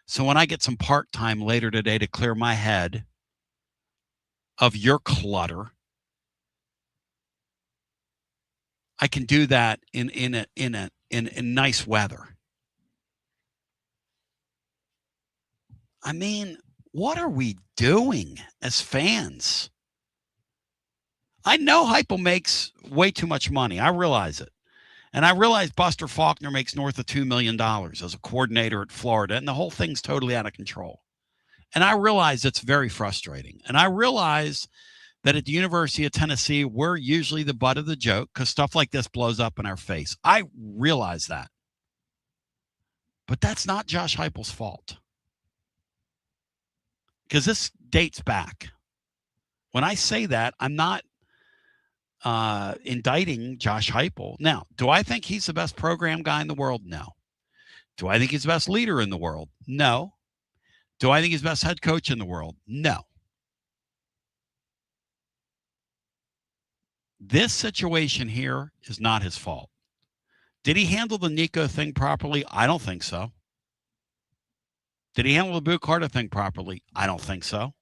So when I get some part-time later today to clear my head of your clutter, I can do that in nice weather. I mean, what are we doing as fans? I know Heupel makes way too much money. I realize it. And I realize Buster Faulkner makes north of $2 million as a coordinator at Florida, and the whole thing's totally out of control. And I realize it's very frustrating. And I realize that at the University of Tennessee, we're usually the butt of the joke because stuff like this blows up in our face. I realize that. But that's not Josh Heupel's fault, because this dates back. When I say that, I'm not indicting Josh Heupel. Now, do I think he's the best program guy in the world? No. Do I think he's the best leader in the world? No. Do I think he's the best head coach in the world? No. This situation here is not his fault. Did he handle the Nico thing properly? I don't think so. Did he handle the Boo Carter thing properly? I don't think so.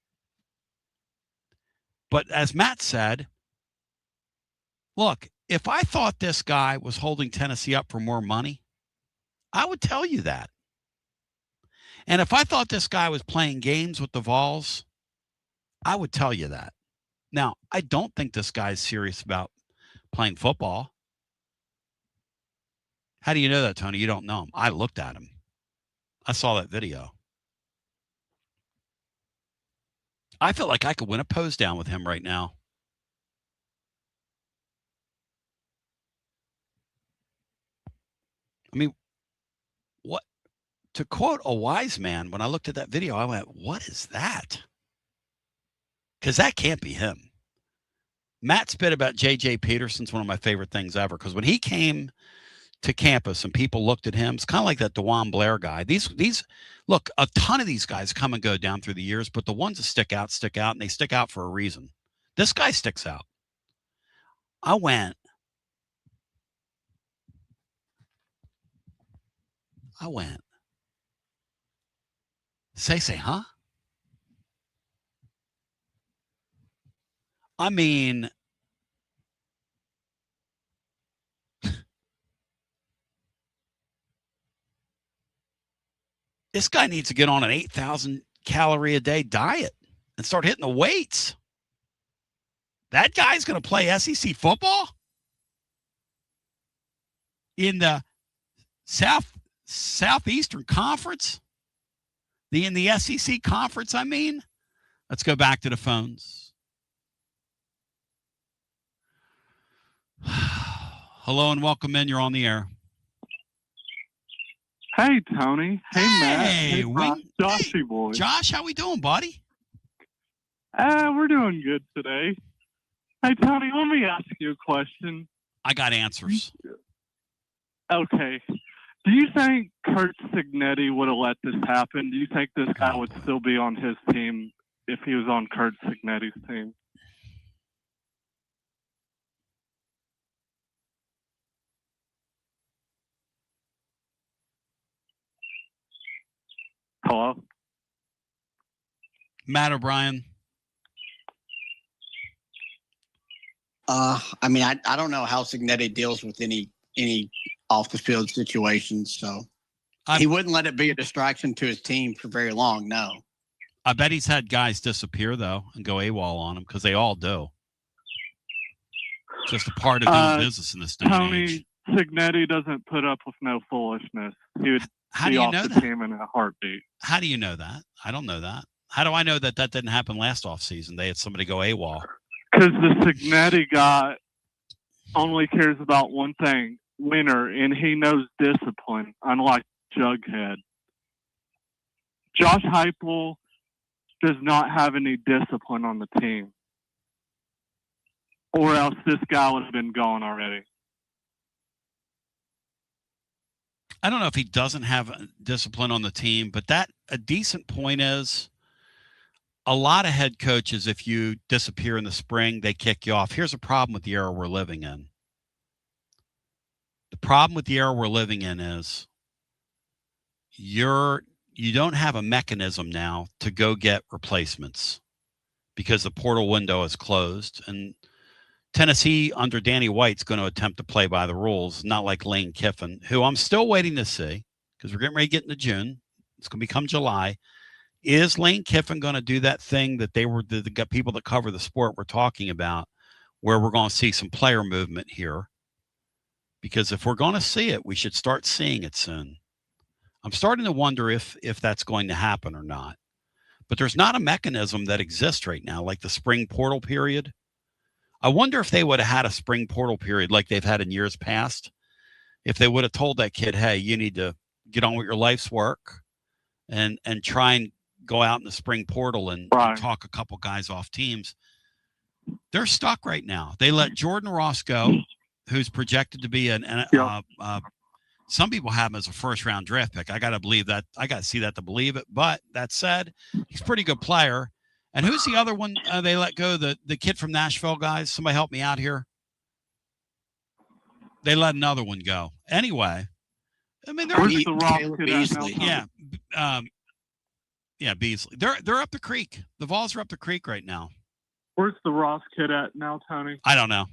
But as Matt said, look, if I thought this guy was holding Tennessee up for more money, I would tell you that. And if I thought this guy was playing games with the Vols, I would tell you that. Now, I don't think this guy's serious about playing football. How do you know that, Tony? You don't know him. I looked at him. I saw that video. I feel like I could win a pose down with him right now. I mean, what? To quote a wise man, when I looked at that video, I went, what is that? Because that can't be him. Matt's bit about J.J. Peterson's one of my favorite things ever, because when he came to campus and people looked at him. It's kind of like that DeJuan Blair guy. These look, a ton of these guys come and go down through the years, but the ones that stick out, and they stick out for a reason. This guy sticks out. I went. Say, huh? I mean, this guy needs to get on an 8,000 calorie a day diet and start hitting the weights. That guy's going to play SEC football in the Southeastern Conference, in the SEC Conference, I mean. Let's go back to the phones. Hello and welcome in. You're on the air. Hey, Tony. Hey, Matt. Hey, Joshy boy. Josh, how we doing, buddy? We're doing good today. Hey, Tony, let me ask you a question. I got answers. Okay. Do you think Kurt Signetti would have let this happen? Do you think this guy would still be on his team if he was on Kurt Signetti's team? Hello? Matt O'Brien. I mean, I don't know how Signetti deals with any off the field situations, so he wouldn't let it be a distraction to his team for very long. No, I bet he's had guys disappear though and go AWOL on him because they all do. It's just a part of doing business in this day and age. Tony, Signetti doesn't put up with no foolishness. He would be off the team in a heartbeat. How do you know that? I don't know that. How do I know that didn't happen last offseason? They had somebody go AWOL. Because the Signetti guy only cares about one thing, winner, and he knows discipline, unlike Jughead. Josh Heupel does not have any discipline on the team, or else this guy would have been gone already. I don't know if he doesn't have discipline on the team, but a decent point is a lot of head coaches, if you disappear in the spring, they kick you off. Here's a problem with the era we're living in. The problem with the era we're living in is you don't have a mechanism now to go get replacements because the portal window is closed. And Tennessee under Danny White's going to attempt to play by the rules, not like Lane Kiffin, who I'm still waiting to see because we're getting ready to get into June. It's going to become July. Is Lane Kiffin going to do that thing that the people that cover the sport were talking about, where we're going to see some player movement here? Because if we're going to see it, we should start seeing it soon. I'm starting to wonder if that's going to happen or not. But there's not a mechanism that exists right now, like the spring portal period. I wonder if they would have had a spring portal period like they've had in years past, if they would have told that kid, hey, you need to get on with your life's work and try and go out in the spring portal and talk a couple guys off teams. They're stuck right now. They let Jordan Ross go, who's projected to be some people have him as a first-round draft pick. I got to believe that. I got to see that to believe it. But that said, he's a pretty good player. And who's the other one they let go? The kid from Nashville, guys. Somebody help me out here. They let another one go. Anyway, I mean, they're Beasley. Yeah, Beasley. They're up the creek. The Vols are up the creek right now. Where's the Ross kid at now, Tony? I don't know.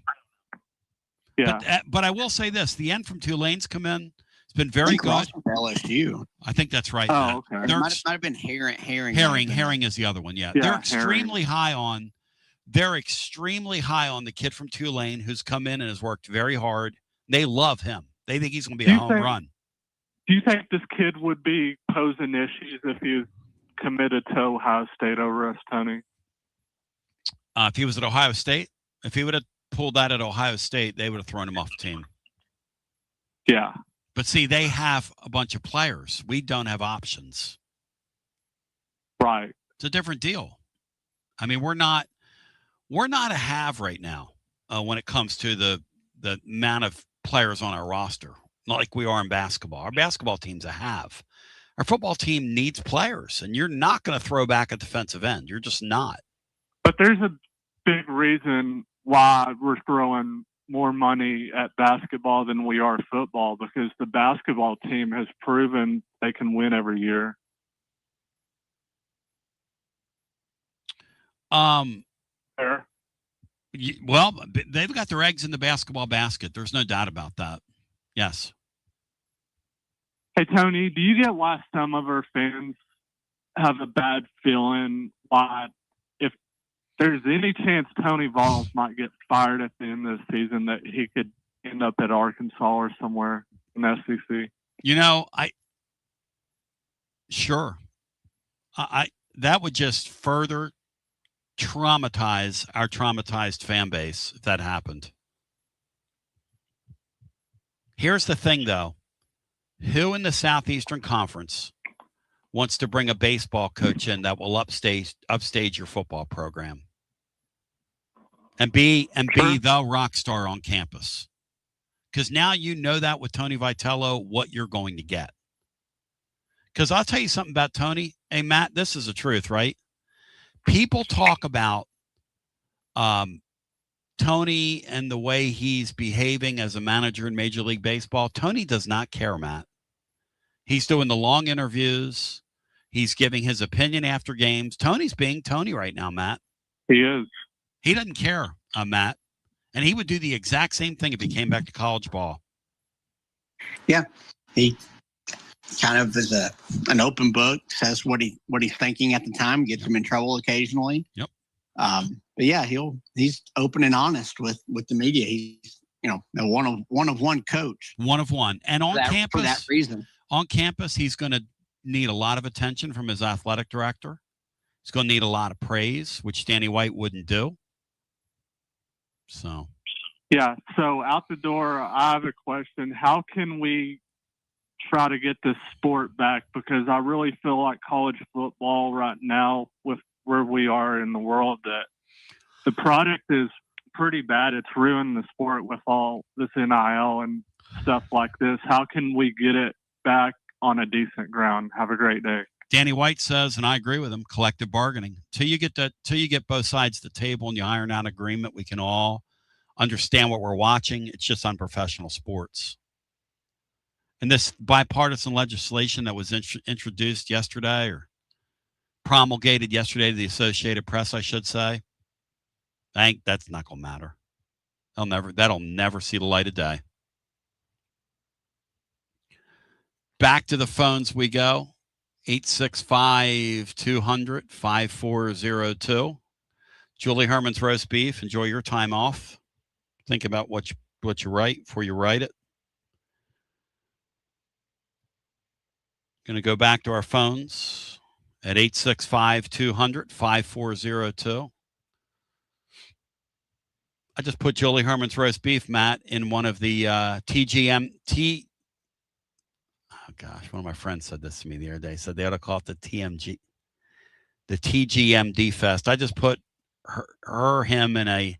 Yeah, but I will say this: the end from Tulane's come in. It's been very good. LSU. I think that's right. Oh, okay. It might have been Herring. Herring is the other one. Yeah, they're extremely high on. They're extremely high on the kid from Tulane who's come in and has worked very hard. They love him. They think he's going to be a home run. Do you think this kid would be posing issues if he was committed to Ohio State over us, Tony? If he was at Ohio State, if he would have pulled that at Ohio State, they would have thrown him off the team. Yeah. But see, they have a bunch of players. We don't have options. Right. It's a different deal. I mean, we're not a have right now when it comes to the amount of players on our roster. like we are in basketball. Our basketball team's a have. Our football team needs players, and you're not going to throw back a defensive end. You're just not. But there's a big reason why we're throwing more money at basketball than we are football, because the basketball team has proven they can win every year. Fair. Well, they've got their eggs in the basketball basket. There's no doubt about that. Yes. Hey, Tony, do you get why some of our fans have a bad feeling why, if there's any chance Tony Vols might get fired at the end of the season, that he could end up at Arkansas or somewhere in the SEC? You know, sure. That would just further traumatize our traumatized fan base if that happened. Here's the thing, though. Who in the Southeastern Conference wants to bring a baseball coach in that will upstage your football program and be the rock star on campus? Because now you know that with Tony Vitello, what you're going to get. Because I'll tell you something about Tony. Hey, Matt, this is the truth, right? People talk about Tony and the way he's behaving as a manager in Major League Baseball. Tony does not care, Matt. He's doing the long interviews. He's giving his opinion after games. Tony's being Tony right now, Matt. He is. He doesn't care, Matt. And he would do the exact same thing if he came back to college ball. Yeah. He kind of is an open book, says what he's thinking at the time, gets him in trouble occasionally. Yep. But yeah, he's open and honest with the media. He's a one of one coach. One of one. And on campus, for that reason. On campus, he's going to need a lot of attention from his athletic director. He's going to need a lot of praise, which Danny White wouldn't do. So. Yeah. So out the door, I have a question. How can we try to get this sport back? Because I really feel like college football right now, with where we are in the world, that the product is pretty bad. It's ruined the sport with all this NIL and stuff like this. How can we get it back on a decent ground? Have a great day. Danny White says, and I agree with him, collective bargaining. Till you get both sides of the table and you iron out agreement, we can all understand what we're watching. It's just unprofessional sports. And this bipartisan legislation that was introduced yesterday, or promulgated yesterday to the Associated Press, I should say, I think that's not going to matter. That'll never see the light of day. Back to the phones we go. 865-200-5402. Julie Herman's roast beef. Enjoy your time off. Think about what you write before you write it. Going to go back to our phones at 865-200-5402. I just put Julie Herman's roast beef, Matt, in one of the oh gosh, one of my friends said this to me the other day. Said they ought to call it the TGMD Fest. I just put him in a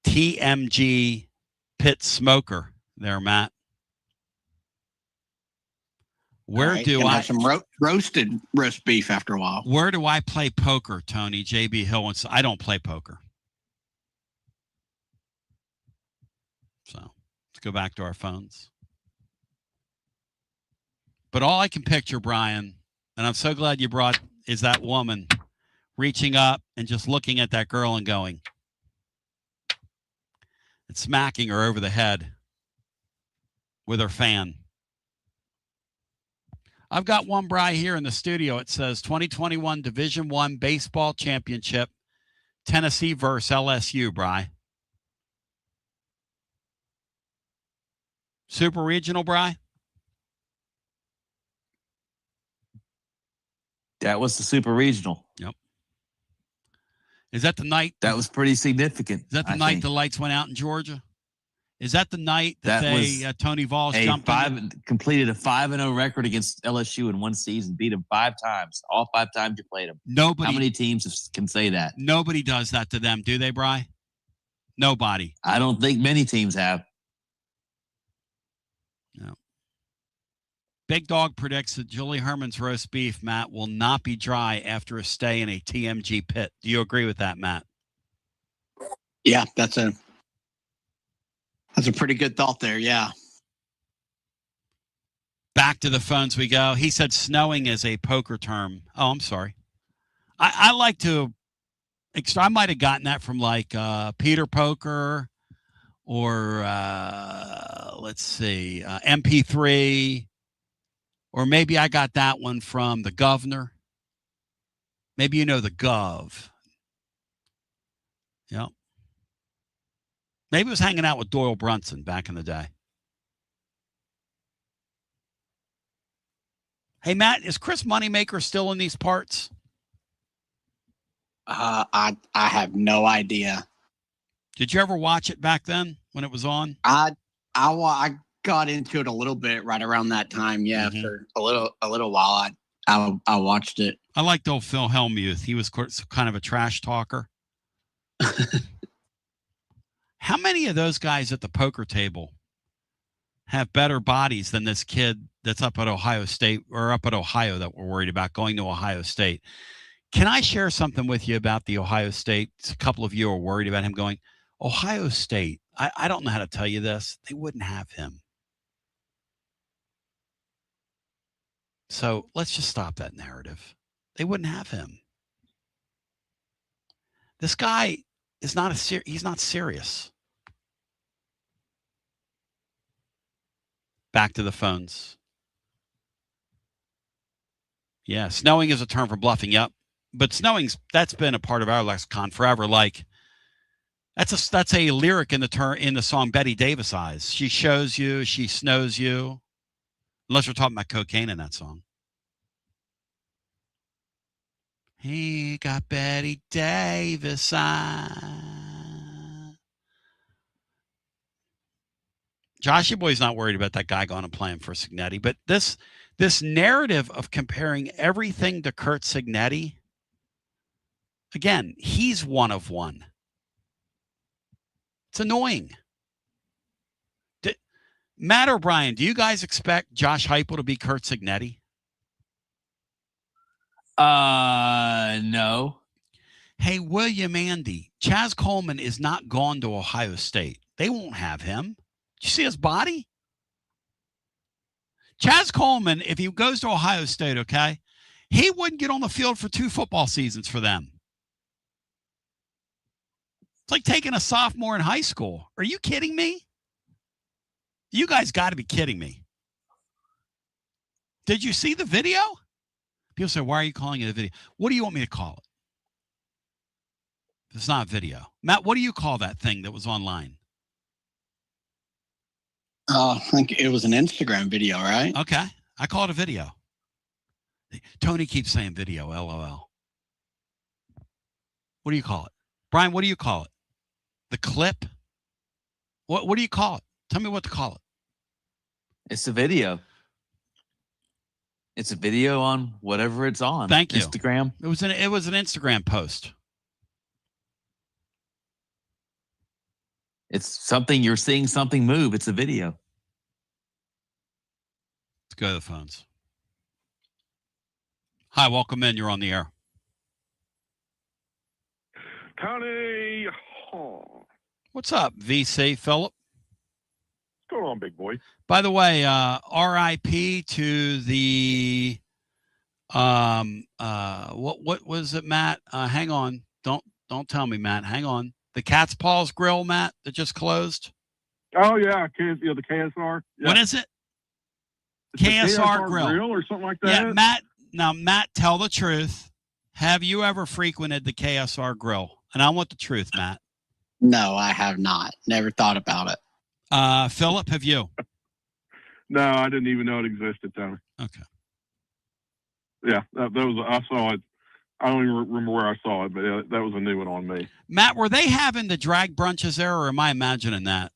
TMG pit smoker there, Matt. Where do I have some roasted roast beef after a while? Where do I play poker, Tony? JB Hill wants. I don't play poker. So let's go back to our phones. But all I can picture, Brian, and I'm so glad you brought, is that woman reaching up and just looking at that girl and going, and smacking her over the head with her fan. I've got one, Bri, here in the studio. It says 2021 Division I Baseball Championship, Tennessee versus LSU, Bri. Super Regional, Bri? That was the Super Regional. Yep. Is that the night? That was pretty significant. Is that the night the lights went out in Georgia? Is that the night that Tony Vols jumped in? Completed a 5-0 record against LSU in one season, beat them 5 times. All 5 times you played them. Nobody. How many teams can say that? Nobody does that to them, do they, Bri? Nobody. I don't think many teams have. Big Dog predicts that Julie Herman's roast beef, Matt, will not be dry after a stay in a TMG pit. Do you agree with that, Matt? Yeah, that's a pretty good thought there. Yeah. Back to the phones we go. He said snowing is a poker term. Oh, I'm sorry. I like to. I might have gotten that from like Peter Poker, or let's see, MP3, or maybe I got that one from the Governor. Maybe you know the Gov. Yep. Maybe it was hanging out with Doyle Brunson back in the day. Hey, Matt, is Chris Moneymaker still in these parts? I have no idea. Did you ever watch it back then when it was on? I got into it a little bit right around that time. Yeah, for a little while. I watched it. I liked old Phil Hellmuth. He was kind of a trash talker. How many of those guys at the poker table have better bodies than this kid that's up at Ohio State, or up at Ohio, that we're worried about going to Ohio State? Can I share something with you about the Ohio State? A couple of you are worried about him going. Ohio State, I don't know how to tell you this. They wouldn't have him. So let's just stop that narrative. They wouldn't have him. This guy is not he's not serious. Back to the phones. Yeah, snowing is a term for bluffing. Yep. But that's been a part of our lexicon forever. Like, that's a lyric in the song Betty Davis Eyes. She shows you, she snows you. Unless we're talking about cocaine in that song. He got Betty Davis eyes. Joshy Boy's not worried about that guy going and playing for Signetti, but this narrative of comparing everything to Kurt Signetti, again, he's one of one. It's annoying. Matt or Brian, do you guys expect Josh Heupel to be Kurt Signetti? No. Hey, William Andy, Chaz Coleman is not gone to Ohio State. They won't have him. Did you see his body? Chaz Coleman, if he goes to Ohio State, okay, he wouldn't get on the field for 2 football seasons for them. It's like taking a sophomore in high school. Are you kidding me? You guys got to be kidding me. Did you see the video? People say, why are you calling it a video? What do you want me to call it? It's not video. Matt, what do you call that thing that was online? I think it was an Instagram video, right? Okay. I call it a video. Tony keeps saying video, LOL. What do you call it? Brian, what do you call it? The clip? What do you call it? Tell me what to call it. It's a video. It's a video on whatever it's on. Thank you. Instagram. It was an Instagram post. It's something, you're seeing something move. It's a video. Let's go to the phones. Hi, welcome in. You're on the air. Tony. What's up, VC Philip? What's going on, big boy? By the way, RIP to the what was it, Matt? Hang on. Don't tell me, Matt. Hang on. The Cat's Paws Grill, Matt, that just closed. Oh yeah, the KSR. Yeah. What is it? KSR Grill or something like that. Yeah, Matt. Now, Matt, tell the truth. Have you ever frequented the KSR Grill? And I want the truth, Matt. No, I have not. Never thought about it. Philip, have you? No, I didn't even know it existed, Tony. Okay. Yeah, that was. I saw it. I don't even remember where I saw it, but that was a new one on me. Matt, were they having the drag brunches there, or am I imagining that?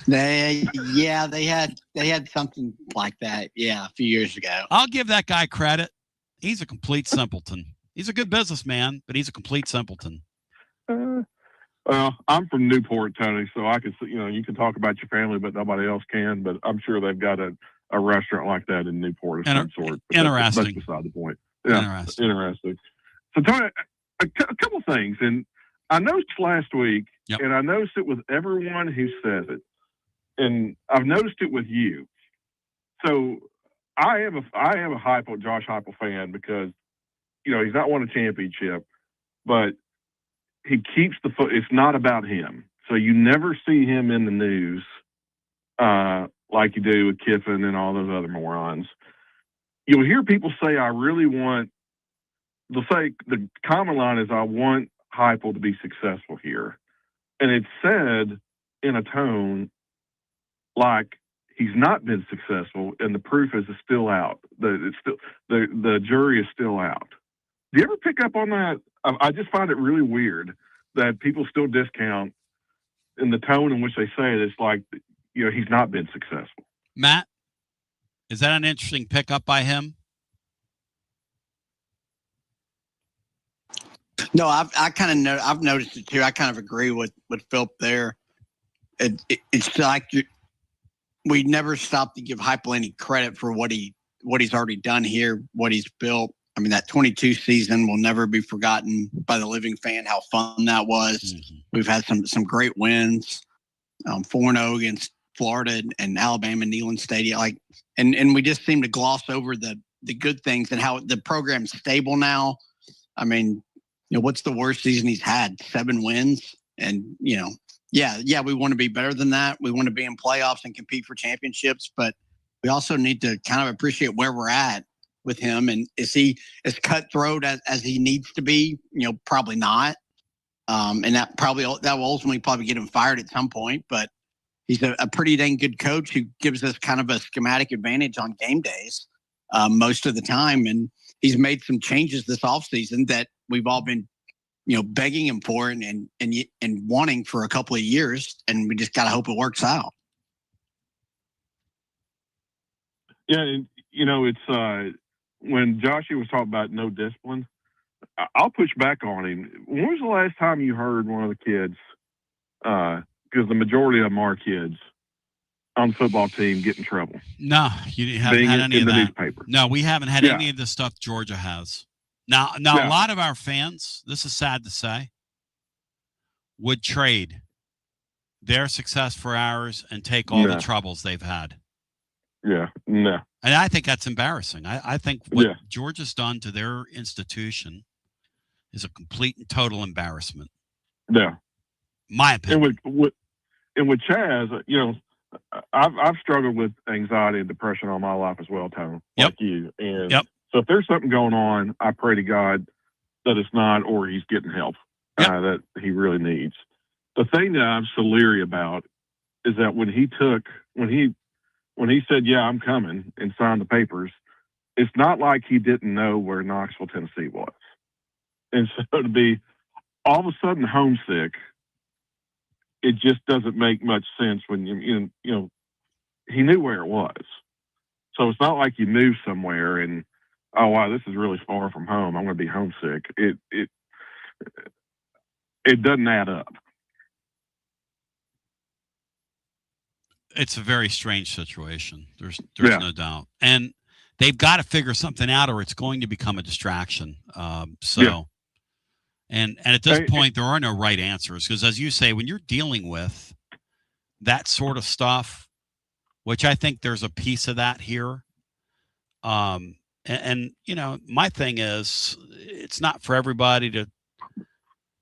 They had something like that. Yeah, a few years ago. I'll give that guy credit. He's a complete simpleton. He's a good businessman, but he's a complete simpleton. Well, Well, I'm from Newport, Tony, so I can, you can talk about your family, but nobody else can. But I'm sure they've got a restaurant like that in Newport of some sort. But Interesting. That's beside the point. Yeah, interesting. So, Tony, a couple things, and I noticed last week, and I noticed it with everyone who says it, and I've noticed it with you. So, I am a Josh Heupel fan because he's not won a championship, but he keeps the foot. It's not about him. So you never see him in the news like you do with Kiffin and all those other morons. You'll hear people say, they'll say the common line is, I want Heupel to be successful here. And it's said in a tone like he's not been successful and the proof is still out. The jury is still out. Do you ever pick up on that? I just find it really weird that people still discount in the tone in which they say it. It's like, he's not been successful. Matt, is that an interesting pickup by him? No, I've noticed it too. I kind of agree with Philip there. It's like we never stop to give Heupel any credit for what he's already done here, what he's built. I mean, that 22 season will never be forgotten by the living fan, how fun that was. Mm-hmm. We've had some great wins, 4-0 against Florida and Alabama, Neyland Stadium. And we just seem to gloss over the good things and how the program's stable now. I mean, what's the worst season he's had? 7 wins. And, we want to be better than that. We want to be in playoffs and compete for championships, but we also need to kind of appreciate where we're at with him. And is he as cutthroat as he needs to be? Probably not. And that will ultimately probably get him fired at some point, but he's a pretty dang good coach who gives us kind of a schematic advantage on game days most of the time. And he's made some changes this offseason that we've all been, begging him for and wanting for a couple of years. And we just got to hope it works out. Yeah. And, it's, when Joshua was talking about no discipline, I'll push back on him. When was the last time you heard one of the kids, because the majority of them are kids, on the football team get in trouble? No, you haven't had any of that. Newspaper. No, we haven't had any of the stuff Georgia has. Now, a lot of our fans, this is sad to say, would trade their success for ours and take all the troubles they've had. Yeah, no. And I think that's embarrassing. I think what Georgia's done to their institution is a complete and total embarrassment. Yeah. My opinion. And with Chaz, I've struggled with anxiety and depression all my life as well, Tony, like you. And so if there's something going on, I pray to God that it's not, or he's getting help that he really needs. The thing that I'm so leery about is that when he said, yeah, I'm coming, and signed the papers, it's not like he didn't know where Knoxville, Tennessee was. And so to be all of a sudden homesick, it just doesn't make much sense when he knew where it was. So it's not like you move somewhere and, oh, wow, this is really far from home, I'm going to be homesick. It doesn't add up. It's a very strange situation. There's no doubt. And they've got to figure something out or it's going to become a distraction. And at this point, there are no right answers because, as you say, when you're dealing with that sort of stuff, which I think there's a piece of that here, and my thing is, it's not for everybody to.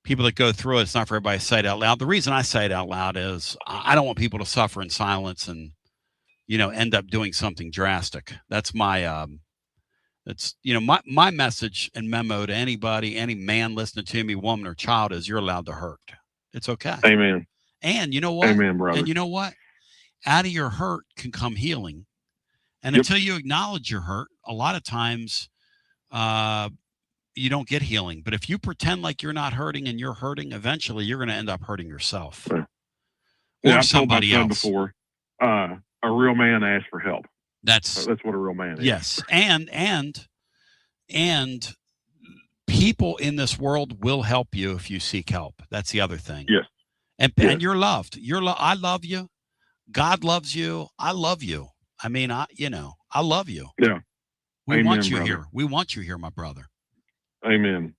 People that go through it, it's not for everybody to say it out loud. The reason I say it out loud is I don't want people to suffer in silence and, end up doing something drastic. That's my, my message and memo to anybody, any man listening to me, woman or child, is you're allowed to hurt. It's okay. Amen. And you know what? Amen, brother. And you know what? Out of your hurt can come healing. And until you acknowledge your hurt, a lot of times, you don't get healing. But if you pretend like you're not hurting and you're hurting, eventually you're going to end up hurting yourself. Or somebody else. Before, a real man asks for help. That's what a real man is. Yes. And people in this world will help you if you seek help. That's the other thing. Yes. And you're loved. I love you. God loves you. I love you. I mean, I love you. Yeah. We Amen, want you brother. here. We want you here, my brother. Amen.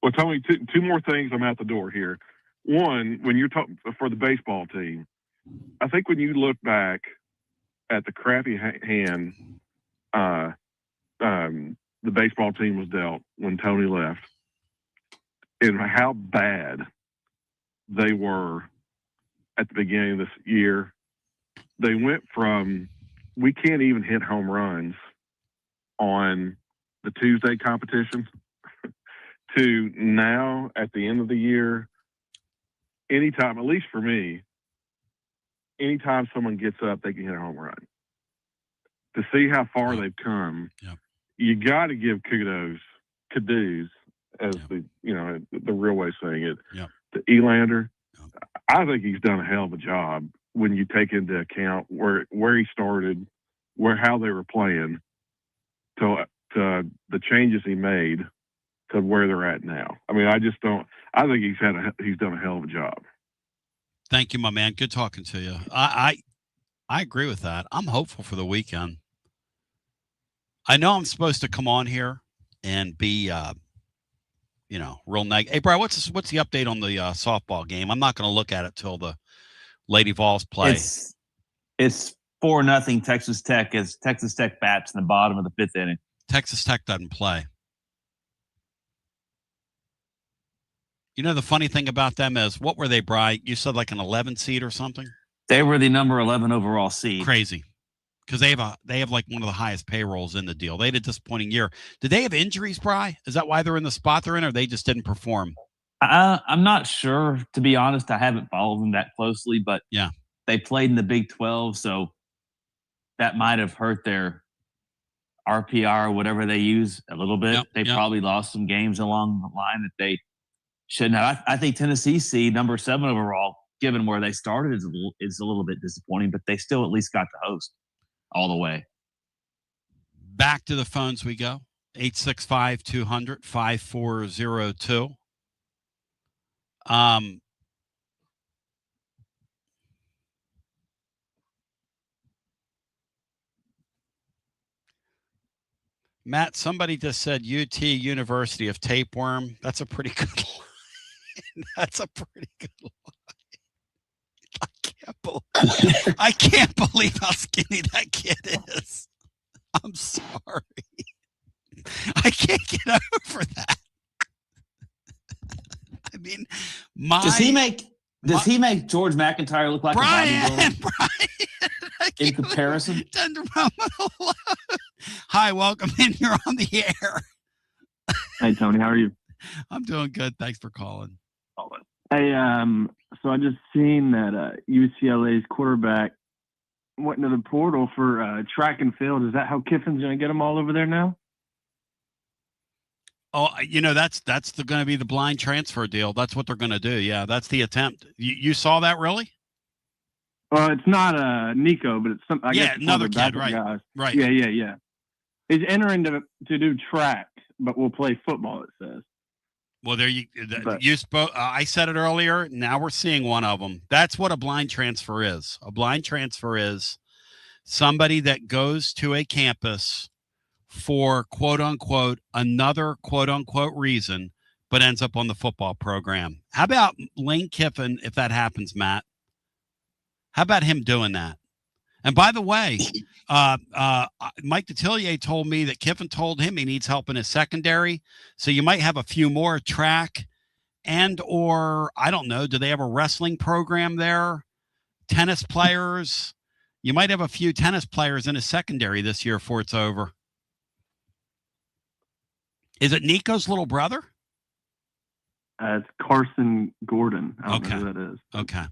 Well, tell me two more things. I'm out the door here. One, when you're talking for the baseball team, I think when you look back at the crappy hand the baseball team was dealt when Tony left, and how bad they were at the beginning of this year, they went from we can't even hit home runs on the Tuesday competition to now at the end of the year, anytime, at least for me, anytime someone gets up, they can hit a home run. To see how far they've come, you got to give kudos, as the real way of saying it, to Elander. I think he's done a hell of a job when you take into account where he started, how they were playing, to the changes he made to where they're at now. I mean, I think he's done a hell of a job. Thank you, my man. Good talking to you. I agree with that. I'm hopeful for the weekend. I know I'm supposed to come on here and be, real negative. Hey, Brian, what's the update on the softball game? I'm not going to look at it till the Lady Vols play. It's 4-0 Texas Tech as Texas Tech bats in the bottom of the fifth inning. Texas Tech doesn't play. You know, the funny thing about them is, what were they, Bri? You said like an 11 seed or something? They were the number 11 overall seed. Crazy. Because they have like one of the highest payrolls in the deal. They had a disappointing year. Did they have injuries, Bri? Is that why they're in the spot they're in, or they just didn't perform? I'm not sure, to be honest. I haven't followed them that closely, but yeah, they played in the Big 12, so that might have hurt their RPR or whatever they use a little bit. They probably lost some games along the line that they shouldn't have. I think Tennessee seed number 7 overall, given where they started, is a little bit disappointing, but they still at least got to host all the way. Back to the phones we go. 865-200-5402. Matt, somebody just said UT, University of Tapeworm. That's a pretty good line. That's a pretty good line. I can't believe how skinny that kid is. I'm sorry. I can't get over that. I mean, does he make George McIntyre look like Brian, a bodybuilder? In comparison? Hi, welcome in. You're on the air. Hey, Tony, how are you? I'm doing good. Thanks for calling. Hey, so I just seen that UCLA's quarterback went into the portal for track and field. Is that how Kiffin's going to get them all over there now? Oh, that's going to be the blind transfer deal. That's what they're going to do. Yeah, that's the attempt. You saw that, really? Well, it's not Nico, but it's I guess another kid, right? Guys. Right. Yeah. He's entering to do track, but will play football. It says. Well, you spoke. I said it earlier. Now we're seeing one of them. That's what a blind transfer is. A blind transfer is somebody that goes to a campus for quote unquote another quote unquote reason, but ends up on the football program. How about Lane Kiffin if that happens, Matt? How about him doing that? And by the way, Mike Detillier told me that Kiffin told him he needs help in his secondary. So you might have a few more track or I don't know. Do they have a wrestling program there? Tennis players? You might have a few tennis players in his secondary this year before it's over. Is it Nico's little brother? It's Carson Gordon. I don't know who that is. Okay.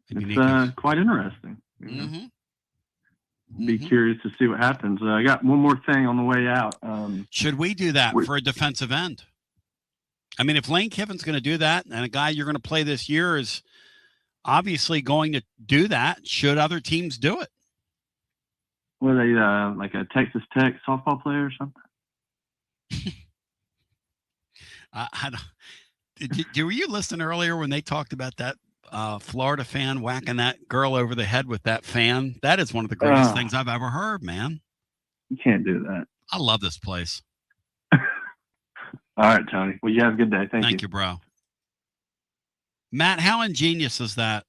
It's quite interesting. Be curious to see what happens. I got one more thing on the way out. Should we do that for a defensive end? I mean, if Lane Kiffin's going to do that and a guy you're going to play this year is obviously going to do that, should other teams do it? Were they like a Texas Tech softball player or something? Were you listening earlier when they talked about that Florida fan whacking that girl over the head with that fan? That is one of the greatest things I've ever heard, man. You can't do that. I love this place. All right, Tony. Well, you have a good day. Thank you, bro. Matt, how ingenious is that?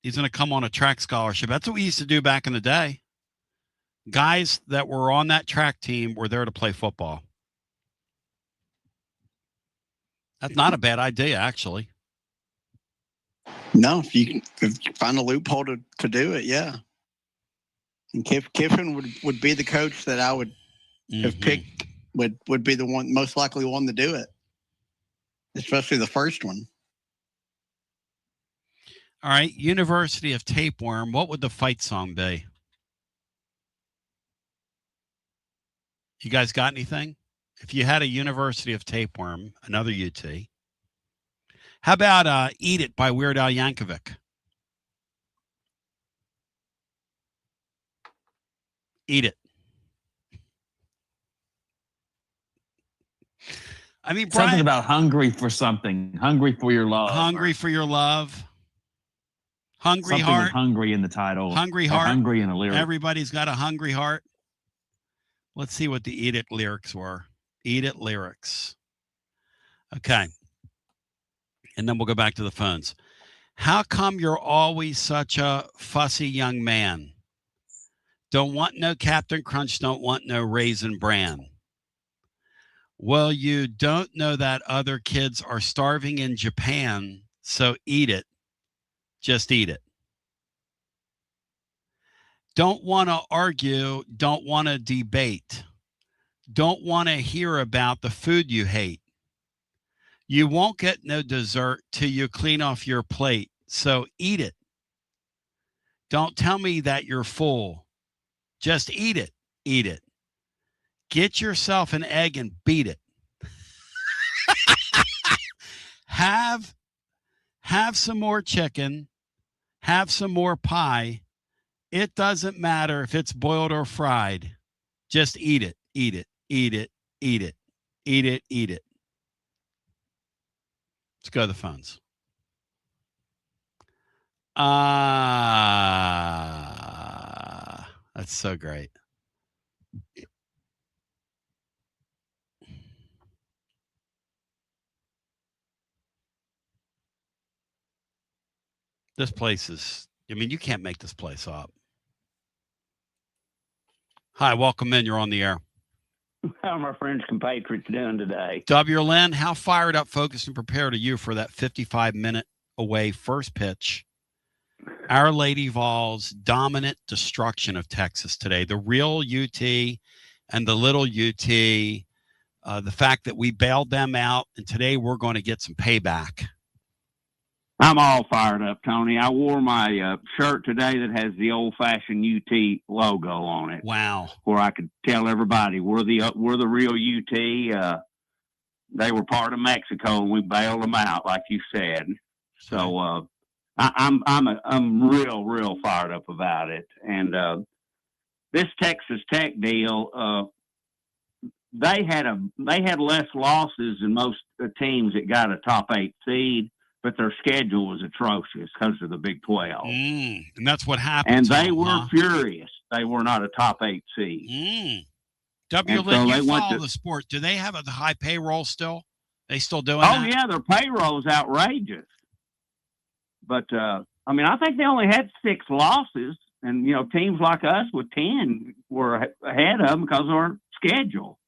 He's going to come on a track scholarship. That's what we used to do back in the day. Guys that were on that track team were there to play football. That's not a bad idea, actually. No, if you find a loophole to do it, yeah. And Kiffin would be the coach that I would have picked, would be the one most likely one to do it, especially the first one. All right, University of Tapeworm. What would the fight song be? You guys got anything? If you had a University of Tapeworm, another UT. How about Eat It by Weird Al Yankovic? Eat it. I mean, Brian, something about hungry for something. Hungry for your love. Hungry for your love. Hungry something heart. With hungry in the title. Hungry heart. Hungry in a lyric. Everybody's got a hungry heart. Let's see what the Eat It lyrics were. Eat It lyrics. Okay. And then we'll go back to the phones. How come you're always such a fussy young man? Don't want no Captain Crunch, don't want no Raisin Bran. Well, you don't know that other kids are starving in Japan, so eat it. Just eat it. Don't want to argue, don't want to debate. Don't want to hear about the food you hate. You won't get no dessert till you clean off your plate, so eat it. Don't tell me that you're full. Just eat it. Eat it. Get yourself an egg and beat it. Have some more chicken. Have some more pie. It doesn't matter if it's boiled or fried. Just eat it. Eat it. Eat it. Eat it. Eat it. Eat it. Let's go to the phones. That's so great. This place is, I mean, you can't make this place up. Hi, welcome in. You're on the air. How are my French compatriots doing today? W. Lynn, how fired up, focused, and prepared are you for that 55-minute away first pitch? Our Lady Vols' dominant destruction of Texas today. The real UT and the little UT, the fact that we bailed them out, and today we're going to get some payback. I'm all fired up, Tony. I wore my shirt today that has the old-fashioned UT logo on it. Wow! Where I could tell everybody we're the real UT. They were part of Mexico, and we bailed them out, like you said. So I'm real fired up about it. And this Texas Tech deal, they had less losses than most teams that got a top 8 seed. But their schedule was atrocious because of the Big 12. And that's what happened. And they were furious. They were not a top 8 seed. W. Lynn, you follow the sport. Do they have a high payroll still? They still doing that? Oh, yeah, their payroll is outrageous. But, I mean, I think they only had 6 losses. And, you know, teams like us with 10 were ahead of them because of our schedule.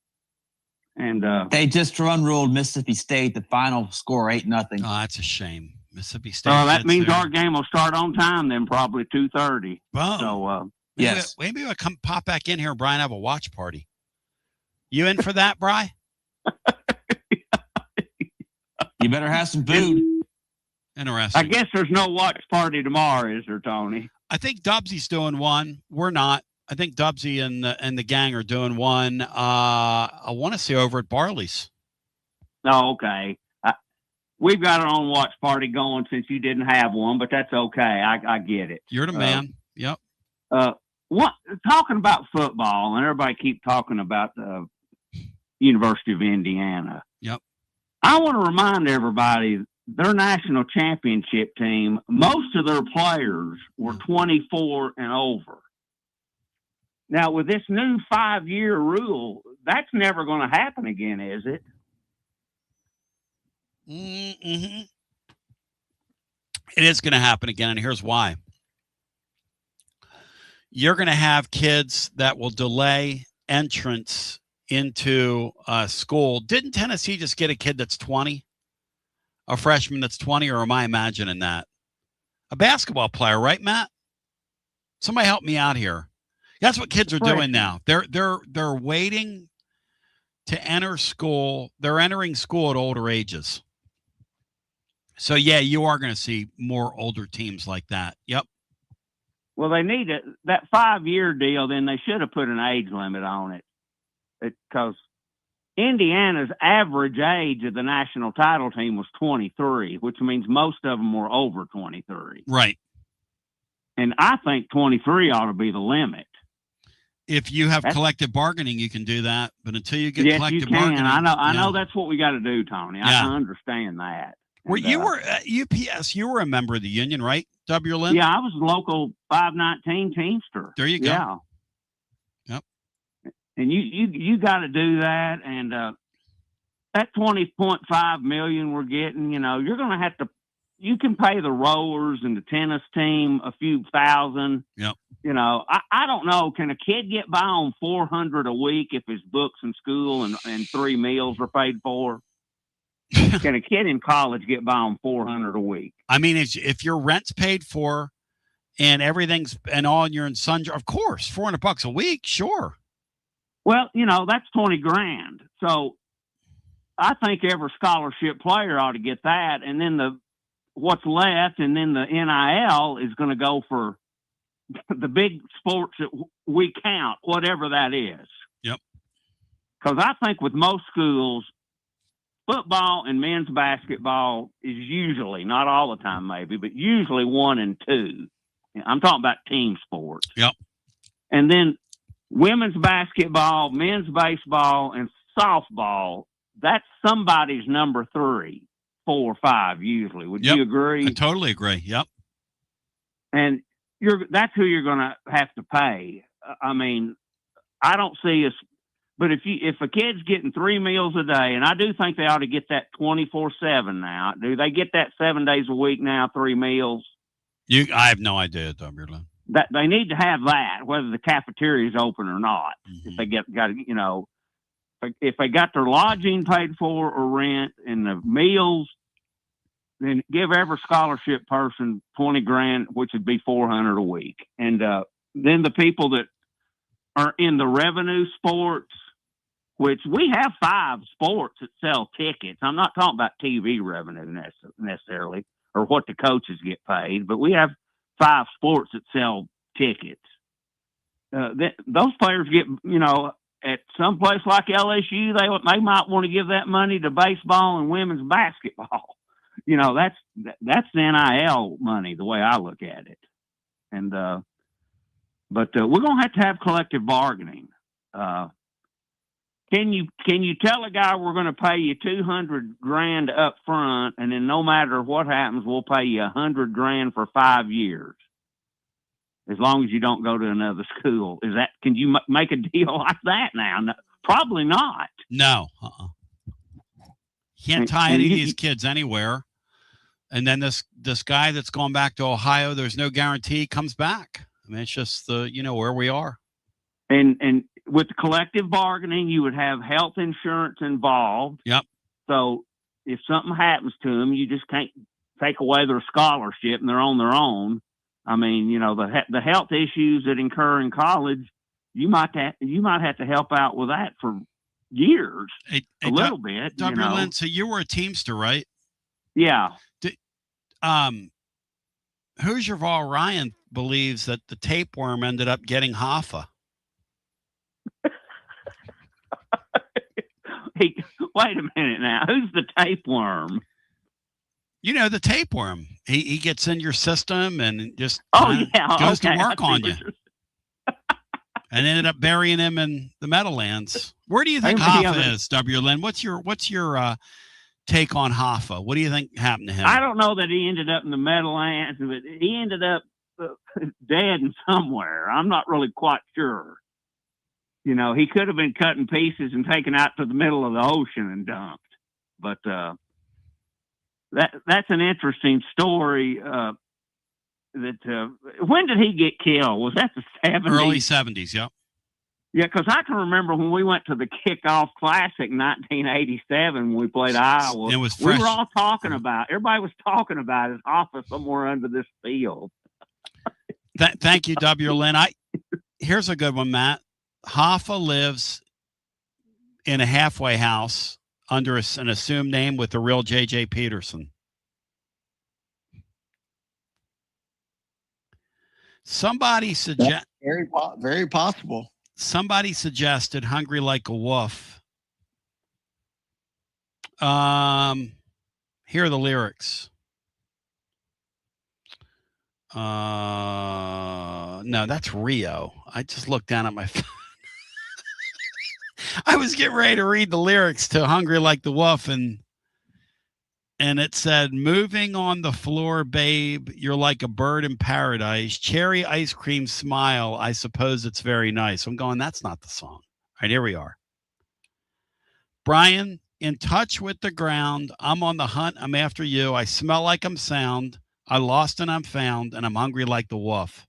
And they just run-ruled Mississippi State. The final score 8-0. Oh, that's a shame. Mississippi State. That means our game will start on time then, probably 2:30. Boom. So, yes. Maybe we'll come pop back in here and Brian have a watch party. You in for that, Bri? You better have some food. Interesting. I guess there's no watch party tomorrow, is there, Tony? I think Dubsy's doing one. We're not. I think Dubsy and the gang are doing one. I want to see over at Barley's. Oh, okay. We've got our own watch party going since you didn't have one, but that's okay. I get it. You're the man. Yep. What talking about football, and everybody keep talking about the University of Indiana. Yep. I want to remind everybody their national championship team, most of their players were 24 and over. Now, with this new 5-year rule, that's never going to happen again, is it? Mm-hmm. It is going to happen again, and here's why. You're going to have kids that will delay entrance into school. Didn't Tennessee just get a kid that's 20? A freshman that's 20, or am I imagining that? A basketball player, right, Matt? Somebody help me out here. That's what kids are doing now. They're waiting to enter school. They're entering school at older ages. So, yeah, you are going to see more older teams like that. Yep. Well, they need it. That 5-year deal, then they should have put an age limit on it. Because Indiana's average age of the national title team was 23, which means most of them were over 23. Right. And I think 23 ought to be the limit. If you have collective bargaining, you can do that. But until you get collective bargaining, I know that's what we got to do, Tony. I understand that. Well, you were at UPS. You were a member of the union, right, W. Lynn? Yeah, I was local 519 Teamster. There you go. Yeah. Yep. And you got to do that, and that $20.5 million we're getting, you're going to have to. You can pay the rowers and the tennis team a few thousand. Yep. I don't know. Can a kid get by on $400 a week if his books in school and 3 meals are paid for? Can a kid in college get by on $400 a week? I mean, if your rent's paid for and everything's and all you're in sundry, of course, $400 a week, sure. Well, that's $20,000. So I think every scholarship player ought to get that, and then what's left, and then the NIL is going to go for the big sports that we count, whatever that is. Yep. Because I think with most schools, football and men's basketball is usually, not all the time maybe, but usually 1 and 2. I'm talking about team sports. Yep. And then women's basketball, men's baseball, and softball, that's somebody's number 3, 4, 5 usually. Would you agree? I totally agree. Yep. And that's who you're going to have to pay. I mean, I don't see us. But if a kid's getting 3 meals a day, and I do think they ought to get that 24/7 now. Do they get that 7 days a week now, 3 meals? I have no idea, W. Lynn. That they need to have that, whether the cafeteria is open or not. Mm-hmm. If they if they got their lodging paid for or rent and the meals, then give every scholarship person $20,000, which would be $400 a week. And then the people that are in the revenue sports, which we have 5 sports that sell tickets. I'm not talking about TV revenue necessarily or what the coaches get paid, but we have 5 sports that sell tickets. Those players get, at some place like LSU, they might want to give that money to baseball and women's basketball. That's the NIL money, the way I look at it. And but we're going to have collective bargaining. Can you tell a guy we're going to pay you $200,000 up front, and then no matter what happens, we'll pay you $100,000 for 5 years, as long as you don't go to another school? Can you make a deal like that now? No, probably not. No. Can't tie any of these kids anywhere. And then this guy that's gone back to Ohio, there's no guarantee he comes back. I mean, it's just where we are. And with the collective bargaining, you would have health insurance involved. Yep. So if something happens to them, you just can't take away their scholarship, and they're on their own. I mean, the health issues that incur in college, you might have to help out with that for years, a little bit. W. Lynn, so you were a Teamster, right? Yeah. Hoosier Vol Ryan believes that the tapeworm ended up getting Hoffa. Wait a minute now. Who's the tapeworm? The tapeworm. He gets in your system and just goes to work on you. And ended up burying him in the Meadowlands. Where do you think Hoffa is, W. Lynn? What's your take on Hoffa? What do you think happened to him? I don't know that he ended up in the Meadowlands, but he ended up dead in somewhere. I'm not really quite sure. You know, he could have been cut in pieces and taken out to the middle of the ocean and dumped. But that's an interesting story. When did he get killed? Was that the 70s? Early 70s, yep. Yeah, because I can remember when we went to the Kickoff Classic in 1987 when we played Iowa. It was fresh. We were all talking about. Everybody was talking about his office somewhere under this field. Thank you, W. Lynn. Here's a good one, Matt. Hoffa lives in a halfway house under an assumed name with the real J.J. Peterson. Somebody suggest very possible. Somebody suggested "Hungry Like a Wolf." Here are the lyrics. No, that's Rio. I just looked down at my phone. I was getting ready to read the lyrics to "Hungry Like the Wolf," and it said, "Moving on the floor, babe, you're like a bird in paradise. Cherry ice cream smile, I suppose it's very nice." I'm going, that's not the song. All right, here we are. Brian, in touch with the ground. I'm on the hunt. I'm after you. I smell like I'm sound. I lost and I'm found, and I'm hungry like the wolf.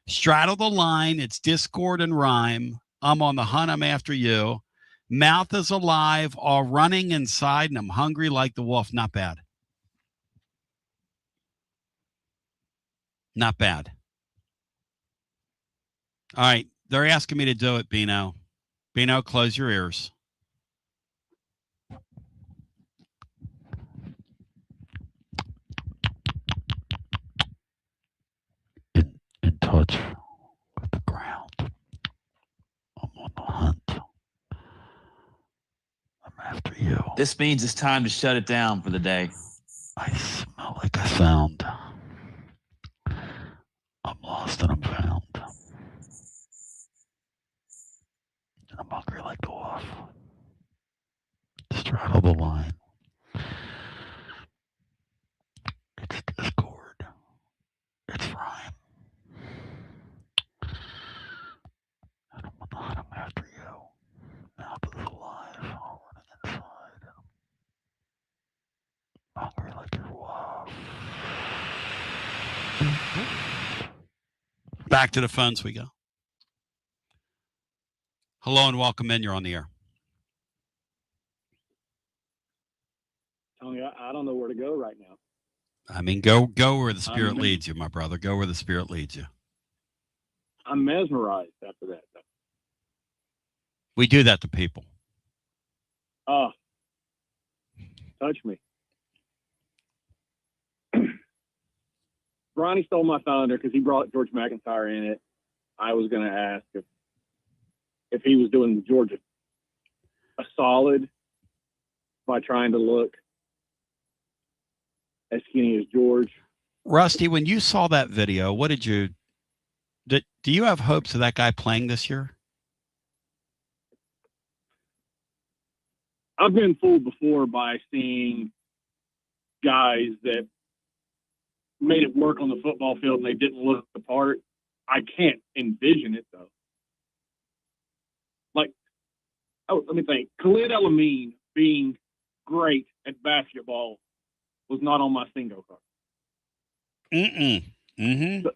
Straddle the line. It's discord and rhyme. I'm on the hunt. I'm after you. Mouth is alive, all running inside, and I'm hungry like the wolf. Not bad. Not bad. All right. They're asking me to do it, Bino. Bino, close your ears. In touch with the ground. I'm on the hunt. After you. This means it's time to shut it down for the day. I smell like a sound. I'm lost and I'm found. And I'm hungry like the wolf. Straddle the line. It's discord. It's rhyme. And I'm on the hunt. I'm after you. Mouth is alive. All running inside. Hungry like your wolf. Back to the phones we go. Hello and welcome in. You're on the air. Tony, I don't know where to go right now. I mean, go where the spirit leads you, my brother. Go where the spirit leads you. I'm mesmerized after that. We do that to people. Oh, touch me. Ronnie stole my thunder because he brought George McIntyre in it. I was going to ask if he was doing Georgia a solid by trying to look as skinny as George. Rusty, when you saw that video, what did you do? You have hopes of that guy playing this year? I've been fooled before by seeing guys that made it work on the football field and they didn't look the part. I can't envision it though. Like, let me think. Khalid El-Amin being great at basketball was not on my Stingo card. Mm-hmm.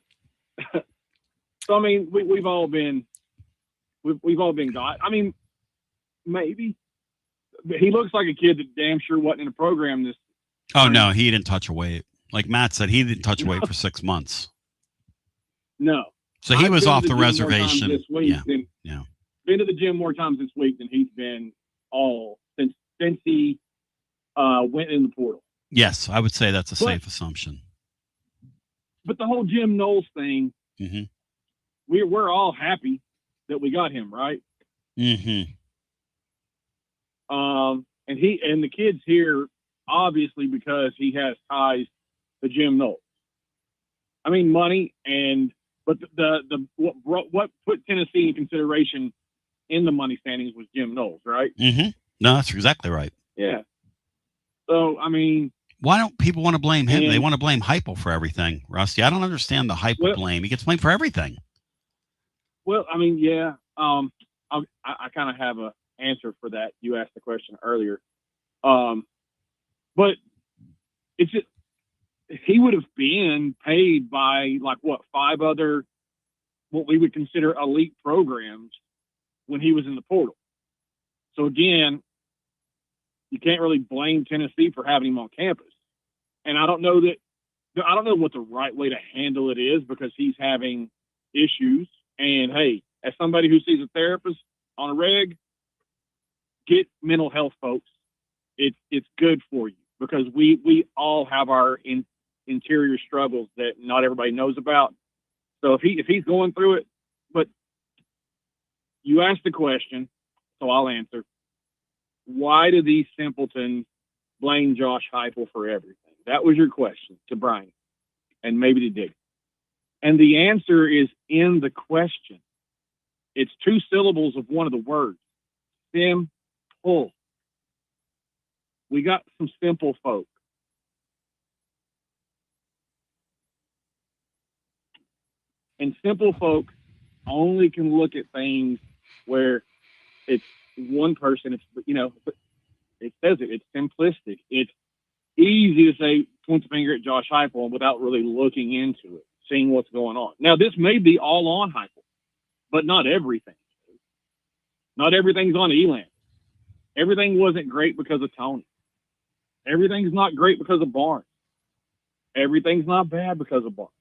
So I mean, we've all been got. I mean, maybe he looks like a kid that damn sure wasn't in a program this. Oh no, he didn't touch a weight. Like Matt said, he didn't touch a weight for 6 months. No. So he was off the reservation. Yeah. Been to the gym more times this week than he's been since he went in the portal. Yes, I would say that's a safe assumption. But the whole Jim Knowles thing, mm-hmm. we're all happy that we got him, right? Mm-hmm. And the kid's here obviously because he has ties to Jim Knowles. I mean, money but what put Tennessee in consideration in the money standings was Jim Knowles, right? Mm-hmm. No, that's exactly right. Yeah. So, I mean, why don't people want to blame him? They and- want to blame Heupel for everything, Rusty. I don't understand the Heupel blame. He gets blamed for everything. Well, I mean, yeah. I kind of have a answer for that. You asked the question earlier, but it's just, he would have been paid by like what 5 other what we would consider elite programs when he was in the portal. So again, you can't really blame Tennessee for having him on campus. And I don't know what the right way to handle it is because he's having issues. And hey, as somebody who sees a therapist on a reg, get mental health, folks. It's good for you because we all have our interior struggles that not everybody knows about. So if he's going through it, but you asked the question, so I'll answer. Why do these simpletons blame Josh Heupel for everything? That was your question to Brian and maybe to Dick. And the answer is in the question. It's 2 syllables of one of the words. Simple. We got some simple folk. And simple folk only can look at things where it's one person. It's, it says it's simplistic. It's easy to say, point the finger at Josh Heupel without really looking into it, seeing what's going on. Now, this may be all on Heupel, but not everything. Not everything's on Elam. Everything wasn't great because of Tony. Everything's not great because of Barnes. Everything's not bad because of Barnes.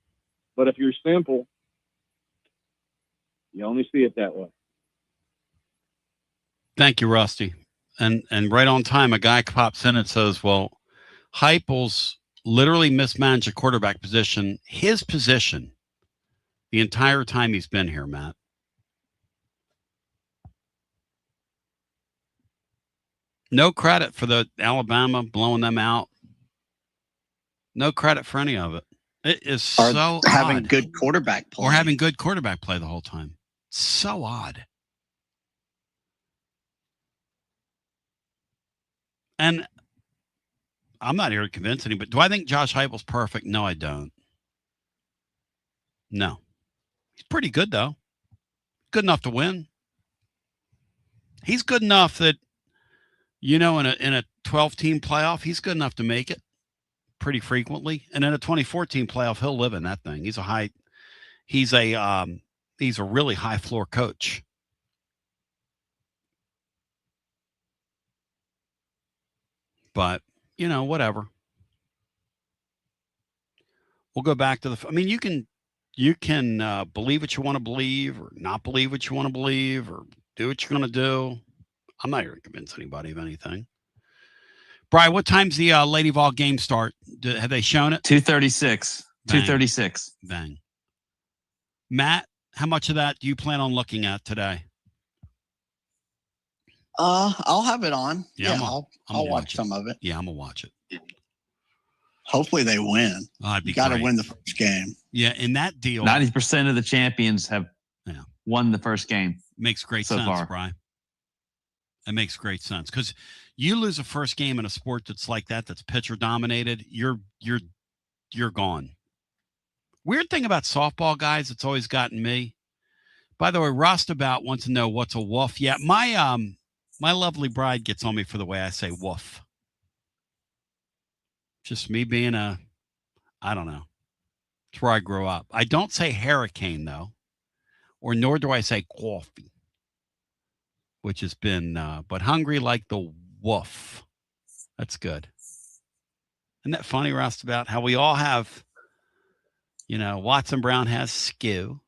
But if you're simple, you only see it that way. Thank you, Rusty. And right on time, a guy pops in and says, well, Heupel's literally mismanaged a quarterback position, his position, the entire time he's been here, Matt. No credit for the Alabama blowing them out. No credit for any of it. It is so having odd. good quarterback play. Or having good quarterback play the whole time. So odd. And I'm not here to convince anybody. Do I think Josh Heupel's perfect? No, I don't. No. He's pretty good, though. Good enough to win. He's good enough that, in a 12-team playoff, he's good enough to make it pretty frequently. And in a 24-team playoff, he'll live in that thing. He's a really high floor coach. But, whatever. We'll go back to you can believe what you want to believe or not believe what you want to believe or do what you're going to do. I'm not here to convince anybody of anything. Brian, what time's the Lady Vol game start? Have they shown it? 2:36. 2:36. Bang. Matt, how much of that do you plan on looking at today? I'll have it on. Yeah, I'll watch some of it. Yeah, I'm gonna watch it. Hopefully they win. You got to win the first game. Yeah, in that deal, 90% of the champions have won the first game. Makes great sense, Brian. It makes great sense because you lose a first game in a sport that's like that's pitcher dominated. You're gone. Weird thing about softball, guys, it's always gotten me. By the way, Rostabout wants to know what's a woof. Yeah, my lovely bride gets on me for the way I say woof. Just me being I don't know. It's where I grew up. I don't say hurricane, though, or nor do I say coffee, which has been, but hungry like the woof. That's good. Isn't that funny, Rostabout? How we all have, Watson Brown has skew,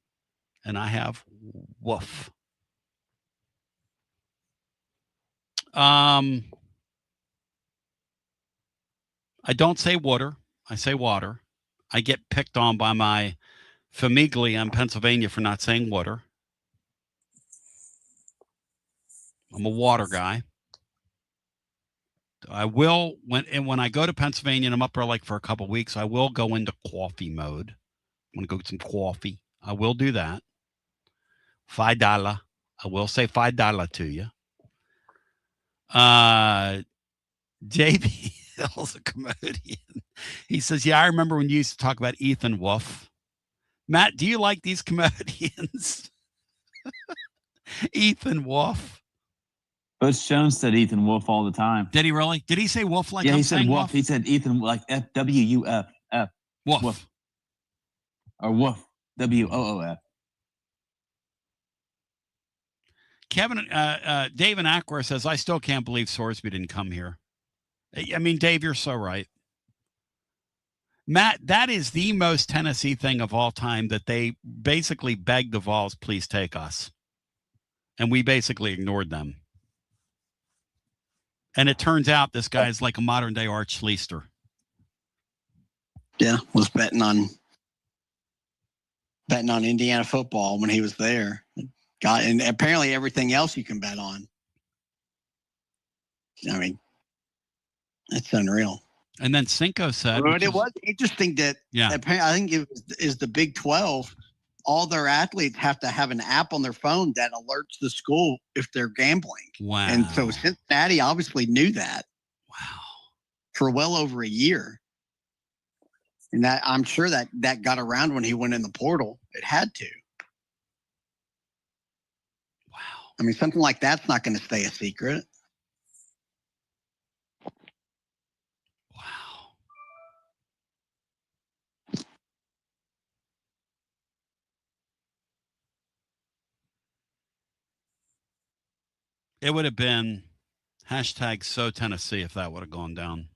and I have woof. I don't say water. I say water. I get picked on by my famiglia in Pennsylvania for not saying water. I'm a water guy. I will, when I go to Pennsylvania and I'm up there like for a couple of weeks, I will go into coffee mode. I'm going to go get some coffee. I will do that. $5. I will say $5 to you. JB, Hill's a comedian. He says, yeah, I remember when you used to talk about Ethan Wolf. Matt, do you like these comedians? Ethan Wolf. Butch Jones said Ethan Wolf all the time. Did he really? Did he say Wolf like yeah, I'm he said saying Wolf. He said Ethan like F-W-U-F. F. Wolf. Or Wolf. W-O-O-F. Kevin, Dave in Aqua says, I still can't believe Sorsby didn't come here. I mean, Dave, you're so right. Matt, that is the most Tennessee thing of all time, that they basically begged the Vols, please take us. And we basically ignored them. And it turns out this guy is like a modern day Art Schleister. Yeah, was betting on Indiana football when he was there. And apparently everything else you can bet on. I mean, it's unreal. And then Cinco said, but it was interesting that apparently, I think it is the Big 12. All their athletes have to have an app on their phone that alerts the school if they're gambling. Wow. And so Cincinnati obviously knew that. Wow. For well over a year. And that I'm sure that got around when he went in the portal. It had to. Wow. I mean, something like that's not going to stay a secret. Wow. It would have been #SoTennessee if that would have gone down.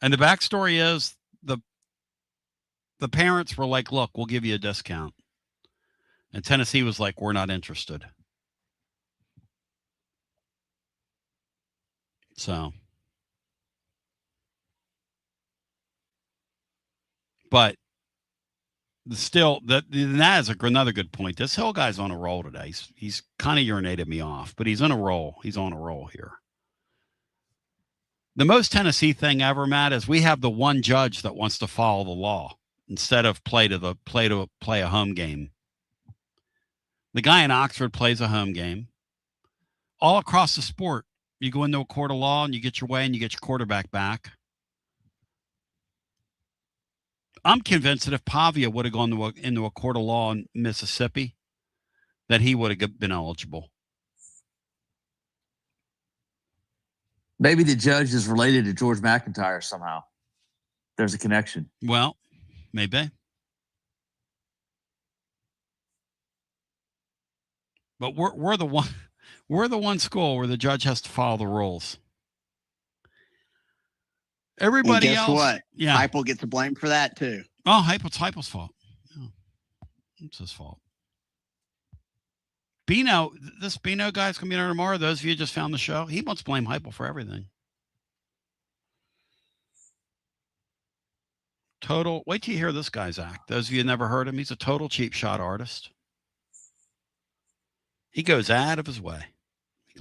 And the backstory is the parents were like, look, we'll give you a discount. And Tennessee was like, we're not interested. So. But still, that is another good point. This Hill guy's on a roll today. He's kind of urinated me off, but he's on a roll. He's on a roll here. The most Tennessee thing ever, Matt, is we have the one judge that wants to follow the law instead of play a home game. The guy in Oxford plays a home game. All across the sport, you go into a court of law and you get your way and you get your quarterback back. I'm convinced that if Pavia would have gone into a court of law in Mississippi, that he would have been eligible. Maybe the judge is related to George McIntyre somehow. There's a connection. Well, maybe. But we're the one school where the judge has to follow the rules. Everybody and guess else, what? Yeah, Heupel gets the blame for that too. Oh, it's Heupel's fault. Yeah. It's his fault. This Bino guy's gonna be there tomorrow. Those of you who just found the show, he wants to blame Heupel for everything. Total. Wait till you hear this guy's act. Those of you who never heard him, he's a total cheap shot artist. He goes out of his way.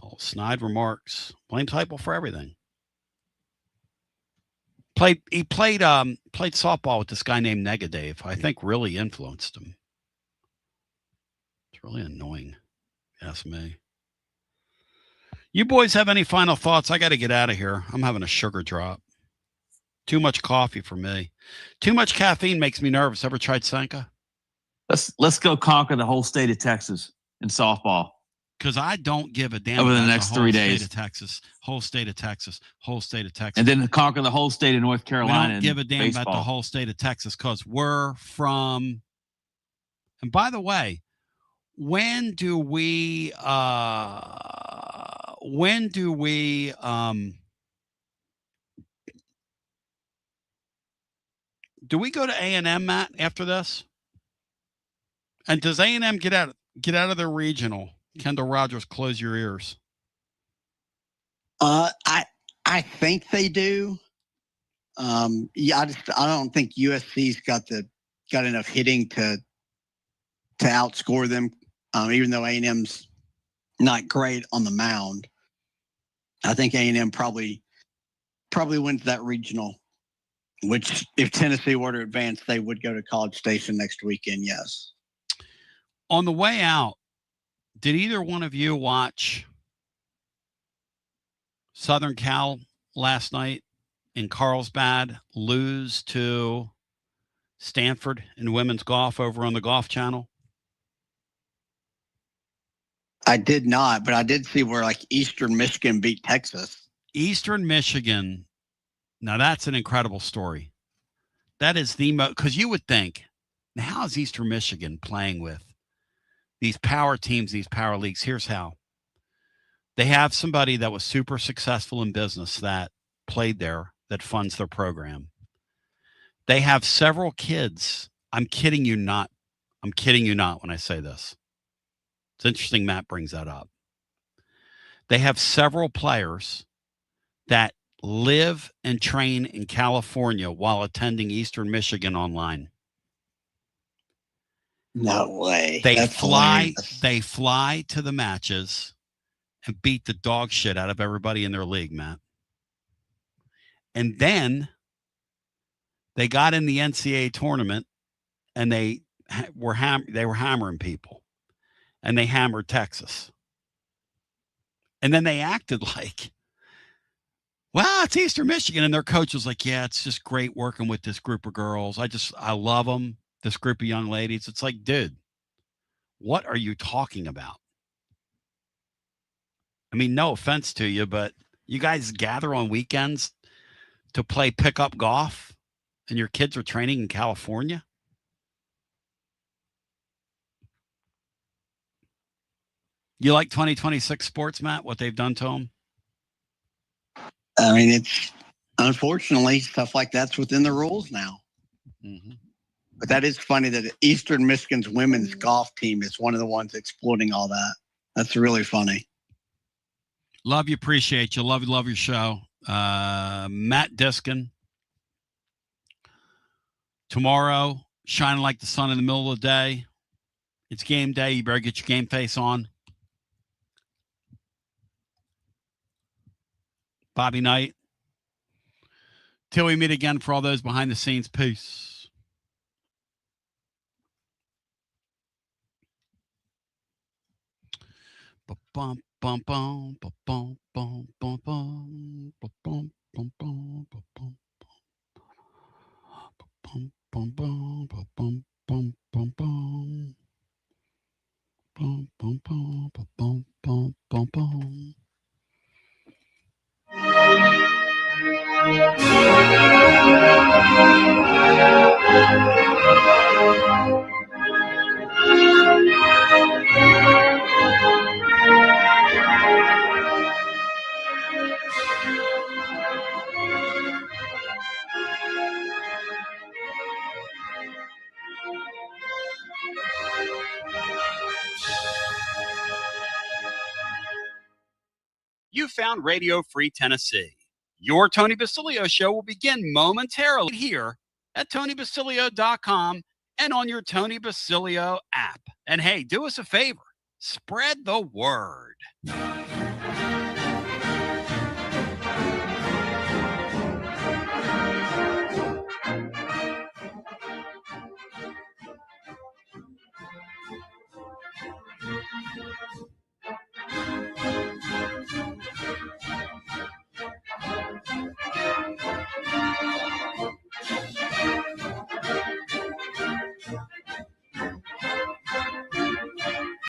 All snide remarks. Blames Heupel for everything. He played softball with this guy named Negative. I think really influenced him. It's really annoying. Ask me. You boys have any final thoughts? I got to get out of here. I'm having a sugar drop. Too much coffee for me. Too much caffeine makes me nervous. Ever tried Sanka? Let's go conquer the whole state of Texas in softball. Because I don't give a damn over the about next the 3 days. Whole state of Texas. And then conquer the whole state of North Carolina. We don't give a damn about the whole state of Texas because we're from. And by the way, when do we go to A&M, Matt, after this? And does A&M get out of their regional? Kendall Rogers, close your ears. I think they do. I don't think USC's got enough hitting to outscore them. Even though A&M's not great on the mound, I think A&M probably wins that regional. Which, if Tennessee were to advance, they would go to College Station next weekend. Yes. On the way out, did either one of you watch Southern Cal last night in Carlsbad lose to Stanford in women's golf over on the Golf Channel? I did not, but I did see where like Eastern Michigan beat Texas. Eastern Michigan. Now that's an incredible story. That is the most, because you would think, now how is Eastern Michigan playing with these power teams, these power leagues? Here's how. They have somebody that was super successful in business that played there, that funds their program. They have several kids. I'm kidding you not. I'm kidding you not when I say this. It's interesting Matt brings that up. They have several players that live and train in California while attending Eastern Michigan online. No way. They fly to the matches and beat the dog shit out of everybody in their league, Matt. And then they got in the NCAA tournament and they were hammering people, and they hammered Texas. And then they acted like, well, it's Eastern Michigan. And their coach was like, yeah, it's just great working with this group of girls. I love them, this group of young ladies. It's like, dude, what are you talking about? I mean, no offense to you, but you guys gather on weekends to play pickup golf and your kids are training in California? You like 2026 sports, Matt, what they've done to them? I mean, it's unfortunately stuff like that's within the rules now. Mm-hmm. But that is funny that Eastern Michigan's women's golf team is one of the ones exploiting all that. That's really funny. Love you, appreciate you. Love your show. Matt Diskin. Tomorrow, shining like the sun in the middle of the day. It's game day. You better get your game face on. Bobby Knight. Till we meet again, for all those behind the scenes, peace. Ba-bum, bum, bum, ba-bum, bum, bum, bum, ba-bum, bum, bum, ba-bum, bum, bum, bum, ba-bum, bum, bum, bum. Bum, bum, bum, ba-bum, bum, bum, bum. You found Radio Free Tennessee. Your Tony Basilio show will begin momentarily here at TonyBasilio.com and on your Tony Basilio app. And hey, do us a favor, spread the word.